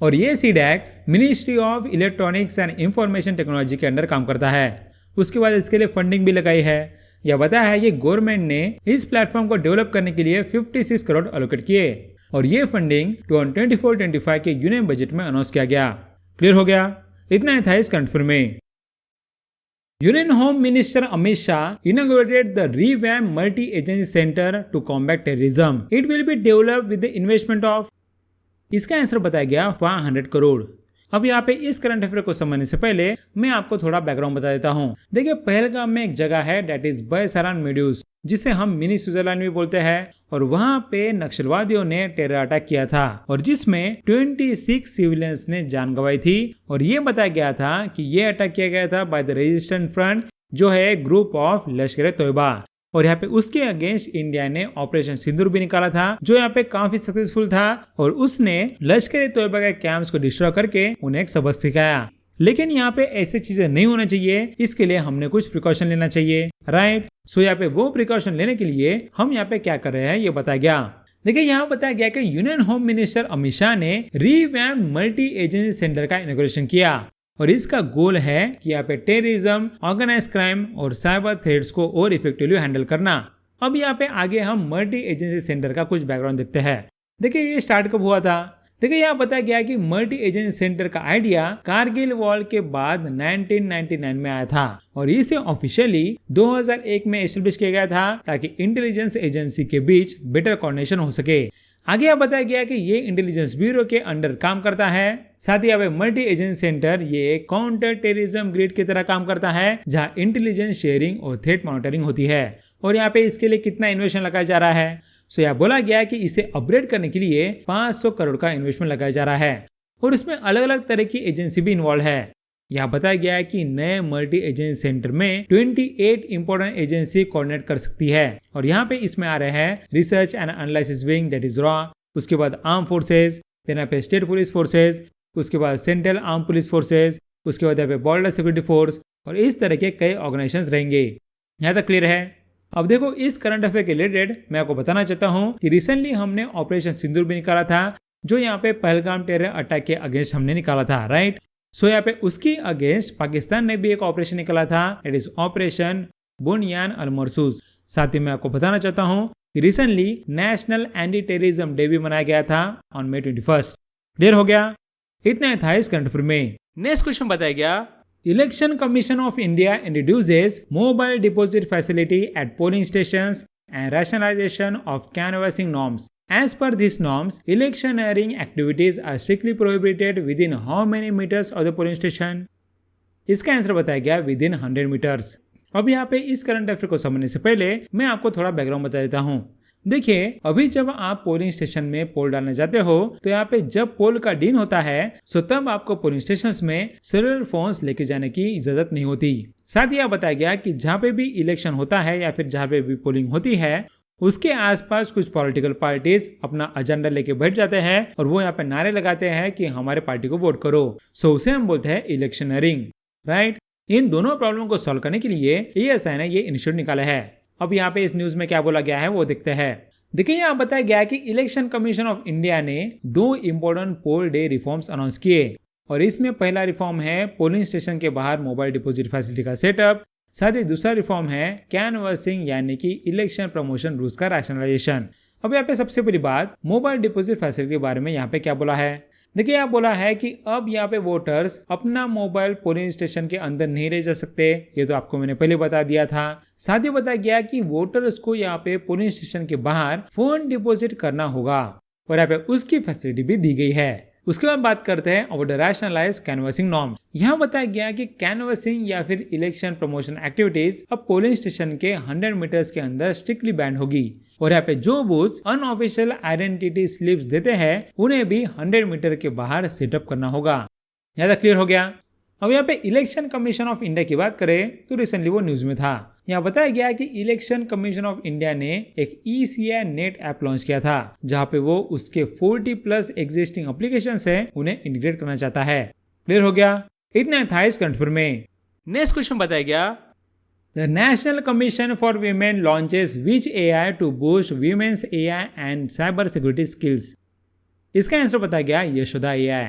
और ये CDAC ministry of electronics and information technology के अंडर काम करता है। उसके बाद इसके लिए फंडिंग भी लगाई है। यह बताया है कि गवर्नमेंट ने इस प्लेटफॉर्म को डेवलप करने के लिए 56 करोड़ एलोकेट किए और ये फंडिंग 2024-25 के यूनियन बजट में अनाउंस किया गया। क्लियर हो गया? इतना ही था इस कंफर्म में। Union home minister Amit Shah inaugurated the revamped multi-agency center to combat terrorism. It will be developed with the investment of, इसका आंसर बताया गया 500 करोड़। अब यहाँ पे इस करंट अफेयर को समझने से पहले मैं आपको थोड़ा बैकग्राउंड बता देता हूँ। देखिए, पहलगाम में एक जगह है डेट इज बैसारान मेड्यूस, जिसे हम मिनी स्विट्जरलैंड भी बोलते हैं, और वहाँ पे नक्सलवादियों ने टेरर अटैक किया था और जिसमें 26 सिविलियंस ने जान गंवाई थी। और ये बताया गया था कि ये अटैक किया गया था बाय द रेजिस्टेंस फ्रंट, जो है ग्रुप ऑफ लश्कर तोयबा। और यहाँ पे उसके अगेंस्ट इंडिया ने ऑपरेशन सिंदूर भी निकाला था, जो यहाँ पे काफी सक्सेसफुल था और उसने लश्कर तोयबा के कैंप्स को डिस्ट्रॉय करके उन्हें एक सबक सिखाया। लेकिन यहाँ पे ऐसी चीजें नहीं होना चाहिए, इसके लिए हमने कुछ प्रिकॉशन लेना चाहिए, राइट। सो यहाँ पे वो प्रिकॉशन लेने के लिए हम यहाँ पे क्या कर रहे हैं ये बताया गया। देखिए, यहाँ बताया गया कि union home minister Amit Shah ने रीवैम्प्ड मल्टी एजेंसी सेंटर का इनॉग्रेशन किया और इसका गोल है कि यहाँ पे टेररिज्म, ऑर्गेनाइज क्राइम और साइबर थ्रेट्स को और इफेक्टिवली हैंडल करना। अब यहाँ पे आगे हम मल्टी एजेंसी सेंटर का कुछ बैकग्राउंड देखते हैं। देखिए, ये स्टार्ट कब हुआ था। देखिए, यहाँ बताया गया कि मल्टी एजेंसी सेंटर का आइडिया कारगिल वॉर के बाद 1999 में आया था और इसे ऑफिशियली 2001 में एस्टेब्लिश किया गया था ताकि इंटेलिजेंस एजेंसी के बीच बेटर कोऑर्डिनेशन हो सके। आगे यह बताया गया कि ये इंटेलिजेंस ब्यूरो के अंडर काम करता है। साथ ही यहाँ मल्टी एजेंसी सेंटर ये एक काउंटर टेररिज्म ग्रिड की तरह काम करता है, जहाँ इंटेलिजेंस शेयरिंग और थ्रेट मॉनिटरिंग होती है। और यहाँ पे इसके लिए कितना इन्वेस्टमेंट लगाया जा रहा है, सो यह बोला गया कि इसे अपग्रेड करने के लिए 500 करोड़ का इन्वेस्टमेंट लगाया जा रहा है और इसमें अलग अलग तरह की एजेंसी भी इन्वॉल्व है। यह बताया गया है कि नए मल्टी एजेंसी सेंटर में 28 इंपोर्टेंट एजेंसी कोऑर्डिनेट कर सकती है और यहाँ पे इसमें आ रहे हैं research and analysis wing that is raw, उसके बाद आर्म फोर्सेज, देन यहाँ पे स्टेट पुलिस फोर्सेज, उसके बाद सेंट्रल आर्म पुलिस फोर्सेज, उसके बाद यहाँ पे बॉर्डर सिक्योरिटी फोर्स और इस तरह के कई ऑर्गेनाइजेशन रहेंगे। यहाँ तक क्लियर है। अब देखो, इस करंट अफेयर के रिलेटेड मैं आपको बताना चाहता हूँ कि रिसेंटली हमने ऑपरेशन सिंदूर भी निकाला था, जो यहाँ पे पहलगाम टेरर अटैक के अगेंस्ट हमने निकाला था, राइट। सो यहाँ पे उसकी अगेंस्ट पाकिस्तान ने भी एक ऑपरेशन निकाला था, इट इज ऑपरेशन बुनियान अल मरसूस। साथ ही मैं आपको बताना चाहता हूँ कि recently national anti terrorism day भी मनाया गया था ऑन May 21। क्लियर हो गया? इतना ही था इस करंट अफेयर में। नेक्स्ट क्वेश्चन बताया गया, election commission of India introduces mobile deposit facility at polling stations and rationalisation of canvassing norms. As per these norms, electioneering activities are strictly prohibited within how many meters of the polling station? इसका answer बताया गया within 100 meters। अब यहाँ पे इस current affair को समझने से पहले मैं आपको थोड़ा बैकग्राउंड बता देता हूँ। देखिए, अभी जब आप पोलिंग स्टेशन में पोल डालने जाते हो तो यहाँ पे जब पोल का दिन होता है सो तब आपको पोलिंग स्टेशन में सेलुलर फोन्स लेके जाने की इजाजत नहीं होती। साथ ही यह बताया गया कि जहाँ पे भी इलेक्शन होता है या फिर जहाँ पे भी पोलिंग होती है उसके आसपास कुछ पॉलिटिकल पार्टीज अपना एजेंडा लेके बैठ जाते हैं और वो यहाँ पे नारे लगाते हैं कि हमारे पार्टी को वोट करो। सो उसे हम बोलते हैं इलेक्शनरिंग, राइट। इन दोनों प्रॉब्लम को सॉल्व करने के लिए ASI ने ये इनिशिएटिव निकाला है। अब यहाँ पे इस न्यूज में क्या बोला गया है वो देखते हैं। देखिए, यहाँ बताया गया है कि इलेक्शन कमीशन ऑफ इंडिया ने 2 important poll day reforms announce किए और इसमें पहला रिफॉर्म है पोलिंग स्टेशन के बाहर मोबाइल डिपॉजिट फैसिलिटी का सेटअप। साथ ही दूसरा रिफॉर्म है कैनवसिंग यानी कि इलेक्शन प्रमोशन रूल्स का रैशनलाइजेशन। अब यहाँ पे सबसे बड़ी बात मोबाइल डिपॉजिट फैसिलिटी के बारे में यहाँ पे क्या बोला है। देखिए, यहाँ बोला है कि अब यहाँ पे वोटर्स अपना मोबाइल पोलिंग स्टेशन के अंदर नहीं ले जा सकते, ये तो आपको मैंने पहले बता दिया था। साथ ही बताया गया कि वोटर्स को यहाँ पे पोलिंग स्टेशन के बाहर फोन डिपॉजिट करना होगा और यहाँ पे उसकी फैसिलिटी भी दी गई है। उसके बाद बात करते हैं about the rationalised canvassing norms. यहाँ बताया गया कि कैनवसिंग या फिर इलेक्शन प्रमोशन एक्टिविटीज अब पोलिंग स्टेशन के 100 मीटर्स के अंदर स्ट्रिक्टली बैन होगी और यहाँ पे जो बूथ्स अनऑफिशियल आइडेंटिटी स्लिप्स देते हैं उन्हें भी 100 मीटर के बाहर सेटअप करना होगा। यहाँ तक क्लियर हो गया। अब यहाँ पे इलेक्शन कमीशन ऑफ इंडिया की बात करें तो रिसेंटली वो न्यूज में था यहाँ बताया गया कि इलेक्शन कमीशन ऑफ इंडिया ने एक ECI नेट ऐप लॉन्च किया था, जहाँ पे वो उसके 40+ एग्जिस्टिंग एप्लीकेशन है उन्हें इंटीग्रेट करना चाहता है। क्लियर हो गया? इतना था इस कंट्रोल में। नेक्स्ट क्वेश्चन बताया गया, the national commission for women launches which AI to boost women's AI and cyber security skills. इसका आंसर बताया गया यशोदा AI।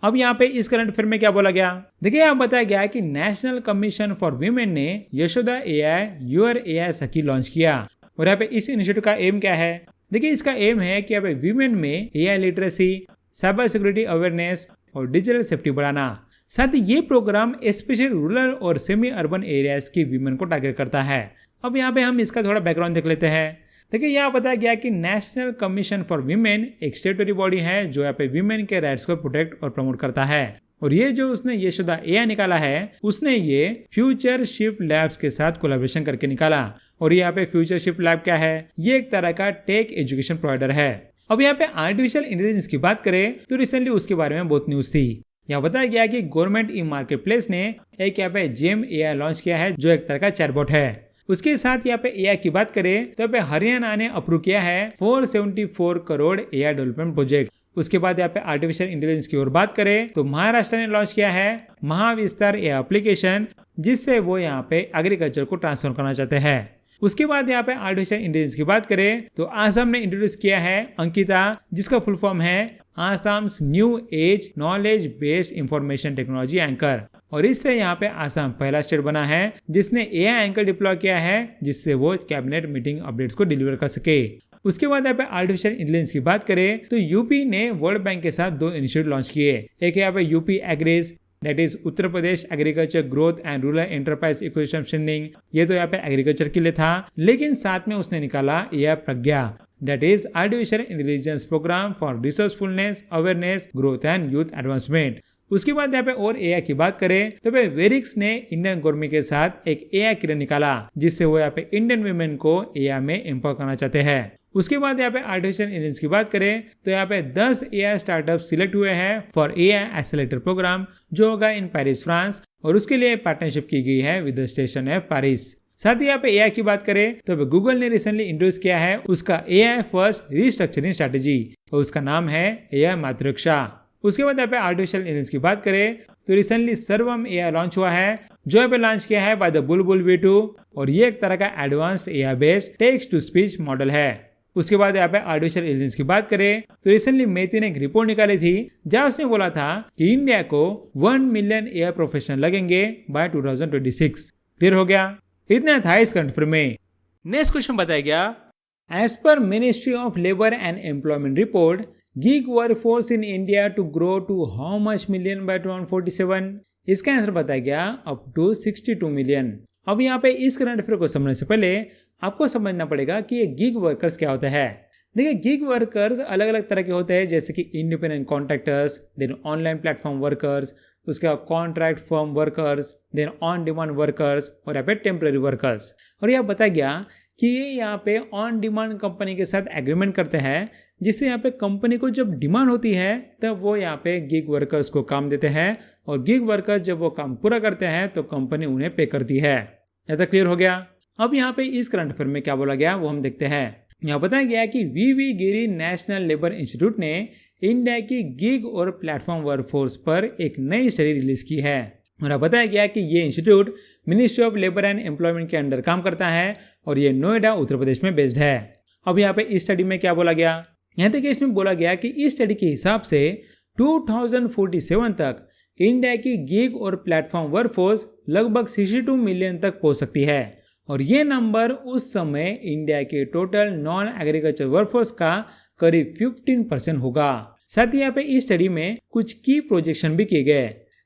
अब यहाँ पे इस करंट अफेयर में क्या बोला गया, देखिए यहाँ बताया गया कि नेशनल कमीशन फॉर वीमेन ने यशोदा AI योर AI सखी लॉन्च किया। और यहाँ पे इस इनिशिएटिव का एम क्या है, देखिए इसका एम है कि यहाँ पे वीमेन में AI literacy, cyber security awareness और डिजिटल सेफ्टी बढ़ाना। साथ ही ये प्रोग्राम स्पेशली रूरल और सेमी अर्बन एरियाज की वीमेन को टारगेट करता है। अब यहाँ पे हम इसका थोड़ा बैकग्राउंड देख लेते हैं। देखिए यहाँ बताया गया कि नेशनल कमीशन फॉर वीमेन एक स्टेटरी बॉडी है जो यहाँ पे वीमेन के राइट्स को प्रोटेक्ट और प्रमोट करता है। और ये जो उसने यशोदा AI निकाला है, उसने ये फ्यूचरशिप लैब्स के साथ कोलैबोरेशन करके निकाला। और यहाँ पे फ्यूचरशिप लैब क्या है, ये एक तरह का टेक एजुकेशन प्रोवाइडर है। अब यहाँ पे आर्टिफिशियल इंटेलिजेंस की बात करें तो रिसेंटली उसके बारे में बहुत न्यूज थी। यहाँ बताया गया कि गवर्नमेंट ई मार्केट प्लेस ने एक यहाँ पे जेम AI लॉन्च किया है जो एक तरह का चैटबॉट है। उसके साथ यहाँ पे AI की बात करें तो यहाँ पे हरियाणा ने अप्रूव किया है 474 करोड़ AI डेवलपमेंट प्रोजेक्ट। उसके बाद यहाँ पे आर्टिफिशियल इंटेलिजेंस की ओर बात करें तो महाराष्ट्र ने लॉन्च किया है महाविस्तार AI एप्लीकेशन, जिससे वो यहाँ पे एग्रीकल्चर को ट्रांसफॉर्म करना चाहते हैं। उसके बाद यहाँ पे आर्टिफिशियल इंटेलिजेंस की बात करें तो आसाम ने इंट्रोड्यूस किया है अंकिता, जिसका फुल फॉर्म है Assam's new age knowledge based information technology anchor. और इससे यहाँ पे आसाम पहला स्टेट बना है जिसने AI एंकर डिप्लॉय किया है, जिससे वो कैबिनेट मीटिंग अपडेट्स को डिलीवर कर सके। उसके बाद यहाँ पे आर्टिफिशियल इंटेलिजेंस की बात करें तो यूपी ने वर्ल्ड बैंक के साथ 2 इनिशिएटिव लॉन्च किए। एक यहाँ पे UP agrees, that is Uttar Pradesh agriculture growth and rural enterprise ecosystem strengthening. ये तो यहाँ पे एग्रीकल्चर के लिए था, लेकिन साथ में उसने निकाला AI Pragya, that is artificial intelligence programme for resourcefulness, awareness, growth and youth advancement. उसके बाद यहाँ पे और AI की बात करें तो वेरिक्स ने इंडियन गवर्नमेंट के साथ एक AI किरण निकाला, जिससे वो यहाँ पे इंडियन वुमेन को AI में एम्पावर करना चाहते हैं। उसके बाद यहाँ पे आर्टिफिशियल इंटेलिजेंस की बात करें तो यहाँ पे 10 AI स्टार्टअप सिलेक्ट हुए हैं फॉर AI एक्सेलेरेटर प्रोग्राम, जो होगा इन पेरिस फ्रांस। और उसके लिए पार्टनरशिप की गई है with the station of Paris. साथ ही यहाँ पे AI की बात करें तो गूगल ने रिसेंटली इंट्रोड्यूस किया है उसका AI फर्स्ट रिस्ट्रक्चरिंग स्ट्रेटेजी, और उसका नाम है AI मातृरक्षा। उसके बाद यहाँ पे आर्टिफिशियल इंटेलिजेंस की बात करें तो रिसेंटली सर्वम AI लॉन्च हुआ है, जो यहाँ पे लॉन्च किया है बाय द बुलबुल V2, और ये एक तरह का advanced AI based text to speech model है। उसके बाद यहाँ पे आर्टिफिशियल इंटेलिजेंस की बात करें तो रिसेंटली मेती ने एक रिपोर्ट निकाली थी जहाँ उसने बोला था कि इंडिया को 1 मिलियन AI प्रोफेशनल लगेंगे बाय 2026। क्लियर हो गया? इतना था इस कंट्री में। नेक्स्ट क्वेश्चन बताया गया, as per ministry of labour and employment report gig workforce in India to grow to how much million by 2047। इसका आंसर बताया गया अप टू 62 मिलियन। अब यहाँ पे इस करंट अफेयर को समझने से पहले आपको समझना पड़ेगा कि ये गिग वर्कर्स क्या होता है। देखिए गिग वर्कर्स अलग अलग तरह के होते हैं, जैसे कि independent contractors, then online platform workers, उसके बाद contract firm workers, then on demand workers और यहाँ पे टेम्पररी वर्कर्स। और यह बताया गया कि ये यहाँ पे ऑन डिमांड कंपनी के साथ एग्रीमेंट करते हैं, जिससे यहाँ पे कंपनी को जब डिमांड होती है तब वो यहाँ पे गिग वर्कर्स को काम देते हैं, और गिग वर्कर्स जब वो काम पूरा करते हैं तो कंपनी उन्हें पे करती है। यह तक क्लियर हो गया? अब यहाँ पे इस करंट अफेयर में क्या बोला गया वो हम देखते हैं। यहाँ बताया गया कि V Giri national labour institute ने इंडिया की गिग और प्लेटफॉर्म वर्कफोर्स पर एक नई स्टडी रिलीज की है। और बताया गया कि ये institute ministry of labour and employment के अंडर काम करता है, और ये नोएडा उत्तर प्रदेश में बेस्ड है। अब यहाँ पे इस स्टडी में क्या बोला गया, यहाँ तक इसमें बोला गया कि इस स्टडी के हिसाब से 2047 तक इंडिया की गिग और प्लेटफॉर्म वर्कफोर्स लगभग 62 मिलियन तक पहुंच सकती है, और ये नंबर उस समय इंडिया के टोटल नॉन एग्रीकल्चर वर्कफोर्स का करीब 15% होगा। साथ ही यहाँ पे इस स्टडी में कुछ की प्रोजेक्शन भी किए गए।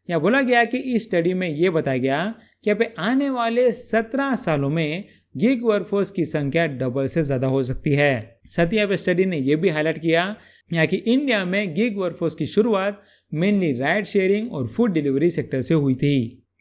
यहाँ बोला गया कि इस स्टडी में ये बताया गया कि यहाँ पे आने वाले 17 सालों में गिग वर्कफोर्स की संख्या डबल से ज्यादा हो सकती है। साथ ही यहाँ पे स्टडी ने यह भी हाईलाइट किया यहाँ कि इंडिया में गिग वर्कफोर्स की शुरुआत मेनली राइड शेयरिंग और फूड डिलीवरी सेक्टर से हुई थी।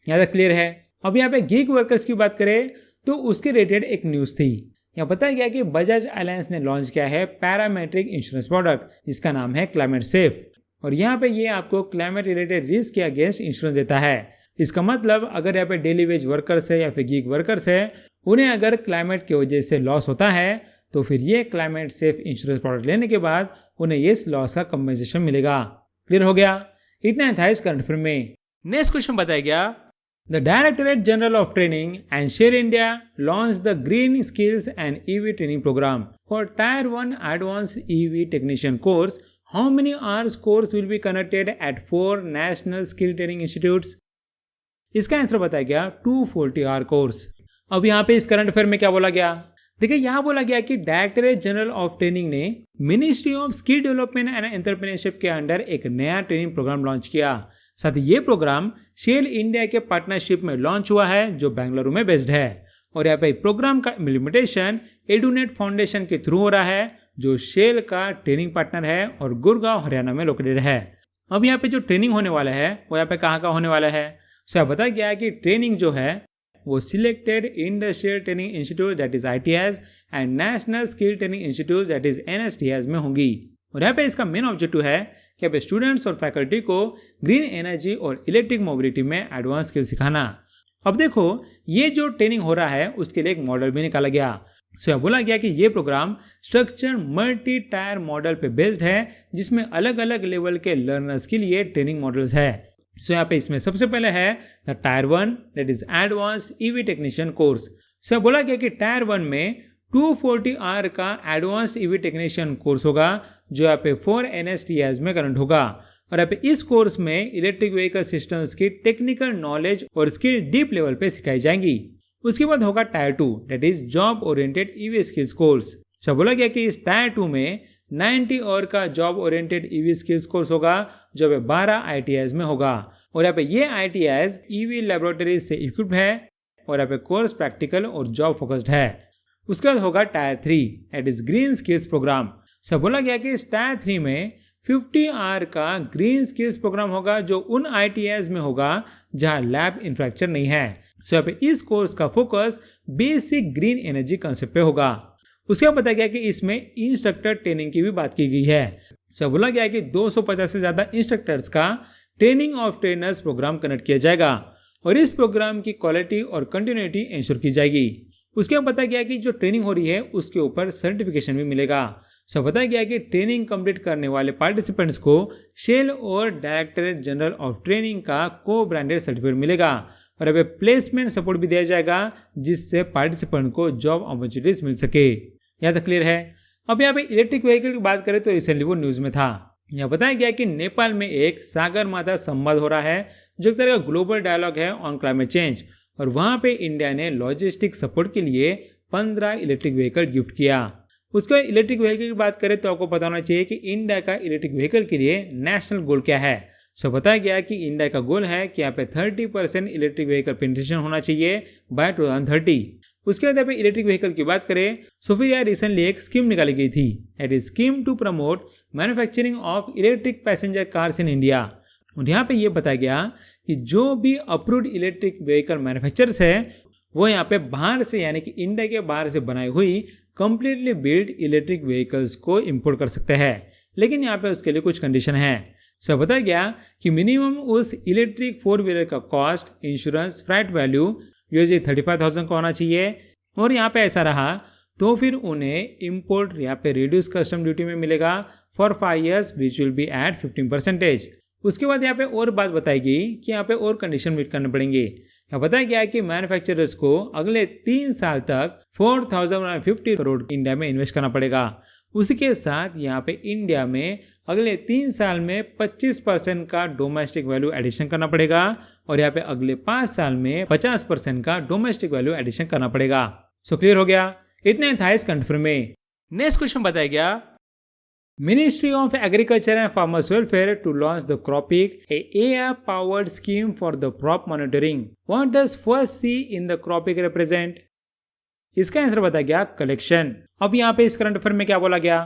यहाँ तक क्लियर है? अब यहाँ पे गिग वर्कर्स की बात करें तो उसके रिलेटेड एक न्यूज थी। यहाँ बताया गया कि बजाज अलायंस ने लॉन्च किया है पैरामेट्रिक इंश्योरेंस प्रोडक्ट, जिसका नाम है क्लाइमेट सेफ। और यहाँ पे ये आपको क्लाइमेट रिलेटेड रिस्क के अगेंस्ट इंश्योरेंस देता है। इसका मतलब अगर यहाँ पे डेली वेज वर्कर्स है या फिर गिग वर्कर्स है, उन्हें अगर क्लाइमेट की वजह से लॉस होता है तो फिर ये क्लाइमेट सेफ इंश्योरेंस प्रोडक्ट लेने के बाद उन्हें इस लॉस का कंपनसेशन मिलेगा। क्लियर हो गया? इतना था इस करंट अफेयर में। नेक्स्ट क्वेश्चन बताया गया, the directorate general of training and Shell India launch the green skills and EV training programme for tier 1 advance EV technician course. How many hours course will be conducted at 4 national skill training institutes? इसका answer बताया गया 240 our course. अब यहाँ पे इस current affair में क्या बोला गया? देखिए, यहाँ बोला गया कि डायरेक्टरेट जनरल ऑफ ट्रेनिंग ने ministry of skill development and entrepreneurship के अंडर एक नया ट्रेनिंग प्रोग्राम लॉन्च किया। साथ ही ये प्रोग्राम शेल इंडिया के पार्टनरशिप में लॉन्च हुआ है जो बेंगलुरु में बेस्ड है। और यहाँ पे प्रोग्राम का इम्प्लीमेंटेशन एडुनेट फाउंडेशन के थ्रू हो रहा है जो शेल का ट्रेनिंग पार्टनर है और गुड़गांव हरियाणा में लोकेटेड है। अब यहाँ पे जो ट्रेनिंग होने वाला है वो यहाँ पे कहाँ होने वाला है? सो बताया गया है कि ट्रेनिंग जो है वो selected industrial training institute that is ITIs and national skill training institute that is NSTIs में होंगी। और यहाँ पे इसका मेन ऑब्जेक्टिव है कि यहाँ पे स्टूडेंट्स और फैकल्टी को ग्रीन एनर्जी और इलेक्ट्रिक मोबिलिटी में एडवांस स्किल सिखाना। अब देखो, ये जो ट्रेनिंग हो रहा है उसके लिए एक मॉडल भी निकाला गया। सो बोला गया कि ये programme structure multi tier model पे बेस्ड है जिसमें अलग अलग लेवल के लर्नर्स के लिए ट्रेनिंग मॉडल्स है। सो यहाँ पे इसमें सबसे पहले है the tier 1 that is advanced EV technician course. So बोला गया कि टायर 1 में 240 आवर का एडवांस्ड ईवी टेक्नीशियन कोर्स होगा जो यहाँ पे 4 NSTIs में करंट होगा। और यहाँ पे इस कोर्स में इलेक्ट्रिक व्हीकल सिस्टम्स की टेक्निकल नॉलेज और स्किल डीप लेवल पे सिखाई जाएंगी। उसके बाद होगा tier 2 that is job oriented EV skills course. So बोला गया कि इस टायर 2 में 90 आवर का job oriented EV skills course होगा जो 12 ITIs में होगा। और यहाँ पे ये ITIs ईवी लेबोरेटरीज से इक्विप्ड है और यहाँ पे कोर्स प्रैक्टिकल और जॉब फोकस्ड है। उसके बाद होगा tyre 3 that is green skills program. सब बोला गया कि इस टायर 3 में 50 आवर का ग्रीन स्किल्स प्रोग्राम होगा जो उन ITIs में होगा जहां लैब इंफ्रास्ट्रक्चर नहीं है। सो यहाँ पे इस कोर्स का focus basic green energy concept पे होगा। उसके बाद बताया गया कि इसमें इंस्ट्रक्टर ट्रेनिंग की भी बात की गई है। सो बोला गया कि 250 से ज्यादा इंस्ट्रक्टर्स का training of trainers programme connect किया जाएगा और इस प्रोग्राम की क्वालिटी और कंटिन्यूटी इंश्योर की जाएगी। उसके बाद बताया गया कि जो ट्रेनिंग हो रही है उसके ऊपर सर्टिफिकेशन भी मिलेगा। सो बताया गया कि ट्रेनिंग कंप्लीट करने वाले पार्टिसिपेंट्स को शेल और डायरेक्टरेट जनरल ऑफ ट्रेनिंग का को ब्रांडेड सर्टिफिकेट मिलेगा और अब प्लेसमेंट सपोर्ट भी दिया जाएगा जिससे पार्टिसिपेंट को जॉब अपॉर्चुनिटीज मिल सके। यहाँ तक क्लियर है? अब यहाँ पे इलेक्ट्रिक व्हीकल की बात करें तो रिसेंटली वो न्यूज में था। यहाँ बताया गया कि नेपाल में एक सागर माता संवाद हो रहा है जो एक तरह का ग्लोबल डायलॉग है ऑन क्लाइमेट चेंज और वहाँ पे इंडिया ने लॉजिस्टिक सपोर्ट के लिए 15 इलेक्ट्रिक व्हीकल गिफ्ट किया। उसके बाद इलेक्ट्रिक व्हीकल की बात करें तो आपको पता होना चाहिए कि इंडिया का इलेक्ट्रिक व्हीकल के लिए नेशनल गोल क्या है। सो बताया गया कि इंडिया का गोल है कि यहाँ पे 30% इलेक्ट्रिक व्हीकल पेनिट्रेशन होना चाहिए बाय 2030। उसके बाद यहाँ पे इलेक्ट्रिक व्हीकल की बात करें तो फिर यहाँ रिसेंटली एक स्कीम निकाली गई थी that is scheme to promote manufacturing of electric passenger cars in India. और यहाँ पे ये बताया गया कि जो भी अप्रूव्ड इलेक्ट्रिक व्हीकल मैन्युफैक्चरर्स है वो यहाँ पे बाहर से यानी कि इंडिया के बाहर से बनाई हुई कंप्लीटली बिल्ड इलेक्ट्रिक व्हीकल्स को इंपोर्ट कर सकते हैं, लेकिन यहाँ पे उसके लिए कुछ कंडीशन है। सो बताया गया कि मिनिमम उस इलेक्ट्रिक 4-व्हीलर का cost, insurance, freight value USD 35,000 का होना चाहिए और यहाँ पे ऐसा रहा तो फिर उन्हें इंपोर्ट यहाँ पे रिड्यूस कस्टम ड्यूटी में मिलेगा for 5 years which will be at 15%। उसके बाद यहाँ पे और बात बताई गई कि यहाँ पे और कंडीशन मीट करने पड़ेंगे। यहाँ बताया गया कि मैन्युफैक्चरर्स को अगले 3 साल तक 4,150 करोड़ इंडिया में इन्वेस्ट करना पड़ेगा। उसी के साथ यहाँ पे इंडिया में अगले 3 साल में 25% का डोमेस्टिक वैल्यू एडिशन करना पड़ेगा और यहाँ पे अगले 5 साल में 50% का डोमेस्टिक वैल्यू एडिशन करना पड़ेगा। सो क्लियर हो गया? इतने था इस कंट्री में। नेक्स्ट क्वेश्चन बताया गया Ministry of Agriculture and Farmers Welfare to launch the Cropik, a AI-powered scheme for the crop monitoring. What does first C in the Cropik represent? इसका आंसर बताया गया कलेक्शन। अब यहाँ पे इस करंट अफेयर में क्या बोला गया?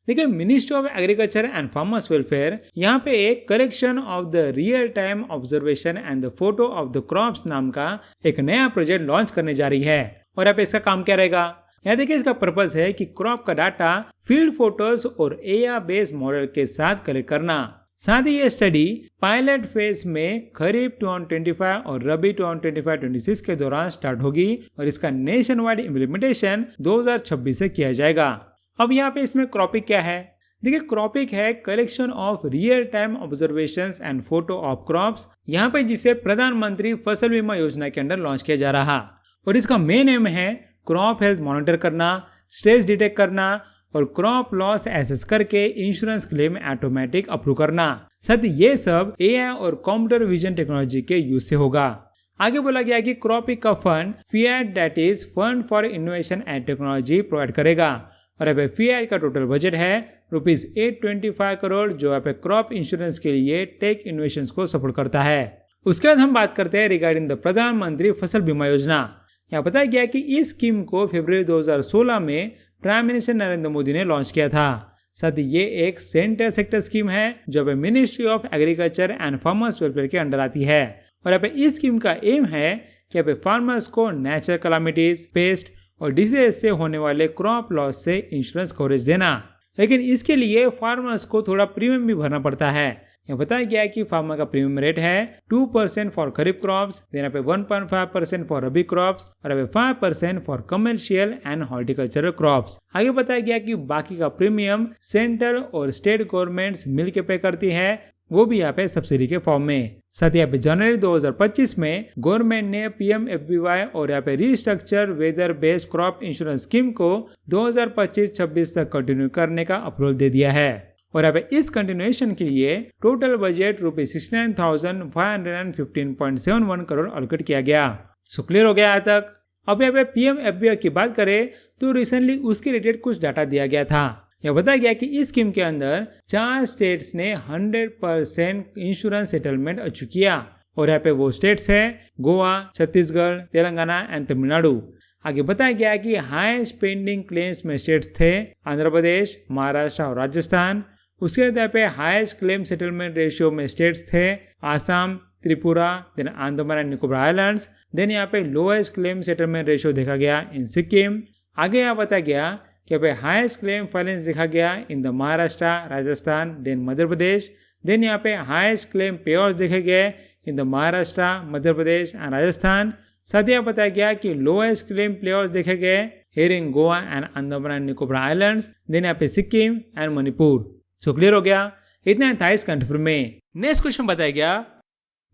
देखिए, ministry of agriculture and farmers welfare यहाँ पे एक collection of the real time observation and the photo of the crops नाम का एक नया प्रोजेक्ट लॉन्च करने जा रही है। और यहाँ पे इसका काम क्या रहेगा? यहाँ देखिए, इसका पर्पस है कि क्रॉप का डाटा फील्ड फोटोज और एआई बेस्ड मॉडल के साथ कलेक्ट करना। साथ ही ये स्टडी पायलट फेज में खरीफ 2025 और रबी 2025-26 के दौरान स्टार्ट होगी और इसका नेशन वाइड इम्प्लीमेंटेशन 2026 से किया जाएगा। अब यहाँ पे इसमें क्रॉपिंग क्या है? देखिए, क्रॉपिंग है collection of real time observations and photo of crops, यहाँ पे जिसे प्रधानमंत्री फसल बीमा योजना के अंडर लॉन्च किया जा रहा और इसका मेन एम है क्रॉप हेल्थ मॉनिटर करना, स्ट्रेस डिटेक्ट करना और क्रॉप लॉस एसेस करके इंश्योरेंस क्लेम ऑटोमेटिक अप्रूव करना। साथ ये सब एआई और कंप्यूटर विजन टेक्नोलॉजी के यूज से होगा। आगे बोला गया कि क्रॉपिंग का fund fiat that is fund for innovation and technology provide करेगा और अब फिएट का टोटल बजट है ₹825 करोड़, जो यहाँ पे क्रॉप इंश्योरेंस के लिए टेक इनोवेशन को सपोर्ट करता है। उसके बाद हम बात करते हैं रिगार्डिंग द प्रधानमंत्री फसल बीमा योजना। यहाँ बताया गया कि इस स्कीम को फरवरी 2016 में प्राइम मिनिस्टर नरेंद्र मोदी ने लॉन्च किया था। साथ ही ये एक सेंट्रल सेक्टर स्कीम है जो ministry of agriculture and farmers welfare के अंडर आती है और यहाँ पे इस स्कीम का एम है कि यहाँ पे फार्मर्स को नेचुरल कैलामिटीज, पेस्ट और डिसीज से होने वाले क्रॉप लॉस से इंश्योरेंस कवरेज देना। लेकिन इसके लिए फार्मर्स को थोड़ा प्रीमियम भी भरना पड़ता है। यह बताया गया है कि फार्मर का प्रीमियम रेट है 2% फॉर खरीफ क्रॉप्स, देन पे 1.5% फॉर रबी क्रॉप्स और अब 5% for commercial and horticultural crops. आगे बताया गया कि बाकी का प्रीमियम सेंट्रल और स्टेट गवर्नमेंट्स मिल के पे करती है, वो भी यहाँ पे सब्सिडी के फॉर्म में। साथ ही यहाँ पे जनवरी 2025 में गवर्नमेंट ने PMFBY और यहाँ पे restructure weather based crop insurance scheme को 2025-26 तक कंटिन्यू करने का अप्रूवल दे दिया है और यहाँ पे इस कंटिन्यूएशन के लिए टोटल बजट ₹69,515.71 करोड़ एलोकेट किया गया। सो क्लियर हो गया यहाँ तक। अब यहाँ पे PMFBY की बात करें तो रिसेंटली उसके रिलेटेड कुछ डाटा दिया गया था। यह बताया गया कि इस स्कीम के अंदर 4 स्टेट्स ने 100% इंश्योरेंस सेटलमेंट अचीव किया और यहाँ पे वो स्टेट्स है गोवा, छत्तीसगढ़, तेलंगाना एंड तमिलनाडु। आगे बताया गया कि हाईएस्ट पेंडिंग क्लेम्स में स्टेट्स थे आंध्र प्रदेश, महाराष्ट्र और राजस्थान। उसके बाद यहाँ पे हाईएस्ट क्लेम सेटलमेंट रेशियो में स्टेट्स थे Assam, Tripura, then Andaman and Nicobar islands. Then यहाँ पे लोएस्ट क्लेम सेटलमेंट रेशियो देखा गया इन सिक्किम। आगे यहाँ बताया गया कि यहाँ पे हाईएस्ट क्लेम फाइलेंस देखा गया in the Maharashtra, Rajasthan, then Madhya Pradesh. Then यहाँ पे हाईएस्ट क्लेम पेआउट्स देखे गए in the Maharashtra, Madhya Pradesh and Rajasthan. साथ ही बताया गया कि लोएस्ट क्लेम पेआउट्स देखे गए here in Goa and Andaman and Nicobar islands. Then यहाँ पे Sikkim and Manipur. So clear हो गया, इतना था इस कंट्री में। नेक्स्ट क्वेश्चन बताया गया,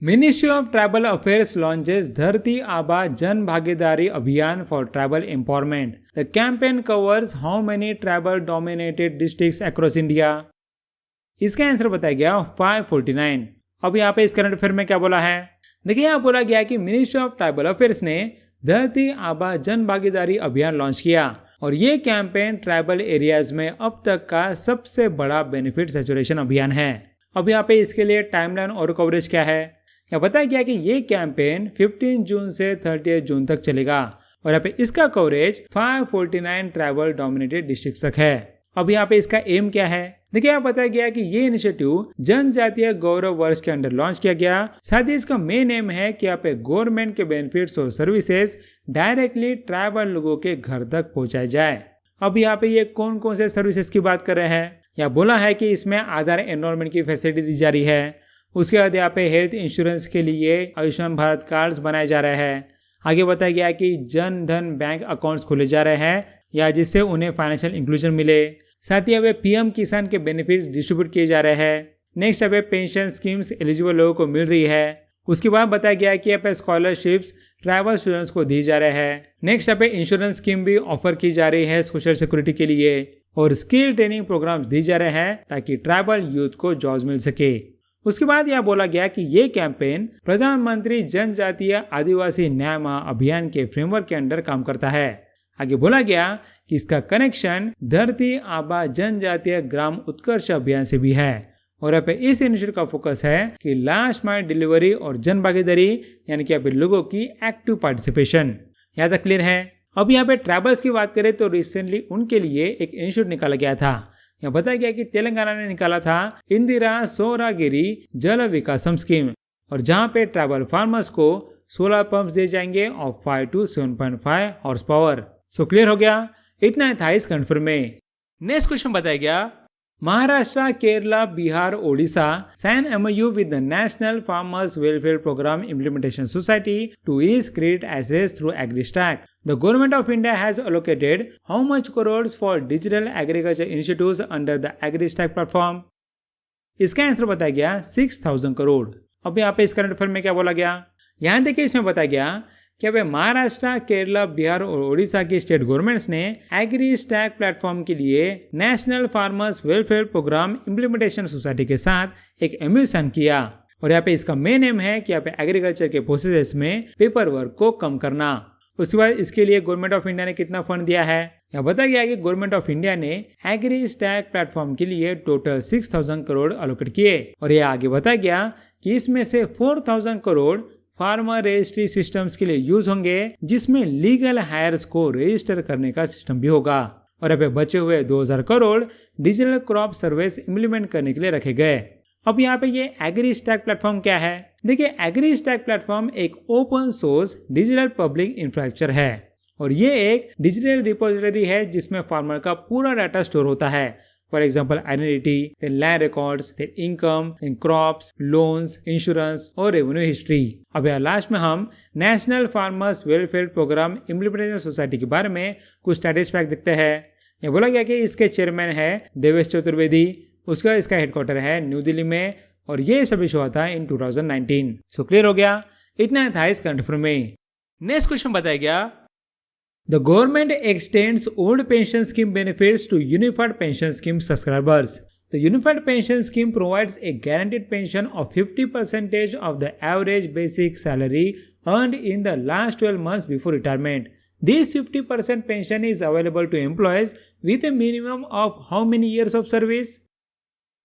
ministry of tribal affairs launches धरती आबा जन भागीदारी अभियान for tribal empowerment. The campaign covers how many tribal dominated districts across India. इसका आंसर बताया गया 549। अब यहाँ पे इस करंट अफेयर में क्या बोला है? देखिए, यहाँ बोला गया कि मिनिस्ट्री ऑफ ट्राइबल अफेयर्स ने धरती आबा जन भागीदारी अभियान लॉन्च किया और ये कैंपेन ट्राइबल एरियाज में अब तक का सबसे बड़ा बेनिफिट सैचुरेशन अभियान है। अब यहाँ पे इसके लिए टाइमलाइन और कवरेज क्या है? यहाँ बताया गया कि ये कैंपेन 15 जून से 30 जून तक चलेगा और यहाँ पे इसका कवरेज 549 ट्राइबल डोमिनेटेड डिस्ट्रिक्ट तक है। अब यहाँ पे इसका एम क्या है? देखिए, यहाँ बताया गया कि ये इनिशिएटिव जनजातीय गौरव वर्ष के अंडर लॉन्च किया गया। साथ ही इसका मेन एम है कि यहाँ पे गवर्नमेंट के बेनिफिट्स और सर्विसेज डायरेक्टली ट्राइबल लोगों के घर तक पहुंचाए जाए। अब यहाँ पे ये कौन कौन से सर्विसेज की बात कर रहे हैं? यहाँ बोला है कि इसमें आधार एनरोलमेंट की फैसिलिटी दी जा रही है। उसके बाद यहाँ पे हेल्थ इंश्योरेंस के लिए आयुष्मान भारत कार्ड्स बनाए जा रहे हैं। आगे बताया गया कि जन धन बैंक अकाउंट्स खोले जा रहे हैं या जिससे उन्हें फाइनेंशियल इंक्लूजन मिले। साथ ही अब PM किसान के बेनिफिट्स डिस्ट्रीब्यूट किए जा रहे हैं। नेक्स्ट अब पेंशन स्कीम्स एलिजिबल लोगों को मिल रही है। उसके बाद बताया गया कि यहाँ पे स्कॉलरशिप्स ट्राइबल स्टूडेंट्स को दी जा रहे हैं। नेक्स्ट यहाँ पे इंश्योरेंस स्कीम भी ऑफर की जा रही है सोशल सिक्योरिटी के लिए और स्किल ट्रेनिंग प्रोग्राम्स दी जा रहे हैं ताकि ट्राइबल यूथ को जॉब्स मिल सके। उसके बाद यह बोला गया कि ये कैंपेन प्रधानमंत्री जनजातीय आदिवासी न्याय अभियान के फ्रेमवर्क के अंडर काम करता है। आगे बोला गया कि इसका कनेक्शन धरती आबा जनजातीय ग्राम उत्कर्ष अभियान से भी है और यहाँ पे इस इनिशिएटिव का फोकस है कि लास्ट माइल डिलीवरी और जन भागीदारी यानी कि यहाँ पे लोगों की एक्टिव पार्टिसिपेशन। यहाँ तक क्लियर है। अब यहाँ पे ट्राइबल्स की बात करें तो रिसेंटली उनके लिए एक इंस्टीट्यूट निकाला गया था। यहाँ बताया गया कि तेलंगाना ने निकाला था इंदिरा सौरागिरी जल विकासम स्कीम और जहाँ पे ट्राइबल फार्मर्स को सोलर पंप्स दिए जाएंगे of 5 to 7.5 horse power. So clear हो गया, इतना था इस कंफर्म में। नेक्स्ट क्वेश्चन बताया गया, Maharashtra, Kerala, Bihar, Odisha sign MOU with the National Farmers Welfare Program Implementation Society to ease credit access through AgriStack. The Government of India has allocated how much crores for digital agriculture initiatives under the AgriStack platform? इसका answer बताया गया 6,000 करोड़। अब यहाँ पे इस current affair में क्या बोला गया, यहाँ देखिए इसमें बताया गया कि अब महाराष्ट्र, केरला, बिहार और ओडिशा की स्टेट गवर्नमेंट्स ने एग्री स्टैक प्लेटफॉर्म के लिए national farmers welfare programme implementation society के साथ एक एमओयू साइन किया। और यहाँ पे इसका मेन एम है कि यहाँ पे एग्रीकल्चर के प्रोसेस में पेपर वर्क को कम करना। उसके बाद इसके लिए गवर्नमेंट ऑफ इंडिया ने कितना फंड दिया है, यहाँ बताया गया कि गवर्नमेंट ऑफ इंडिया ने एग्री स्टैक प्लेटफॉर्म के लिए टोटल 6,000 करोड़ अलोकेट किए। और ये आगे बताया गया कि इसमें से 4,000 करोड़ फार्मर रजिस्ट्री सिस्टम्स के लिए यूज होंगे, जिसमें लीगल हायर्स को रजिस्टर करने का सिस्टम भी होगा। और अब बचे हुए 2,000 crore digital crop service implement करने के लिए रखे गए। अब यहाँ पे ये एग्री स्टैक प्लेटफॉर्म क्या है, देखिए एग्री स्टैक प्लेटफॉर्म एक open source digital public infrastructure है और ये एक डिजिटल रिपोजिटरी है जिसमें फार्मर का पूरा डाटा स्टोर होता है। For example identity, land records, income, crops, loans, insurance और रेवेन्यू हिस्ट्री। अब यहाँ लास्ट में हम national farmers welfare programme implementation society के बारे में कुछ स्टैटिस्टिक्स फैक्ट देखते हैं। ये बोला गया कि इसके चेयरमैन है देवेश चतुर्वेदी, उसका इसका हेडक्वार्टर है न्यू दिल्ली में और ये सभी शुरू था इन 2019। सो क्लियर हो गया, इतना था इस करंट अफेयर में। नेक्स्ट क्वेश्चन बताया गया, The government extends old pension scheme benefits to Unified Pension Scheme subscribers. The Unified Pension Scheme provides a guaranteed pension of 50% of the average basic salary earned in the last 12 months before retirement. This 50% pension is available to employees with a minimum of how many years of service?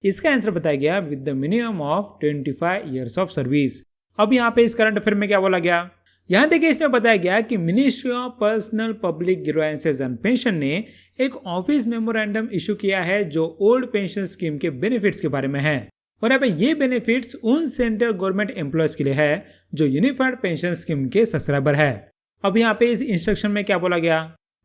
इसका answer बताया गया with the minimum of 25 years of service. अब यहाँ पे इस current affair में क्या बोला गया, यहाँ देखिए इसमें बताया गया कि ministry of personnel public grievances and pension ने एक ऑफिस मेमोरेंडम इशू किया है जो ओल्ड पेंशन स्कीम के बेनिफिट्स के बारे में है। और यहाँ पे ये बेनिफिट्स उन सेंट्रल गवर्नमेंट एम्प्लॉयज के लिए है जो यूनिफाइड पेंशन स्कीम के सब्सक्राइबर है। अब यहाँ पे इस इंस्ट्रक्शन में क्या बोला गया,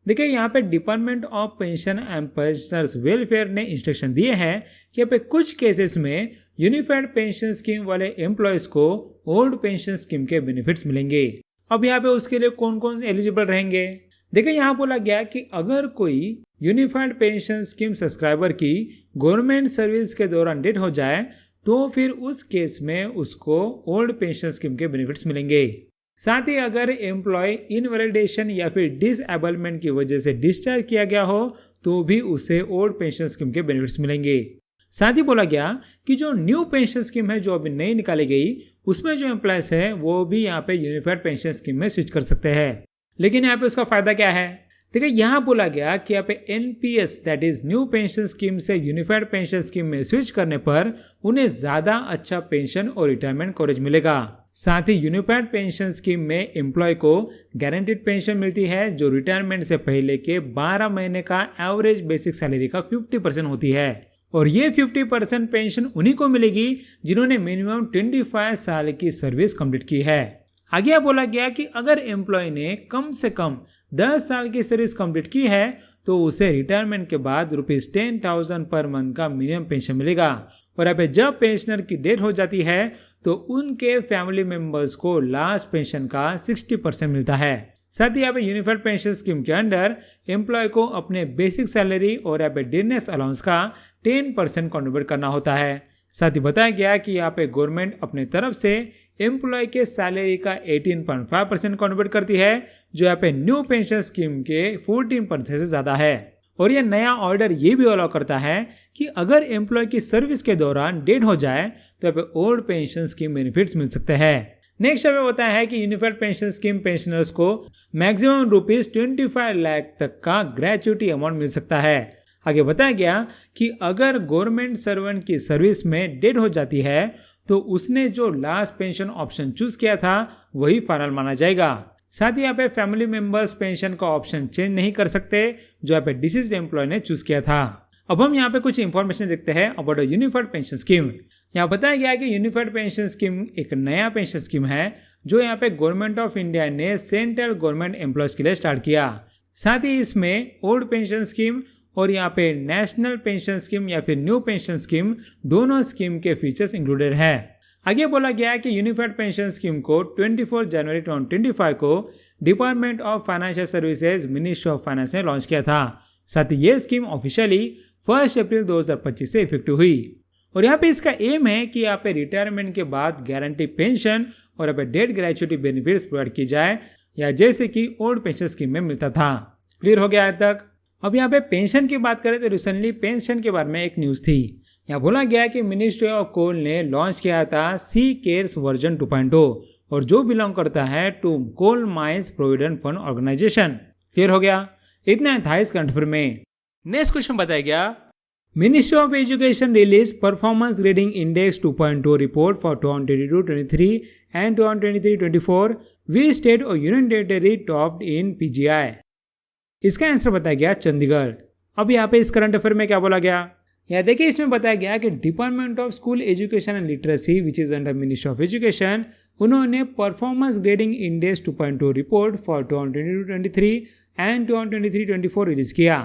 देखिए यहाँ पे department of pension and pensioners welfare ने इंस्ट्रक्शन दिए हैं कि यहाँ पे कुछ केसेस में यूनिफाइड पेंशन स्कीम वाले एम्प्लॉयज को ओल्ड पेंशन स्कीम के बेनिफिट्स मिलेंगे। अब यहाँ पे उसके लिए कौन कौन एलिजिबल रहेंगे, देखिए यहाँ बोला गया कि अगर कोई यूनिफाइड पेंशन स्कीम सब्सक्राइबर की गवर्नमेंट सर्विस के दौरान डेथ हो जाए तो फिर उस केस में उसको ओल्ड पेंशन स्कीम के बेनिफिट्स मिलेंगे। साथ ही अगर एम्प्लॉय इनवैलिडेशन या फिर डिसएबलमेंट की वजह से डिस्चार्ज किया गया हो तो भी उसे ओल्ड पेंशन स्कीम के बेनिफिट्स मिलेंगे। साथ ही बोला गया कि जो न्यू पेंशन स्कीम है जो अभी नई निकाली गई उसमें जो एम्प्लॉयज है वो भी यहाँ पे यूनिफाइड पेंशन स्कीम में स्विच कर सकते हैं। लेकिन यहाँ पे उसका फायदा क्या है, देखिए यहाँ बोला गया कि यहाँ पे NPS that is new pension scheme से यूनिफाइड पेंशन स्कीम में स्विच करने पर उन्हें ज्यादा अच्छा पेंशन और रिटायरमेंट कवरेज मिलेगा। साथ ही यूनिफाइड पेंशन स्कीम में एम्प्लॉय को गारंटीड पेंशन मिलती है जो रिटायरमेंट से पहले के 12 महीने का एवरेज बेसिक सैलरी का 50% होती है और ये 50% पेंशन उन्हीं को मिलेगी जिन्होंने मिनिमम 25 साल की सर्विस कंप्लीट की है। आगे बोला गया कि अगर एम्प्लॉय ने कम से कम 10 साल की सर्विस कंप्लीट की है तो उसे रिटायरमेंट के बाद ₹10,000 पर मंथ का मिनिमम पेंशन मिलेगा। और अब जब पेंशनर की डेथ हो जाती है तो उनके फैमिली मेंबर्स को लास्ट पेंशन का 60% मिलता है। साथ ही यहाँ पे यूनिफाइड पेंशन स्कीम के अंडर एम्प्लॉय को अपने बेसिक सैलरी और यहाँ पे डेडनेस अलाउंस का 10% कॉन्ट्रीब्यूट करना होता है। साथ ही बताया गया कि यहाँ पे गवर्नमेंट अपने तरफ से एम्प्लॉय के सैलरी का 18.5% कॉन्ट्रीब्यूट करती है जो यहाँ पे न्यू पेंशन स्कीम के 14% से ज्यादा है। और ये नया ऑर्डर ये भी अलाउ करता है कि अगर एम्प्लॉय की सर्विस के दौरान डेथ हो जाए तो यहाँ पे ओल्ड पेंशन स्कीम बेनिफिट्स मिल सकते हैं। नेक्स्ट हमें बताया है कि यूनिफाइड पेंशन स्कीम पेंशनर्स को मैक्सिमम ₹25 लाख तक का ग्रेच्युटी अमाउंट मिल सकता है। आगे बताया गया कि अगर गवर्नमेंट सर्वेंट की सर्विस में डेथ हो जाती है तो उसने जो लास्ट पेंशन ऑप्शन चूज किया था वही फाइनल माना जाएगा। साथ ही यहाँ पे फैमिली मेंबर्स पेंशन का ऑप्शन चेंज नहीं कर सकते जो यहाँ पे डिसीज्ड एम्प्लॉय ने चूज किया था। अब हम यहाँ पे कुछ इंफॉर्मेशन देखते हैं अबाउट यूनिफाइड पेंशन स्कीम। यहाँ बताया गया है कि यूनिफाइड पेंशन स्कीम एक नया पेंशन स्कीम है जो यहाँ पे गवर्नमेंट ऑफ इंडिया ने सेंट्रल गवर्नमेंट एम्प्लॉयज के लिए स्टार्ट किया। साथ ही इसमें ओल्ड पेंशन स्कीम और यहाँ पे नेशनल पेंशन स्कीम या फिर न्यू पेंशन स्कीम दोनों स्कीम के फीचर्स इंक्लूडेड है। आगे बोला गया है कि यूनिफाइड पेंशन स्कीम को 24 जनवरी 2025 को department of financial services ministry of finance ने लॉन्च किया था। साथ ही ये स्कीम ऑफिशियली 1 अप्रैल 2025 से इफेक्टिव हुई और यहाँ पे इसका एम है कि यहाँ पे रिटायरमेंट के बाद गारंटी पेंशन और यहाँ पे डेथ ग्रेचुइटी बेनिफिट्स प्रोवाइड की जाए या जैसे कि ओल्ड पेंशन स्कीम में मिलता था। क्लियर हो गया आज तक। अब यहाँ पे पेंशन की बात करें तो रिसेंटली पेंशन के बारे में एक न्यूज थी। यहाँ बोला गया कि मिनिस्ट्री ऑफ कोल ने लॉन्च किया था सी केयर्स वर्जन 2.0 और जो बिलोंग करता है to coal mines provident fund organisation. Clear हो गया। इतना था इस कंट्री में। नेक्स्ट क्वेश्चन बताया गया ministry of education release performance grading index 2.0 report for 2022-23 and 2023-24 we state और union territory topped in PGI. इसका आंसर बताया गया चंडीगढ़। अब यहाँ पे इस करंट अफेयर में क्या बोला गया, यहाँ देखिए इसमें बताया गया कि department of school education and literacy which is under ministry of education उन्होंने performance grading index 2.0 report for 2022-23 and 2023-24 release किया।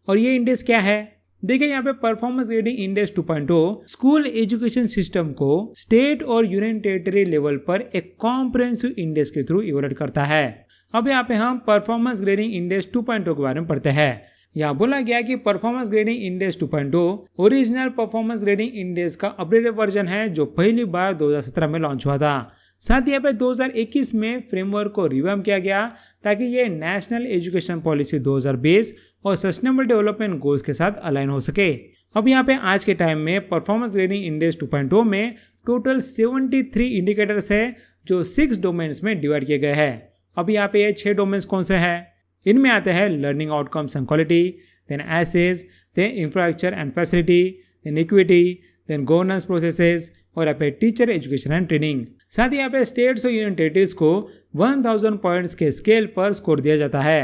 और ये इंडेक्स क्या है, देखिए यहाँ पे performance grading index 2.0 school education system को स्टेट और यूनियन टेरिटरी लेवल पर एक कॉम्प्रिहेंसिव इंडेक्स के थ्रू इवैल्यूएट करता है। अब यहाँ पे हम परफॉर्मेंस ग्रेडिंग इंडेक्स 2.0 के बारे में पढ़ते हैं। यहाँ बोला गया कि performance grading index 2.0 original performance grading index का अपडेटेड वर्जन है जो पहली बार 2017 में लॉन्च हुआ था। साथ ही यहाँ पे 2021 में फ्रेमवर्क को रिवैम्प किया गया ताकि ये नेशनल एजुकेशन पॉलिसी 2020 और सस्टेनेबल डेवलपमेंट गोल्स के साथ अलाइन हो सके। अब यहाँ पे आज के टाइम में परफॉर्मेंस ग्रेडिंग इंडेक्स 2.0 में टोटल 73 इंडिकेटर्स है जो 6 डोमेन्स में डिवाइड किए गए हैं। अब यहाँ पे ये 6 डोमेन्स कौन से हैं, इनमें आते हैं learning outcomes and quality, then access, then infrastructure and facility, then equity, then governance processes और यहाँ पे टीचर एजुकेशन एंड ट्रेनिंग। साथ ही यहाँ पे स्टेट्स और यूनियन टेरिटरीज को 1000 पॉइंट्स के स्केल पर स्कोर दिया जाता है।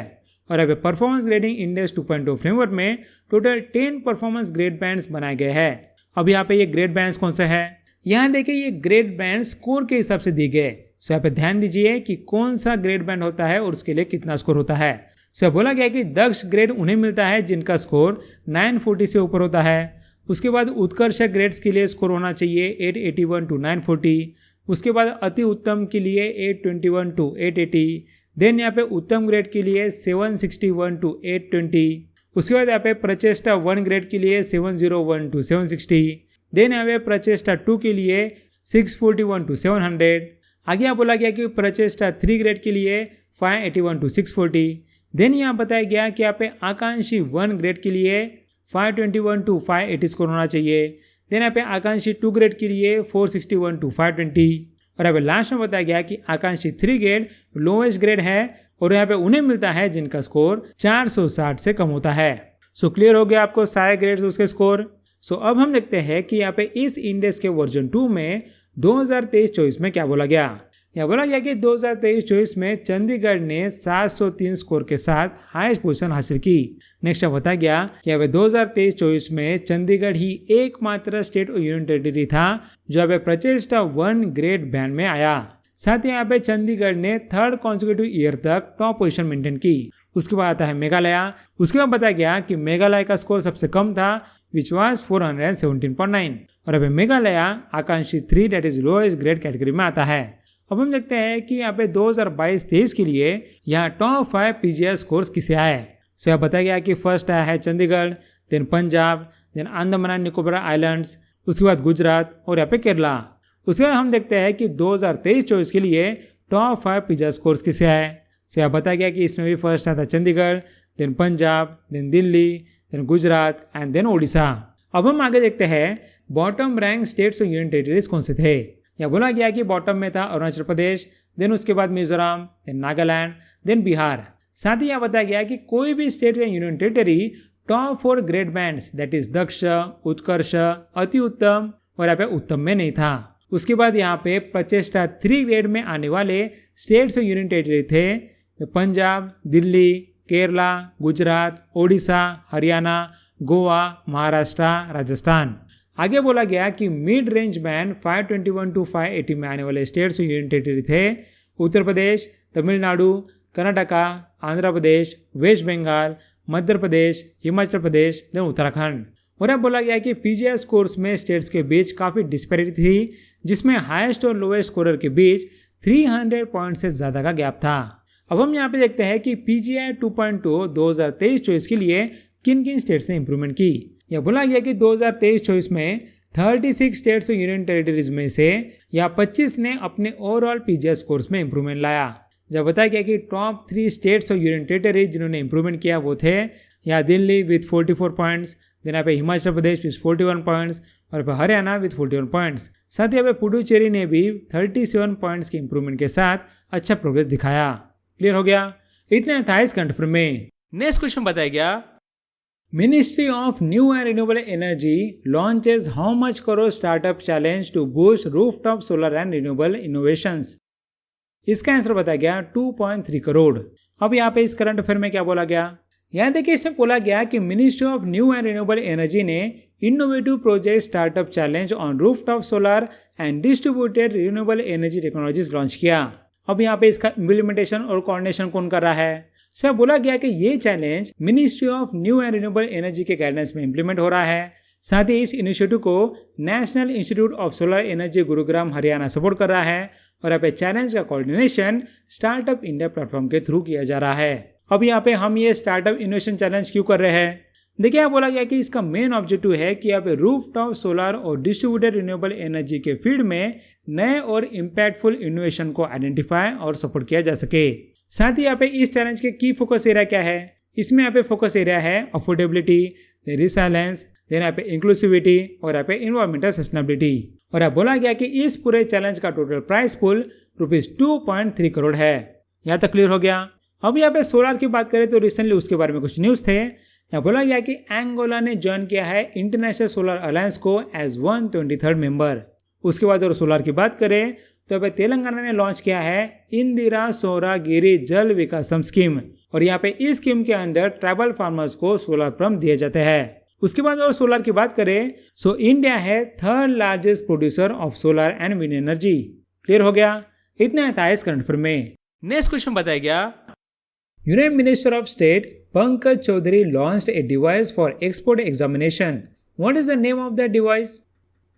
और यहाँ पे परफॉर्मेंस ग्रेडिंग इंडेक्स 2.0 फ्रेमवर्क में टोटल 10 परफॉर्मेंस ग्रेड बैंड्स बनाए गए हैं। अब यहाँ पे ये ग्रेड बैंड्स कौन से हैं, यहाँ देखिए ये ग्रेड बैंड स्कोर के हिसाब से दी गए। सो यहाँ पे ध्यान दीजिए कि कौन सा ग्रेड बैंड होता है और उसके लिए कितना स्कोर होता है। सो बोला गया कि दक्ष ग्रेड उन्हें मिलता है जिनका स्कोर 940 से ऊपर होता है। उसके बाद उत्कर्ष ग्रेड्स के लिए स्कोर होना चाहिए 881 to 940। उसके बाद अति उत्तम के लिए 821 to 880। देन यहाँ पे उत्तम ग्रेड के लिए 761 to 820। उसके बाद यहाँ पे प्रचेष्टा 1 ग्रेड के लिए 701 to 760। देन यहाँ पे प्रचेष्टा 2 के लिए 641 to 700। आगे यहाँ बोला गया कि प्रचेष्टा 3 ग्रेड के लिए 581 to 640। देन यहाँ बताया गया कि यहाँ पे आकांक्षी 1 ग्रेड के लिए 521 to 580 स्कोर होना चाहिए। देन यहाँ पे आकांक्षी 2 ग्रेड के लिए 461 to 520। और यहाँ पे लास्ट में बताया गया कि आकांक्षी 3 ग्रेड लोएस्ट ग्रेड है और यहाँ पे उन्हें मिलता है जिनका स्कोर 460 से कम होता है। सो क्लियर हो गया आपको सारे ग्रेड्स उसके स्कोर। सो अब हम देखते हैं कि यहाँ पे इस इंडेक्स के वर्जन 2 में 2023-24 में क्या बोला गया। यहाँ बोला गया कि 2023-24 में चंडीगढ़ ने 703 स्कोर के साथ हाईएस्ट पोजीशन हासिल की। नेक्स्ट बताया गया कि यहाँ पे 2023-24 में चंडीगढ़ ही एकमात्र स्टेट और यूनियन टेरिटरी था जो यहाँ पे प्रचेष्टा 1 ग्रेड बैंड में आया। साथ ही यहाँ पे चंडीगढ़ ने 3rd कॉन्सिक्यूटिव ईयर तक टॉप पोजीशन मेंटेन की। उसके बाद आता है मेघालय। उसके बाद बताया गया कि मेघालय का स्कोर सबसे कम था विच वॉज 417.9 और अब मेघालय आकांक्षी 3 that is lowest grade category में आता है। अब हम देखते हैं कि यहाँ पे 2022-23 के लिए यहाँ टॉप 5 पीजीआई स्कोर्स किसे आए। सो यहाँ बताया गया कि फर्स्ट आया है Chandigarh, then Punjab, then Andaman and Nicobar islands, उसके बाद गुजरात और यहाँ पे केरला। उसके बाद हम देखते हैं कि 2023-24 के लिए टॉप 5 पीजीआई स्कोर्स किसे आए। सो यहाँ बताया गया कि इसमें भी फर्स्ट आया था Chandigarh, then Punjab, then Delhi, then Gujarat and then Odisha. अब हम आगे देखते हैं बॉटम रैंक स्टेट्स और यूनियन टेरिटरीज कौन से थे। यह बोला गया कि बॉटम में था अरुणाचल प्रदेश, देन उसके बाद मिजोरम, देन नागालैंड, देन बिहार। साथ ही यह बताया गया कि कोई भी स्टेट या union territory top 4 grade bands that is Daksh, Utkarsh, Ati Uttam और यहाँ पे उत्तम में नहीं था। उसके बाद यहाँ पे प्रचेष्टा 3 ग्रेड में आने वाले स्टेट्स और यूनियन टेरिटरी थे पंजाब, दिल्ली, केरला, गुजरात, ओडिशा, हरियाणा, गोवा, महाराष्ट्र, राजस्थान। आगे बोला गया कि मिड रेंज बैंड 521 to 580 में आने वाले स्टेट्स और यूनियन टेरिटरी थे उत्तर प्रदेश, तमिलनाडु, कर्नाटका, आंध्र प्रदेश, वेस्ट बंगाल, मध्य प्रदेश, हिमाचल प्रदेश, देन उत्तराखंड। और अब बोला गया कि पीजीआई स्कोर्स में स्टेट्स के बीच काफ़ी डिस्पैरिटी थी, जिसमें हाईएस्ट और लोएस्ट स्कोरर के बीच 300 पॉइंट से ज़्यादा का गैप था। अब हम यहाँ पे देखते हैं कि पीजीआई 2.0 2023-24 के लिए किन किन स्टेट्स ने इंप्रूवमेंट की। यह बोला गया कि 2023-24 में 36 स्टेट्स और यूनियन टेरिटरीज में से या 25 ने अपने ओवरऑल पीजीआई स्कोर्स में इंप्रूवमेंट लाया। जब बताया गया कि टॉप 3 स्टेट्स और यूनियन टेरिटरीज जिन्होंने इंप्रूवमेंट किया वो थे यहाँ दिल्ली विथ 44 पॉइंट्स, देन यहाँ पे हिमाचल प्रदेश विथ 41 पॉइंट्स और फिर हरियाणा विथ 41 पॉइंट्स। साथ ही यहाँ पे पुडुचेरी ने भी 37 पॉइंट्स के इंप्रूवमेंट के साथ अच्छा प्रोग्रेस दिखाया। क्लियर हो गया? इतने था इस कंट्री में। नेक्स्ट क्वेश्चन बताया गया, ministry of new and renewable energy launches how much crore startup challenge to boost rooftop solar and renewable innovations. इसका आंसर बताया गया 2.3 करोड़। अब यहाँ पे इस करंट अफेयर में क्या बोला गया, यहाँ देखिए इसमें बोला गया कि ministry of new and renewable energy ने innovative project startup challenge on rooftop solar and distributed renewable energy technologies launch किया। अब यहाँ पे इसका इम्प्लीमेंटेशन और कोऑर्डिनेशन कौन कर रहा है? सर बोला गया कि ये challenge ministry of new and renewable energy के गाइडेंस में इंप्लीमेंट हो रहा है। साथ ही इस इनिशिएटिव को national institute of solar energy Gurugram Haryana support कर रहा है और यहाँ पे चैलेंज का कोऑर्डिनेशन स्टार्टअप इंडिया प्लेटफॉर्म के थ्रू किया जा रहा है। अब यहाँ पे हम ये स्टार्टअप इनोवेशन चैलेंज क्यों कर रहे हैं? देखिए यहाँ बोला गया कि इसका मेन ऑब्जेक्टिव है कि यहाँ पे रूफटॉप सोलर और डिस्ट्रीब्यूटेड रिन्यूएबल एनर्जी के फील्ड में नए और इम्पैक्टफुल इनोवेशन को आइडेंटिफाई और सपोर्ट किया जा सके। साथ ही यहाँ पे इस चैलेंज के की फोकस एरिया क्या है? इसमें यहाँ पे फोकस एरिया है अफोर्डेबिलिटी, रिसाइलेंस, देन यहाँ पे इंक्लूसिविटी और यहाँ पे इन्वायरमेंटल सस्टेनेबिलिटी। और यहाँ बोला गया कि इस पूरे चैलेंज का टोटल प्राइस पुल ₹2.3 करोड़ है। यहाँ तक क्लियर हो गया? अब यहाँ पे सोलर की बात करें तो रिसेंटली उसके बारे में कुछ न्यूज़ थे। यहाँ बोला गया कि एंगोला ने ज्वाइन किया है इंटरनेशनल सोलर अलायंस को एज 123rd मेंबर। उसके बाद अगर सोलर की बात करें तो अब तेलंगाना ने लॉन्च किया है इंदिरा सौरागिरी जल विकासम स्कीम और यहाँ पे इस स्कीम के अंदर ट्राइबल फार्मर्स को सोलर पंप दिए जाते हैं। उसके बाद और सोलर की बात करें सो इंडिया है 3rd largest producer of solar and wind energy. Clear हो गया? इतना था इस करंट अफेयर में। नेक्स्ट क्वेश्चन बताया गया, union minister of state Pankaj Chaudhary launched a device for export examination. What is the name of the device?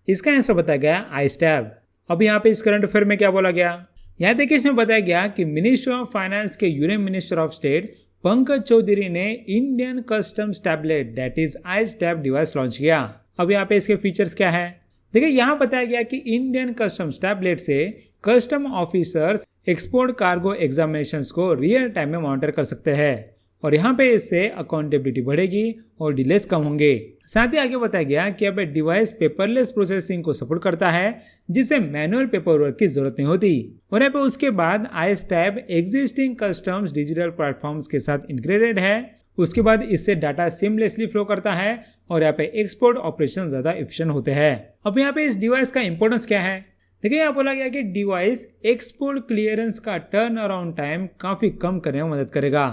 इसका आंसर बताया गया आईस्टैब। अब यहाँ पे इस करंट अफेयर में क्या बोला गया? यहाँ देखिए इसमें बताया गया कि मिनिस्टर ऑफ फाइनेंस के union minister of state Pankaj Chaudhary ने Indian customs tablet that is iStab device launch किया। अब यहाँ पे इसके फीचर्स क्या है? देखिए यहाँ बताया गया कि इंडियन कस्टम्स टैबलेट से custom officers export cargo examinations को रियल टाइम में मॉनिटर कर सकते हैं और यहाँ पे इससे अकाउंटेबिलिटी बढ़ेगी और डिलेस कम होंगे। साथ ही आगे बताया गया कि अब डिवाइस पेपरलेस प्रोसेसिंग को सपोर्ट करता है जिससे मैनुअल पेपर वर्क की जरूरत नहीं होती और यहाँ पे उसके बाद आईस्टैब एग्जिस्टिंग कस्टम्स डिजिटल प्लेटफॉर्म्स के साथ इंटीग्रेटेड है। उसके बाद इससे डाटा सीमलेसली फ्लो करता है और यहाँ पे एक्सपोर्ट ऑपरेशन ज्यादा एफिशिएंट होते हैं। अब यहाँ पे इस डिवाइस का इंपॉर्टेंस क्या है? देखिए यहाँ बोला गया कि डिवाइस एक्सपोर्ट क्लियरेंस का टर्न अराउंड टाइम काफी कम करने में मदद करेगा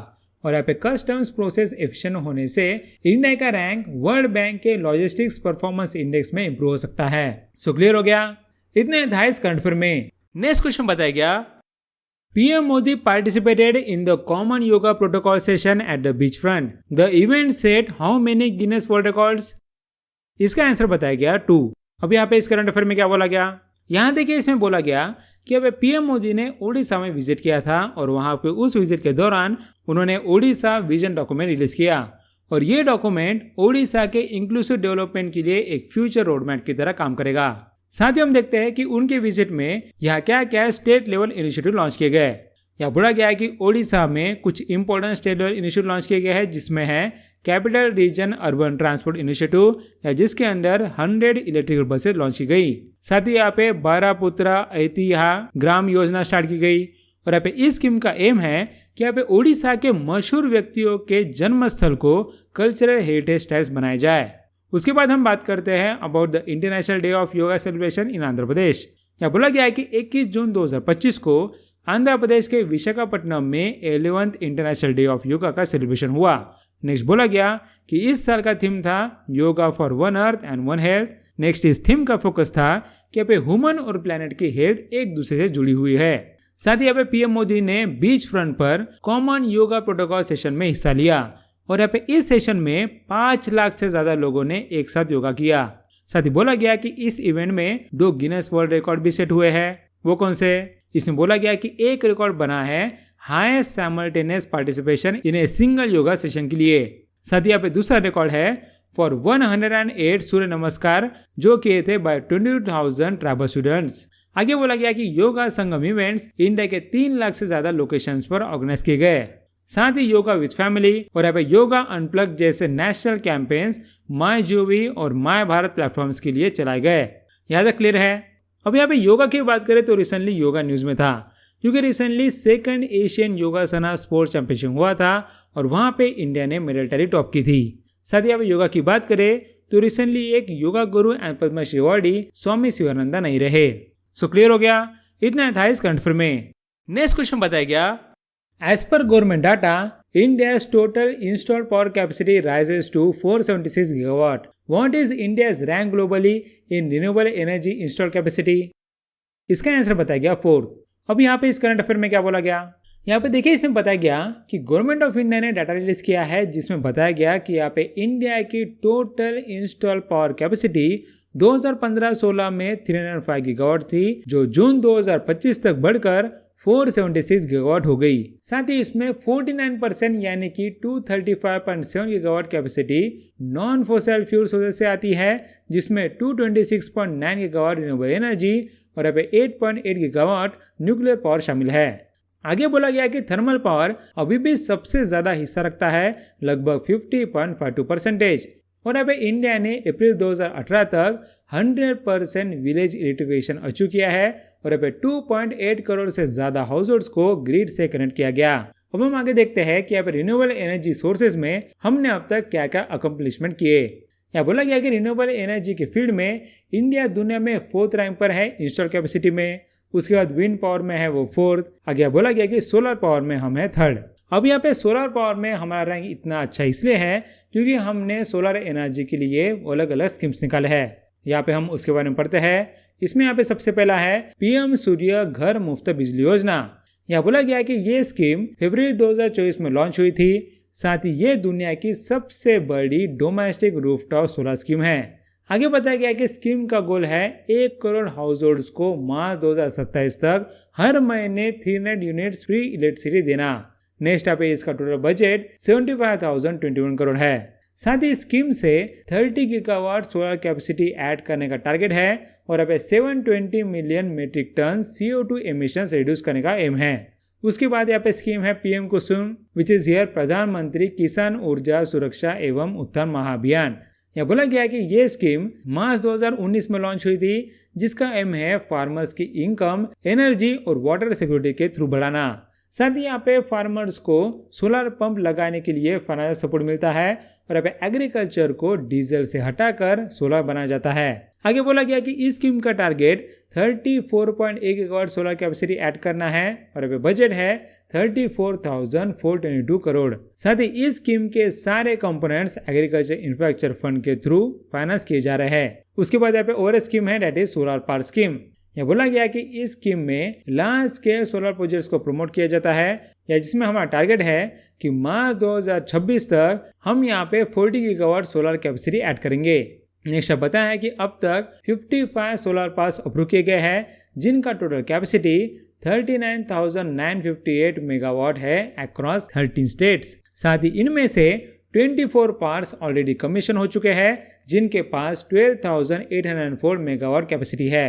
और यहाँ पे कस्टम्स प्रोसेस एफिशिएंट होने से इंडिया का रैंक वर्ल्ड बैंक के लॉजिस्टिक्स परफॉर्मेंस इंडेक्स में इंप्रूव हो सकता है। सो क्लियर हो गया? इतने था इस करंट अफेयर में। नेक्स्ट क्वेश्चन बताया गया, PM Modi participated in the common yoga protocol session at the beach front. The event set how many Guinness world records? इसका आंसर बताया गया 2। अब यहाँ पे इस करंट अफेयर में क्या बोला गया? यहाँ देखिए इसमें बोला गया कि अब पीएम मोदी ने ओडिशा में विजिट किया था और वहां पे उस विजिट के दौरान उन्होंने ओडिशा विजन डॉक्यूमेंट रिलीज किया और ये डॉक्यूमेंट ओडिशा के इंक्लूसिव डेवलपमेंट के लिए एक फ्यूचर रोडमैप की तरह काम करेगा। साथ ही हम देखते हैं कि उनके विजिट में यहाँ क्या क्या स्टेट लेवल इनिशिएटिव लॉन्च किए गए। यहाँ बोला गया है कि ओडिशा में कुछ important state level initiative launch किए गए हैं जिसमें है capital region urban transport initiative या जिसके अंदर 100 इलेक्ट्रिकल बसेस लॉन्च की गई। साथ ही यहाँ पे बारापुत्रा ऐतिहा ग्राम योजना स्टार्ट की गई और यहाँ पे इस स्कीम का एम है कि यहाँ पे ओडिशा के मशहूर व्यक्तियों के जन्म स्थल को कल्चरल हेरिटेज साइट्स बनाया जाए। उसके बाद हम बात करते हैं about the international day of yoga celebration in Andhra Pradesh. यहाँ बोला गया है कि 21 जून 2025 को आंध्र प्रदेश के विशाखापट्टनम में 11th international day of yoga का सेलिब्रेशन हुआ। नेक्स्ट बोला गया कि इस साल का थीम था yoga for one earth and one health. Next इस थीम का फोकस था कि यहाँ पे ह्यूमन और प्लेनेट की हेल्थ एक दूसरे से जुड़ी हुई है। साथ ही यहाँ पे पीएम मोदी ने बीच फ्रंट पर कॉमन योगा प्रोटोकॉल सेशन में हिस्सा लिया और यहाँ पे इस सेशन में 5 लाख से ज्यादा लोगों ने एक साथ योगा किया। साथ ही बोला गया कि इस इवेंट में 2 गिनेस वर्ल्ड रिकॉर्ड भी सेट हुए हैं। वो कौन से? इसमें बोला गया कि एक रिकॉर्ड बना है highest simultaneous participation in a single yoga session के लिए। साथ ही यहाँ पे दूसरा रिकॉर्ड है फॉर 108 सूर्य नमस्कार जो किए थे बाय 22,000 ट्राइबल स्टूडेंट्स। आगे बोला गया कि योगा संगम इवेंट्स इंडिया के 3 लाख से ज्यादा लोकेशंस पर ऑर्गेनाइज किए गए। साथ ही योगा विद फैमिली और यहाँ पे योगा अनप्लग जैसे नेशनल कैंपेन्स माई जोवी और माई भारत प्लेटफॉर्म्स के लिए चलाए गए। यहाँ तक क्लियर है? अब यहाँ पे योगा की बात करें तो रिसेंटली योगा न्यूज में था, क्योंकि recently 2nd Asian योगासना sports championship हुआ था और वहां पे इंडिया ने मेडल टैली टॉप की थी। साथ ही अब योगा की बात करें तो रिसेंटली एक yoga guru and Padma Shri awardee Swami Sivananda नहीं रहे। सो क्लियर हो गया? इतना था इस करंट अफेयर में। नेक्स्ट क्वेश्चन बताया गया, as per government data India's total installed power capacity rises to 476 gigawatt. What is India's rank globally in renewable energy installed capacity? इसका आंसर बताया गया 4। अब यहाँ पे इस करंट अफेयर में क्या बोला गया? यहाँ पे देखिए, इसमें बताया गया कि गवर्नमेंट ऑफ इंडिया ने डाटा रिलीज किया है जिसमें बताया गया कि यहाँ पे इंडिया की टोटल इंस्टॉल पावर कैपेसिटी 2015-16 में 305 गीगावाट थी, जो जून 2025 तक बढ़कर 476 गीगावाट हो गई। साथ ही इसमें 49% यानी कि 235.7 gigawatt capacity non fossil fuel sources से आती है, जिसमें 226.9 गीगावाट रिन्यूएबल एनर्जी और अब 8.8 गीगावाट न्यूक्लियर पावर शामिल है। आगे बोला गया कि थर्मल पावर अभी भी सबसे ज्यादा हिस्सा रखता है, लगभग 50.52%। और अब इंडिया ने अप्रैल 2018 तक 100% विलेज इलेक्ट्रिफिकेशन अचीव किया है और अब 2.8 करोड़ से ज्यादा हाउस होल्ड्स को ग्रिड से कनेक्ट किया गया। अब हम आगे देखते हैं कि यहाँ पे रिन्यूएबल एनर्जी सोर्सेज में हमने अब तक क्या क्या अकम्प्लिशमेंट किए। यहाँ बोला गया कि रिन्यूएबल एनर्जी के फील्ड में इंडिया दुनिया में 4th रैंक पर है इंस्टॉल कैपेसिटी में, उसके बाद विंड पावर में है वो 4th। आगे बोला गया कि सोलर पावर में हम है 3rd। अब यहाँ पे सोलर पावर में हमारा रैंक इतना अच्छा इसलिए है क्योंकि हमने सोलर एनर्जी के लिए अलग अलग स्कीम्स निकाले हैं। यहाँ पे हम उसके बारे में पढ़ते हैं। इसमें यहाँ पे सबसे पहला है पीएम सूर्य घर मुफ्त बिजली योजना। यहाँ बोला गया कि ये स्कीम फरवरी 2024 में लॉन्च हुई थी। साथ ही ये दुनिया की सबसे बड़ी डोमेस्टिक रूफटॉप सोलर स्कीम है। आगे बताया गया कि स्कीम का गोल है 1 करोड़ हाउस होल्ड्स को मार्च 2027 तक हर महीने 300 यूनिट्स फ्री इलेक्ट्रिसिटी देना। नेक्स्ट यहाँ पे इसका टोटल बजट 75,021 करोड़ है। साथ ही स्कीम से 30 गीगावाट सोलर कैपेसिटी ऐड करने का टारगेट है और अब 720 million metric tonne CO2 emissions reduce करने का एम है। उसके बाद यहाँ पे स्कीम है PM Kusum, which is here प्रधानमंत्री किसान ऊर्जा सुरक्षा एवं उत्थान महाअभियान। यहाँ बोला गया कि ये स्कीम मार्च 2019 में लॉन्च हुई थी, जिसका एम है फार्मर्स की इनकम, एनर्जी और वाटर सिक्योरिटी के थ्रू बढ़ाना। साथ ही यहाँ पे फार्मर्स को सोलर पंप लगाने के लिए फाइनेंशियल सपोर्ट मिलता है और अब एग्रीकल्चर को डीजल से हटाकर सोलर बनाया जाता है। आगे बोला गया कि इस स्कीम का target 34.1 gigawatt solar capacity add करना है और अब बजट है 34,422 करोड़। साथ ही इस स्कीम के सारे कंपोनेंट्स एग्रीकल्चर इंफ्रास्ट्रक्चर फंड के थ्रू फाइनेंस किए जा रहे हैं। उसके बाद यहाँ पे और स्कीम है, that is solar power scheme. यह बोला गया कि इस स्कीम में लार्ज स्केल सोलर प्रोजेक्ट्स को प्रमोट किया जाता है, या जिसमें हमारा टारगेट है कि मार्च 2026 तक हम यहाँ पे 40 गीगावाट सोलर कैपेसिटी ऐड करेंगे। नेक्स्ट बताया है कि अब तक 55 सोलर पार्क्स अप्रूव किए गए हैं, जिनका टोटल कैपेसिटी 39,958 मेगावाट है अक्रॉस 13 स्टेट्स। साथ ही इनमें से 24 पार्क्स ऑलरेडी कमीशन हो चुके हैं, जिनके पास 12,804 मेगावाट कैपेसिटी है।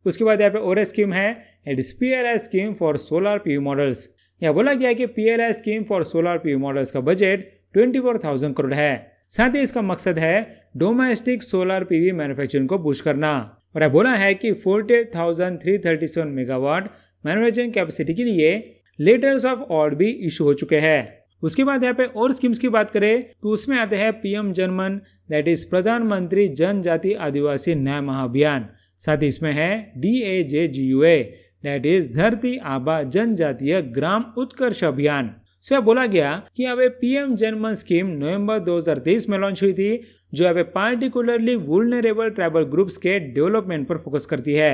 उसके बाद यहाँ पे और स्कीम है, it is PLI scheme for solar PV models. यहाँ बोला गया कि PLI scheme for solar PV models का बजट 24,000 करोड़ है। साथ ही इसका मकसद है डोमेस्टिक सोलर PV मैन्युफैक्चरिंग को बूस्ट करना और यह बोला है कि 48,337 मेगावाट मैन्युफैक्चरिंग कैपेसिटी के लिए लेटर्स ऑफ ऑर्डर भी इशू हो चुके हैं। उसके बाद यहाँ पे और स्कीम्स की बात करें तो उसमें आते हैं PM जनमन, दैट इज प्रधानमंत्री जनजाति आदिवासी न्याय महाअभियान। साथ ही इसमें है DAJGUA, दैट इज धरती आबा जनजातीय ग्राम उत्कर्ष अभियान। सो बोला गया कि अब PM जनमन स्कीम नवंबर 2023 में लॉन्च हुई थी, जो अब पार्टिकुलरली वुल्नरेबल ट्राइबल ग्रुप्स के डेवलपमेंट पर फोकस करती है।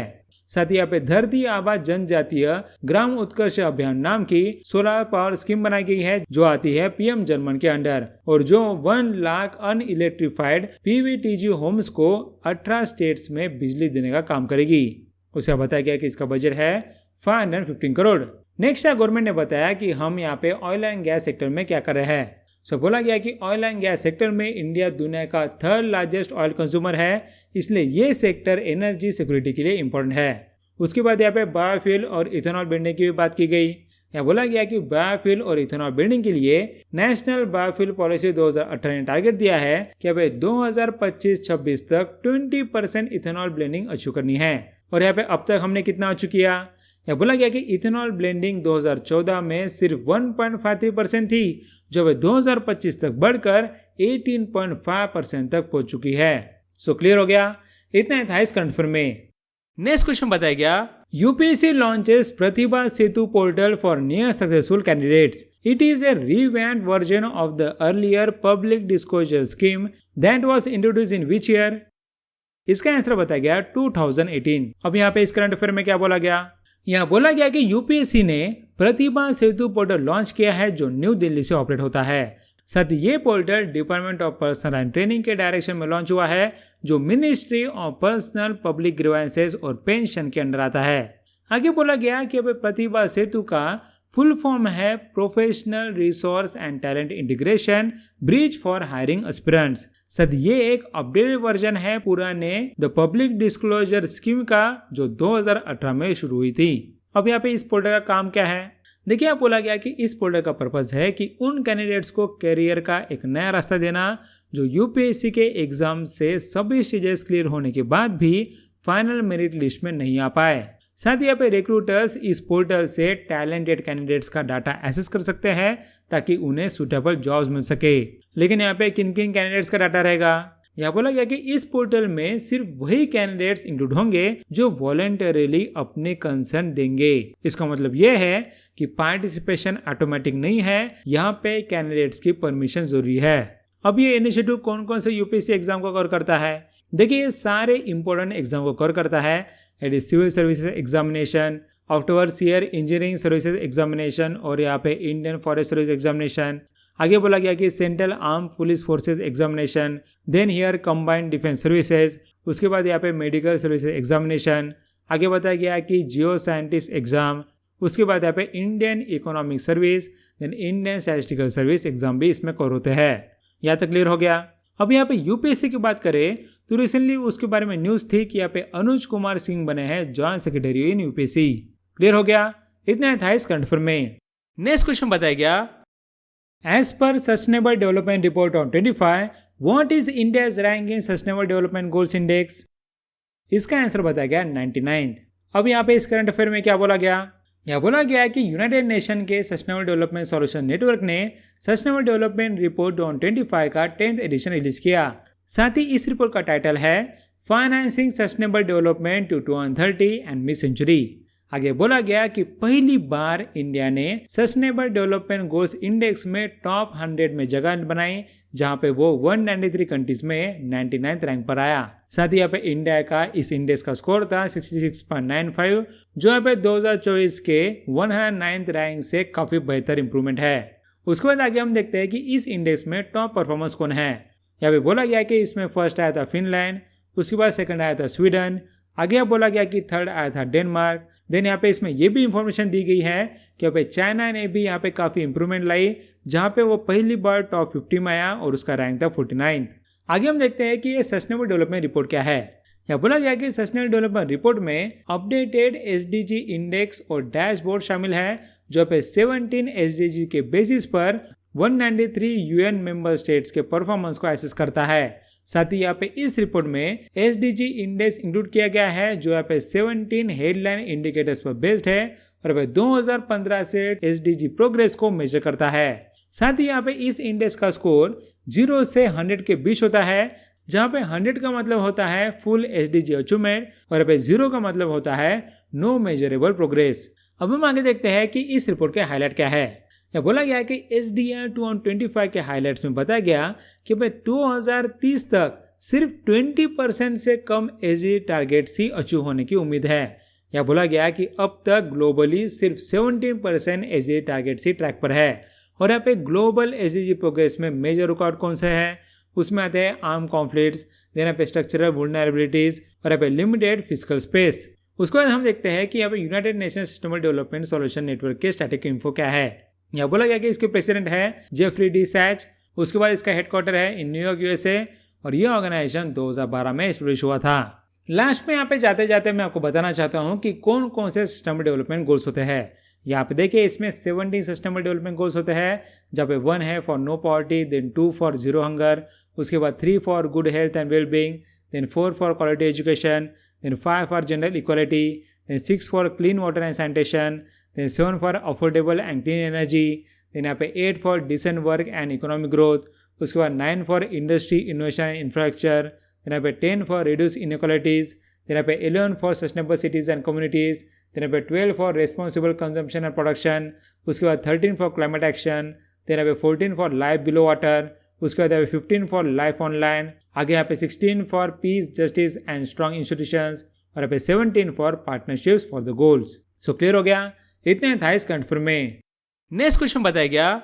साथ ही यहाँ पे धरती आबा जनजातीय ग्राम उत्कर्ष अभियान नाम की सोलर पावर स्कीम बनाई गई है जो आती है पीएम जन के अंडर और जो 1 लाख अनइलेक्ट्रिफाइड पीवीटीजी होम्स को 18 स्टेट्स में बिजली देने का काम करेगी। उसे बताया गया कि इसका बजट है 515 करोड़। नेक्स्ट गवर्नमेंट ने बताया कि हम यहाँ पे ऑयल एंड गैस सेक्टर में क्या कर रहे हैं। बोला गया कि ऑयल एंड गैस सेक्टर में इंडिया दुनिया का 3rd लार्जेस्ट ऑयल कंज्यूमर है, इसलिए ये सेक्टर एनर्जी सिक्योरिटी के लिए इम्पोर्टेंट है। उसके बाद यहाँ पे बायोफ्यूल और इथेनॉल बिल्डिंग की भी बात की गई। यहाँ बोला गया कि बायोफ्यूल और इथेनॉल बिल्डिंग के लिए नेशनल बायोफ्यूल पॉलिसी 2018 ने टारगेट दिया है कि अब 2025-26 तक 20% इथेनॉल ब्लेंडिंग अचीव करनी है। और यहाँ पे अब तक हमने कितना अचीव किया। यह बोला गया कि इथेनॉल ब्लेंडिंग 2014 में सिर्फ 1.53% थी जो 2025 तक बढ़कर 18.5% तक पहुंच चुकी है। क्लियर हो गया, इतना था इस करंट में। नेक्स्ट क्वेश्चन बताया गया, UPSC launches Pratibha Setu portal for near successful candidates. It is a revamped version of the earlier public disclosure scheme that was introduced in which year. इसका आंसर बताया गया 2018। अब यहाँ पे इस करंट अफेयर में क्या बोला गया, यहाँ बोला गया कि यूपीएससी ने प्रतिभा सेतु पोर्टल लॉन्च किया है जो न्यू दिल्ली से ऑपरेट होता है। साथ ही ये portal department of personal and training के डायरेक्शन में लॉन्च हुआ है जो ministry of personnel public grievances और पेंशन के अंडर आता है। आगे बोला गया कि अब प्रतिभा सेतु का फुल फॉर्म है professional resource and talent integration bridge for hiring aspirants. Sir ये एक अपडेटेड वर्जन है पुराने द पब्लिक डिस्क्लोजर स्कीम का जो 2018 में शुरू हुई थी। अब यहाँ पे इस पोर्टल का काम क्या है, देखिए आप बोला गया कि इस पोर्टल का पर्पस है कि उन कैंडिडेट्स को करियर का एक नया रास्ता देना जो यूपीएससी के एग्जाम से सभी स्टेजेस क्लियर होने के बाद भी फाइनल मेरिट लिस्ट में नहीं आ पाए। साथ ही यहाँ पे रिक्रूटर्स इस पोर्टल से टैलेंटेड कैंडिडेट्स का डाटा एक्सेस कर सकते हैं ताकि उन्हें सुटेबल जॉब्स मिल सके। लेकिन यहाँ पे किन किन कैंडिडेट्स का डाटा रहेगा, यहाँ बोला गया कि इस पोर्टल में सिर्फ वही कैंडिडेट्स इंक्लूड होंगे जो वॉलंटरीली अपने कंसर्न देंगे। इसका मतलब यह है कि पार्टिसिपेशन ऑटोमेटिक नहीं है, यहाँ पे कैंडिडेट्स की परमिशन जरूरी है। अब ये इनिशिएटिव कौन कौन से यूपीएससी एग्जाम को कवर करता है, देखिए ये सारे इंपॉर्टेंट एग्जाम को कवर करता है। It is civil services examination, overseer engineering services examination और यहाँ पे इंडियन फॉरेस्ट सर्विस एग्जामिनेशन। आगे बोला गया कि central arm police forces examination, then here combined defence services, उसके बाद यहाँ पे मेडिकल सर्विसेज एग्जामिनेशन। आगे बताया गया कि जियो साइंटिस्ट एग्जाम, उसके बाद यहाँ पे Indian economic service, then Indian statistical service exam भी इसमें कवर होते हैं। यहाँ तक क्लियर हो गया। अब यहाँ पे यूपीएससी की बात करें तो रिसेंटली उसके बारे में न्यूज थी कि यहाँ पे अनुज कुमार सिंह बने हैं जॉइंट सेक्रेटरी इन यूपीएससी। क्लियर हो गया, इतना था इस करंट में। नेक्स्ट क्वेश्चन बताया गया, as per sustainable development report on 25 what is India's rank in sustainable development goals index. इसका आंसर बताया गया 99। अब यहाँ पे इस करंट अफेयर में क्या बोला गया, यहाँ बोला गया कि यूनाइटेड नेशन के सस्टेनेबल डेवलपमेंट सॉल्यूशन नेटवर्क ने सस्टेनेबल डेवलपमेंट रिपोर्ट ऑन 25 का 10th एडिशन रिलीज किया। साथ ही इस रिपोर्ट का टाइटल है financing sustainable development to 2030 and mid century. आगे बोला गया कि पहली बार इंडिया ने सस्टेनेबल डेवलपमेंट गोल्स इंडेक्स में टॉप 100 में जगह बनाई जहां पे वो 193 कंट्रीज में 99th रैंक पर आया। साथ ही यहाँ पे इंडिया का इस इंडेक्स का स्कोर था 66.95 जो यहाँ पे 2024 के 109th रैंक से काफी बेहतर इंप्रूवमेंट है। उसके बाद आगे हम देखते हैं कि इस इंडेक्स में टॉप परफॉर्मेंस कौन है। यहाँ पे बोला गया कि इसमें फर्स्ट आया था फिनलैंड, उसके बाद सेकंड आया था स्वीडन, आगे यहाँ बोला गया कि थर्ड आया था डेनमार्क। देन यहाँ पे इसमें ये भी इंफॉर्मेशन दी गई है कि यहाँ पे चाइना ने भी यहाँ पे काफी इंप्रूवमेंट लाई जहाँ पे वो पहली बार टॉप 50 में आया और उसका रैंक था 49th। आगे हम देखते हैं कि ये सस्टेनेबल डेवलपमेंट रिपोर्ट क्या है। यहाँ बोला गया कि सस्टेनेबल डेवलपमेंट रिपोर्ट में अपडेटेड एसडीजी इंडेक्स और डैशबोर्ड शामिल है जो पे 17 एसडीजी के बेसिस पर 193 यूएन मेंबर स्टेट्स के परफॉर्मेंस को एसेस करता है। साथ ही यहाँ पे इस रिपोर्ट में एसडीजी इंडेक्स इंक्लूड किया गया है जो यहाँ पे 17 हेडलाइन इंडिकेटर्स पर बेस्ड है और वह 2015 से एसडीजी प्रोग्रेस को मेजर करता है। साथ ही यहाँ पे इस इंडेक्स का स्कोर 0 से 100 के बीच होता है जहाँ पे 100 का मतलब होता है फुल एसडीजी अचीवमेंट और यहाँ पे 0 का मतलब होता है नो मेजरेबल प्रोग्रेस। अब हम आगे देखते हैं कि इस रिपोर्ट के हाईलाइट क्या है। यह बोला गया कि SDR 2025 के हाईलाइट्स में बताया गया कि भाई 2030 तक सिर्फ 20% से कम एसडीजी टारगेट्स ही अचीव होने की उम्मीद है। या बोला गया कि अब तक ग्लोबली सिर्फ 17% एसडीजी टारगेट्स ही ट्रैक पर है। और यहाँ पे ग्लोबल एसडीजी प्रोग्रेस में मेजर रिकॉर्ड कौन सा है, उसमें आते हैं आर्म कॉन्फ्लिक्ट्स, देन यहाँ पे स्ट्रक्चरल वुलनरेबिलिटीज और यहाँ पे लिमिटेड फिजिकल स्पेस। उसके बाद हम देखते हैं कि यहाँ पे United nation systematic development solution network के स्टैटिक इन्फो क्या है। यहाँ बोला गया कि इसके प्रेसिडेंट है जेफरी डी सैच। उसके बाद इसका हेडक्वार्टर है इन न्यूयॉर्क यूएसए और ये ऑर्गेनाइजेशन 2012 में एस्टेब्लिश हुआ था। लास्ट में यहाँ पे जाते जाते मैं आपको बताना चाहता हूँ कि कौन कौन से सस्टेनेबल डेवलपमेंट गोल्स होते हैं। यहाँ पे देखिए इसमें 17 सस्टेनेबल डेवलपमेंट गोल्स होते हैं, जहाँ पे 1 है for no poverty, then 2 for zero hunger, उसके बाद 3 for good health and wellbeing, then 4 for quality education, then 5 for gender equality, then 6 for clean water and sanitation, then 7 for affordable and clean energy, then यहाँ पे 8 for decent work and economic growth, उसके बाद 9 for industry innovation and infrastructure, then यहाँ पे 10 for reduce inequalities, then यहाँ पे 11 for sustainable cities and communities, then यहाँ पे 12 for responsible consumption and production, उसके बाद 13 फॉर क्लाइमेट एक्शन, देन यहाँ पे 14 फॉर लाइफ बिलो वाटर, उसके बाद यहाँ पे 15 फॉर लाइफ ऑनलाइन, आगे यहाँ पे 16 for piece justice and strong institutions और यहाँ पे 17 for partnerships for the goals. So clear हो गया, इतने था इस कंफ्यूर में। नेक्स्ट क्वेश्चन बताया गया,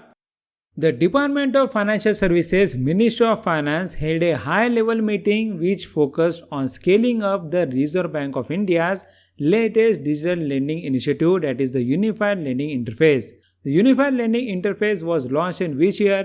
The Department of Financial Services, Ministry of Finance held a high-level meeting which focused on scaling up the Reserve Bank of India's latest digital lending initiative, that is the Unified Lending Interface. The Unified Lending Interface was launched in which year?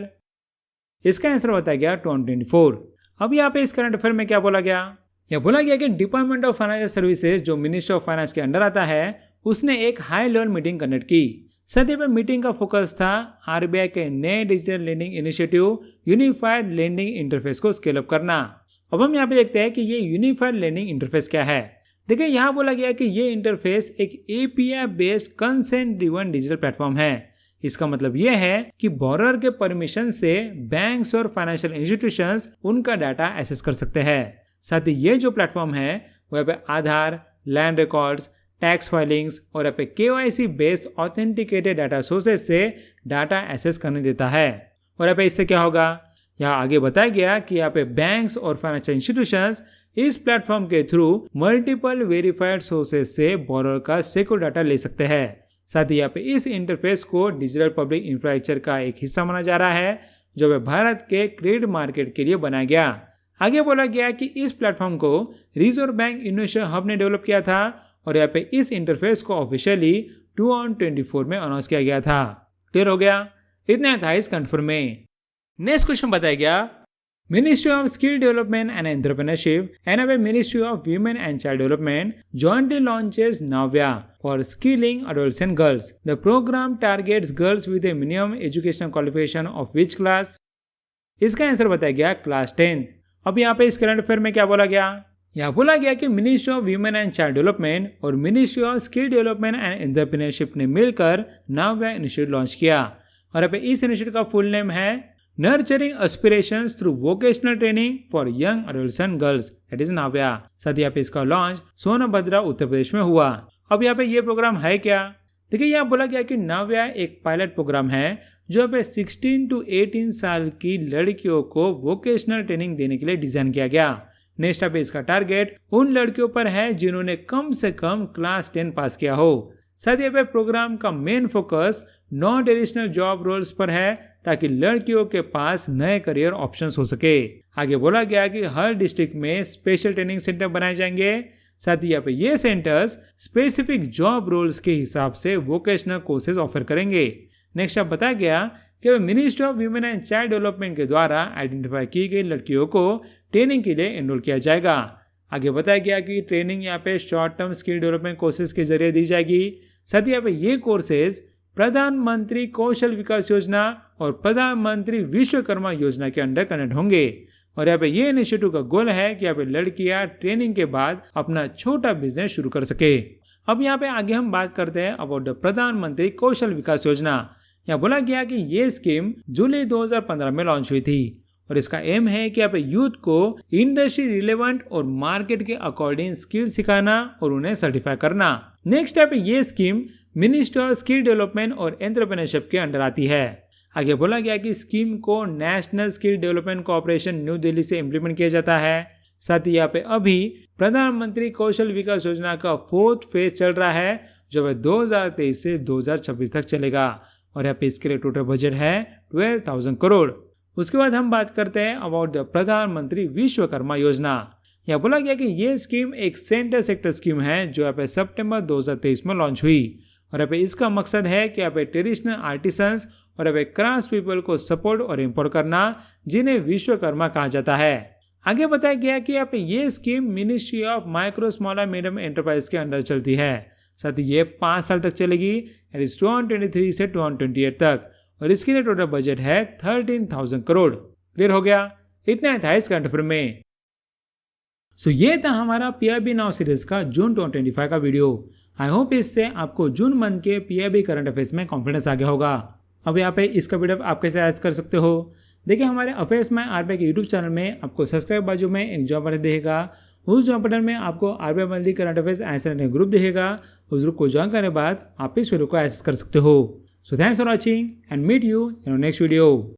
इसका answer बताया गया 2024। अब यहाँ पे इस current affair में क्या बोला गया? यह बोला गया कि डिपार्टमेंट ऑफ फाइनेंशियल सर्विसेज जो मिनिस्ट्री ऑफ फाइनेंस के अंडर आता है उसने एक हाई लेवल मीटिंग कंडक्ट की। साथ ही मीटिंग का फोकस था आरबीआई के नए digital lending initiative unified lending interface को स्केल अप करना। अब हम यहाँ पे देखते हैं कि ये यूनिफाइड लेंडिंग इंटरफेस क्या है। देखिए यहाँ बोला गया कि ये इंटरफेस एक API based consent driven digital platform है। इसका मतलब ये है कि बोरर के परमिशन से बैंक्स और फाइनेंशियल इंस्टीट्यूशंस उनका डाटा एक्सेस कर सकते हैं। साथ ही ये जो प्लेटफॉर्म है वह पे आधार, लैंड रिकॉर्ड्स, टैक्स फाइलिंग्स और यहाँ पे KYC based authenticated data sources से डाटा एक्सेस करने देता है। और यहाँ पे इससे क्या होगा, यहाँ आगे बताया गया कि यहाँ पे बैंक्स और फाइनेंशियल इंस्टीट्यूशंस इस प्लेटफॉर्म के थ्रू मल्टीपल वेरीफाइड सोर्सेज से बोरर का सिक्योर डाटा ले सकते हैं। साथ ही यहाँ पे इस इंटरफेस को डिजिटल पब्लिक इंफ्रास्ट्रक्चर का एक हिस्सा माना जा रहा है जो वे भारत के क्रेडिट मार्केट के लिए बनाया गया। आगे बोला गया कि इस प्लेटफॉर्म को रिजर्व बैंक इनोवेशन हब ने डेवलप किया था और यहाँ पे इस इंटरफेस को ऑफिशियली 2024 में अनाउंस किया गया था। क्लियर हो गया, इतना था इस कंफर्म में। नेक्स्ट क्वेश्चन बताया गया, ministry of skill development and entrepreneurship and ministry of women and child development jointly launches Navya for skilling adolescent girls. The program targets girls with a minimum educational qualification of which class? इसका answer बताया गया class 10। अब यहाँ पे इस current affair में क्या बोला गया, यहाँ बोला गया कि ministry of women and child development और ministry of skill development and entrepreneurship ने मिलकर नाव्या इनिशिएटिव लॉन्च किया। और यहाँ पे इस इनिशिएटिव का फुल नेम है nurturing aspirations through vocational training for young adolescent girls, that is Navya. साथ ही यहाँ पे इसका लॉन्च सोनभद्रा उत्तर प्रदेश में हुआ। अब यहाँ पे ये प्रोग्राम है क्या, देखिए यहाँ बोला गया कि नाव्या एक पायलट प्रोग्राम है जो यहाँ पे 16 to 18 साल की लड़कियों को वोकेशनल ट्रेनिंग देने के लिए डिजाइन किया गया। नेक्स्ट यहाँ पे इसका टारगेट उन लड़कियों पर है जिन्होंने कम से कम क्लास 10 पास किया हो। साथ ही प्रोग्राम का main focus non traditional job roles पर है ताकि लड़कियों के पास नए करियर ऑप्शंस हो सके। आगे बोला गया कि हर डिस्ट्रिक्ट में स्पेशल ट्रेनिंग सेंटर बनाए जाएंगे। साथ ही यहाँ पे ये सेंटर्स स्पेसिफिक जॉब रोल्स के हिसाब से वोकेशनल कोर्सेज ऑफर करेंगे। नेक्स्ट आप बताया गया कि ministry of women and child development के द्वारा आइडेंटिफाई की गई लड़कियों को ट्रेनिंग के लिए एनरोल किया जाएगा। आगे बताया गया कि ट्रेनिंग यहाँ पे short term skill development courses के जरिए दी जाएगी। साथ ही यहाँ पे ये कोर्सेज प्रधानमंत्री कौशल विकास योजना और प्रधानमंत्री विश्वकर्मा योजना के अंडर कनेक्ट होंगे। और यहाँ पे ये इनिशिएटिव का गोल है कि यहाँ पे लड़कियां ट्रेनिंग के बाद अपना छोटा बिजनेस शुरू कर सके। अब यहाँ पे आगे हम बात करते हैं अबाउट द प्रधानमंत्री कौशल विकास योजना। यहाँ बोला गया कि ये स्कीम जुलाई 2015 में लॉन्च हुई थी और इसका एम है कि यहाँ पे यूथ को इंडस्ट्री रिलेवेंट और मार्केट के अकॉर्डिंग स्किल सिखाना और उन्हें सर्टिफाई करना। नेक्स्ट यहाँ पे ये scheme ministry of skill development और एंटरप्रेन्योरशिप के अंडर आती है। आगे बोला गया कि स्कीम को national skill development corporation new Delhi से इम्प्लीमेंट किया जाता है। साथ ही यहाँ पे अभी प्रधानमंत्री कौशल विकास योजना का 4th फेज चल रहा है जो है 2023 से 2026 तक चलेगा और यहाँ पे इसके लिए टोटल बजट है 12,000 करोड़। उसके बाद हम बात करते हैं अबाउट द प्रधानमंत्री विश्वकर्मा योजना। यहाँ बोला गया कि ये स्कीम एक सेंटर सेक्टर स्कीम है जो यहाँ पे सितंबर 2023 में लॉन्च हुई और यहाँ पे इसका मकसद है कि यहाँ पे ट्रेडिशनल आर्टिसंस और यहाँ पे क्राफ्ट पीपल को सपोर्ट और एम्पावर करना जिन्हें विश्वकर्मा कहा जाता है। आगे बताया गया कि यहाँ पे ये scheme ministry of micro small and medium enterprise के अंडर चलती है। साथ ही ये 5 साल तक चलेगी, 2023 से 2028 तक और इसके लिए टोटल बजट है 13,000 करोड़। क्लियर हो गया? इतना था इस करंट अफेयर में। सो ये था हमारा पीआईबी नाउ सीरीज का जून 2025 का वीडियो। आई होप इससे आपको जून मंथ के पीआईबी करंट अफेयर्स में कॉन्फिडेंस आ गया होगा। अब यहाँ पे इसका वीडियो आप कैसे एक्सेस कर सकते हो? देखिए हमारे अफेयर्स में आरबीआई के यूट्यूब चैनल में आपको सब्सक्राइब बाजू में एक जॉब बटन दिखेगा। उस जॉब बटन में आपको आरबीआई मंथली करंट अफेयर्स ऐसे ग्रुप दिखेगा। उस ग्रुप को ज्वाइन करने के बाद आप इस वीडियो को एक्सेस कर सकते हो। So thanks for watching and meet you in next video.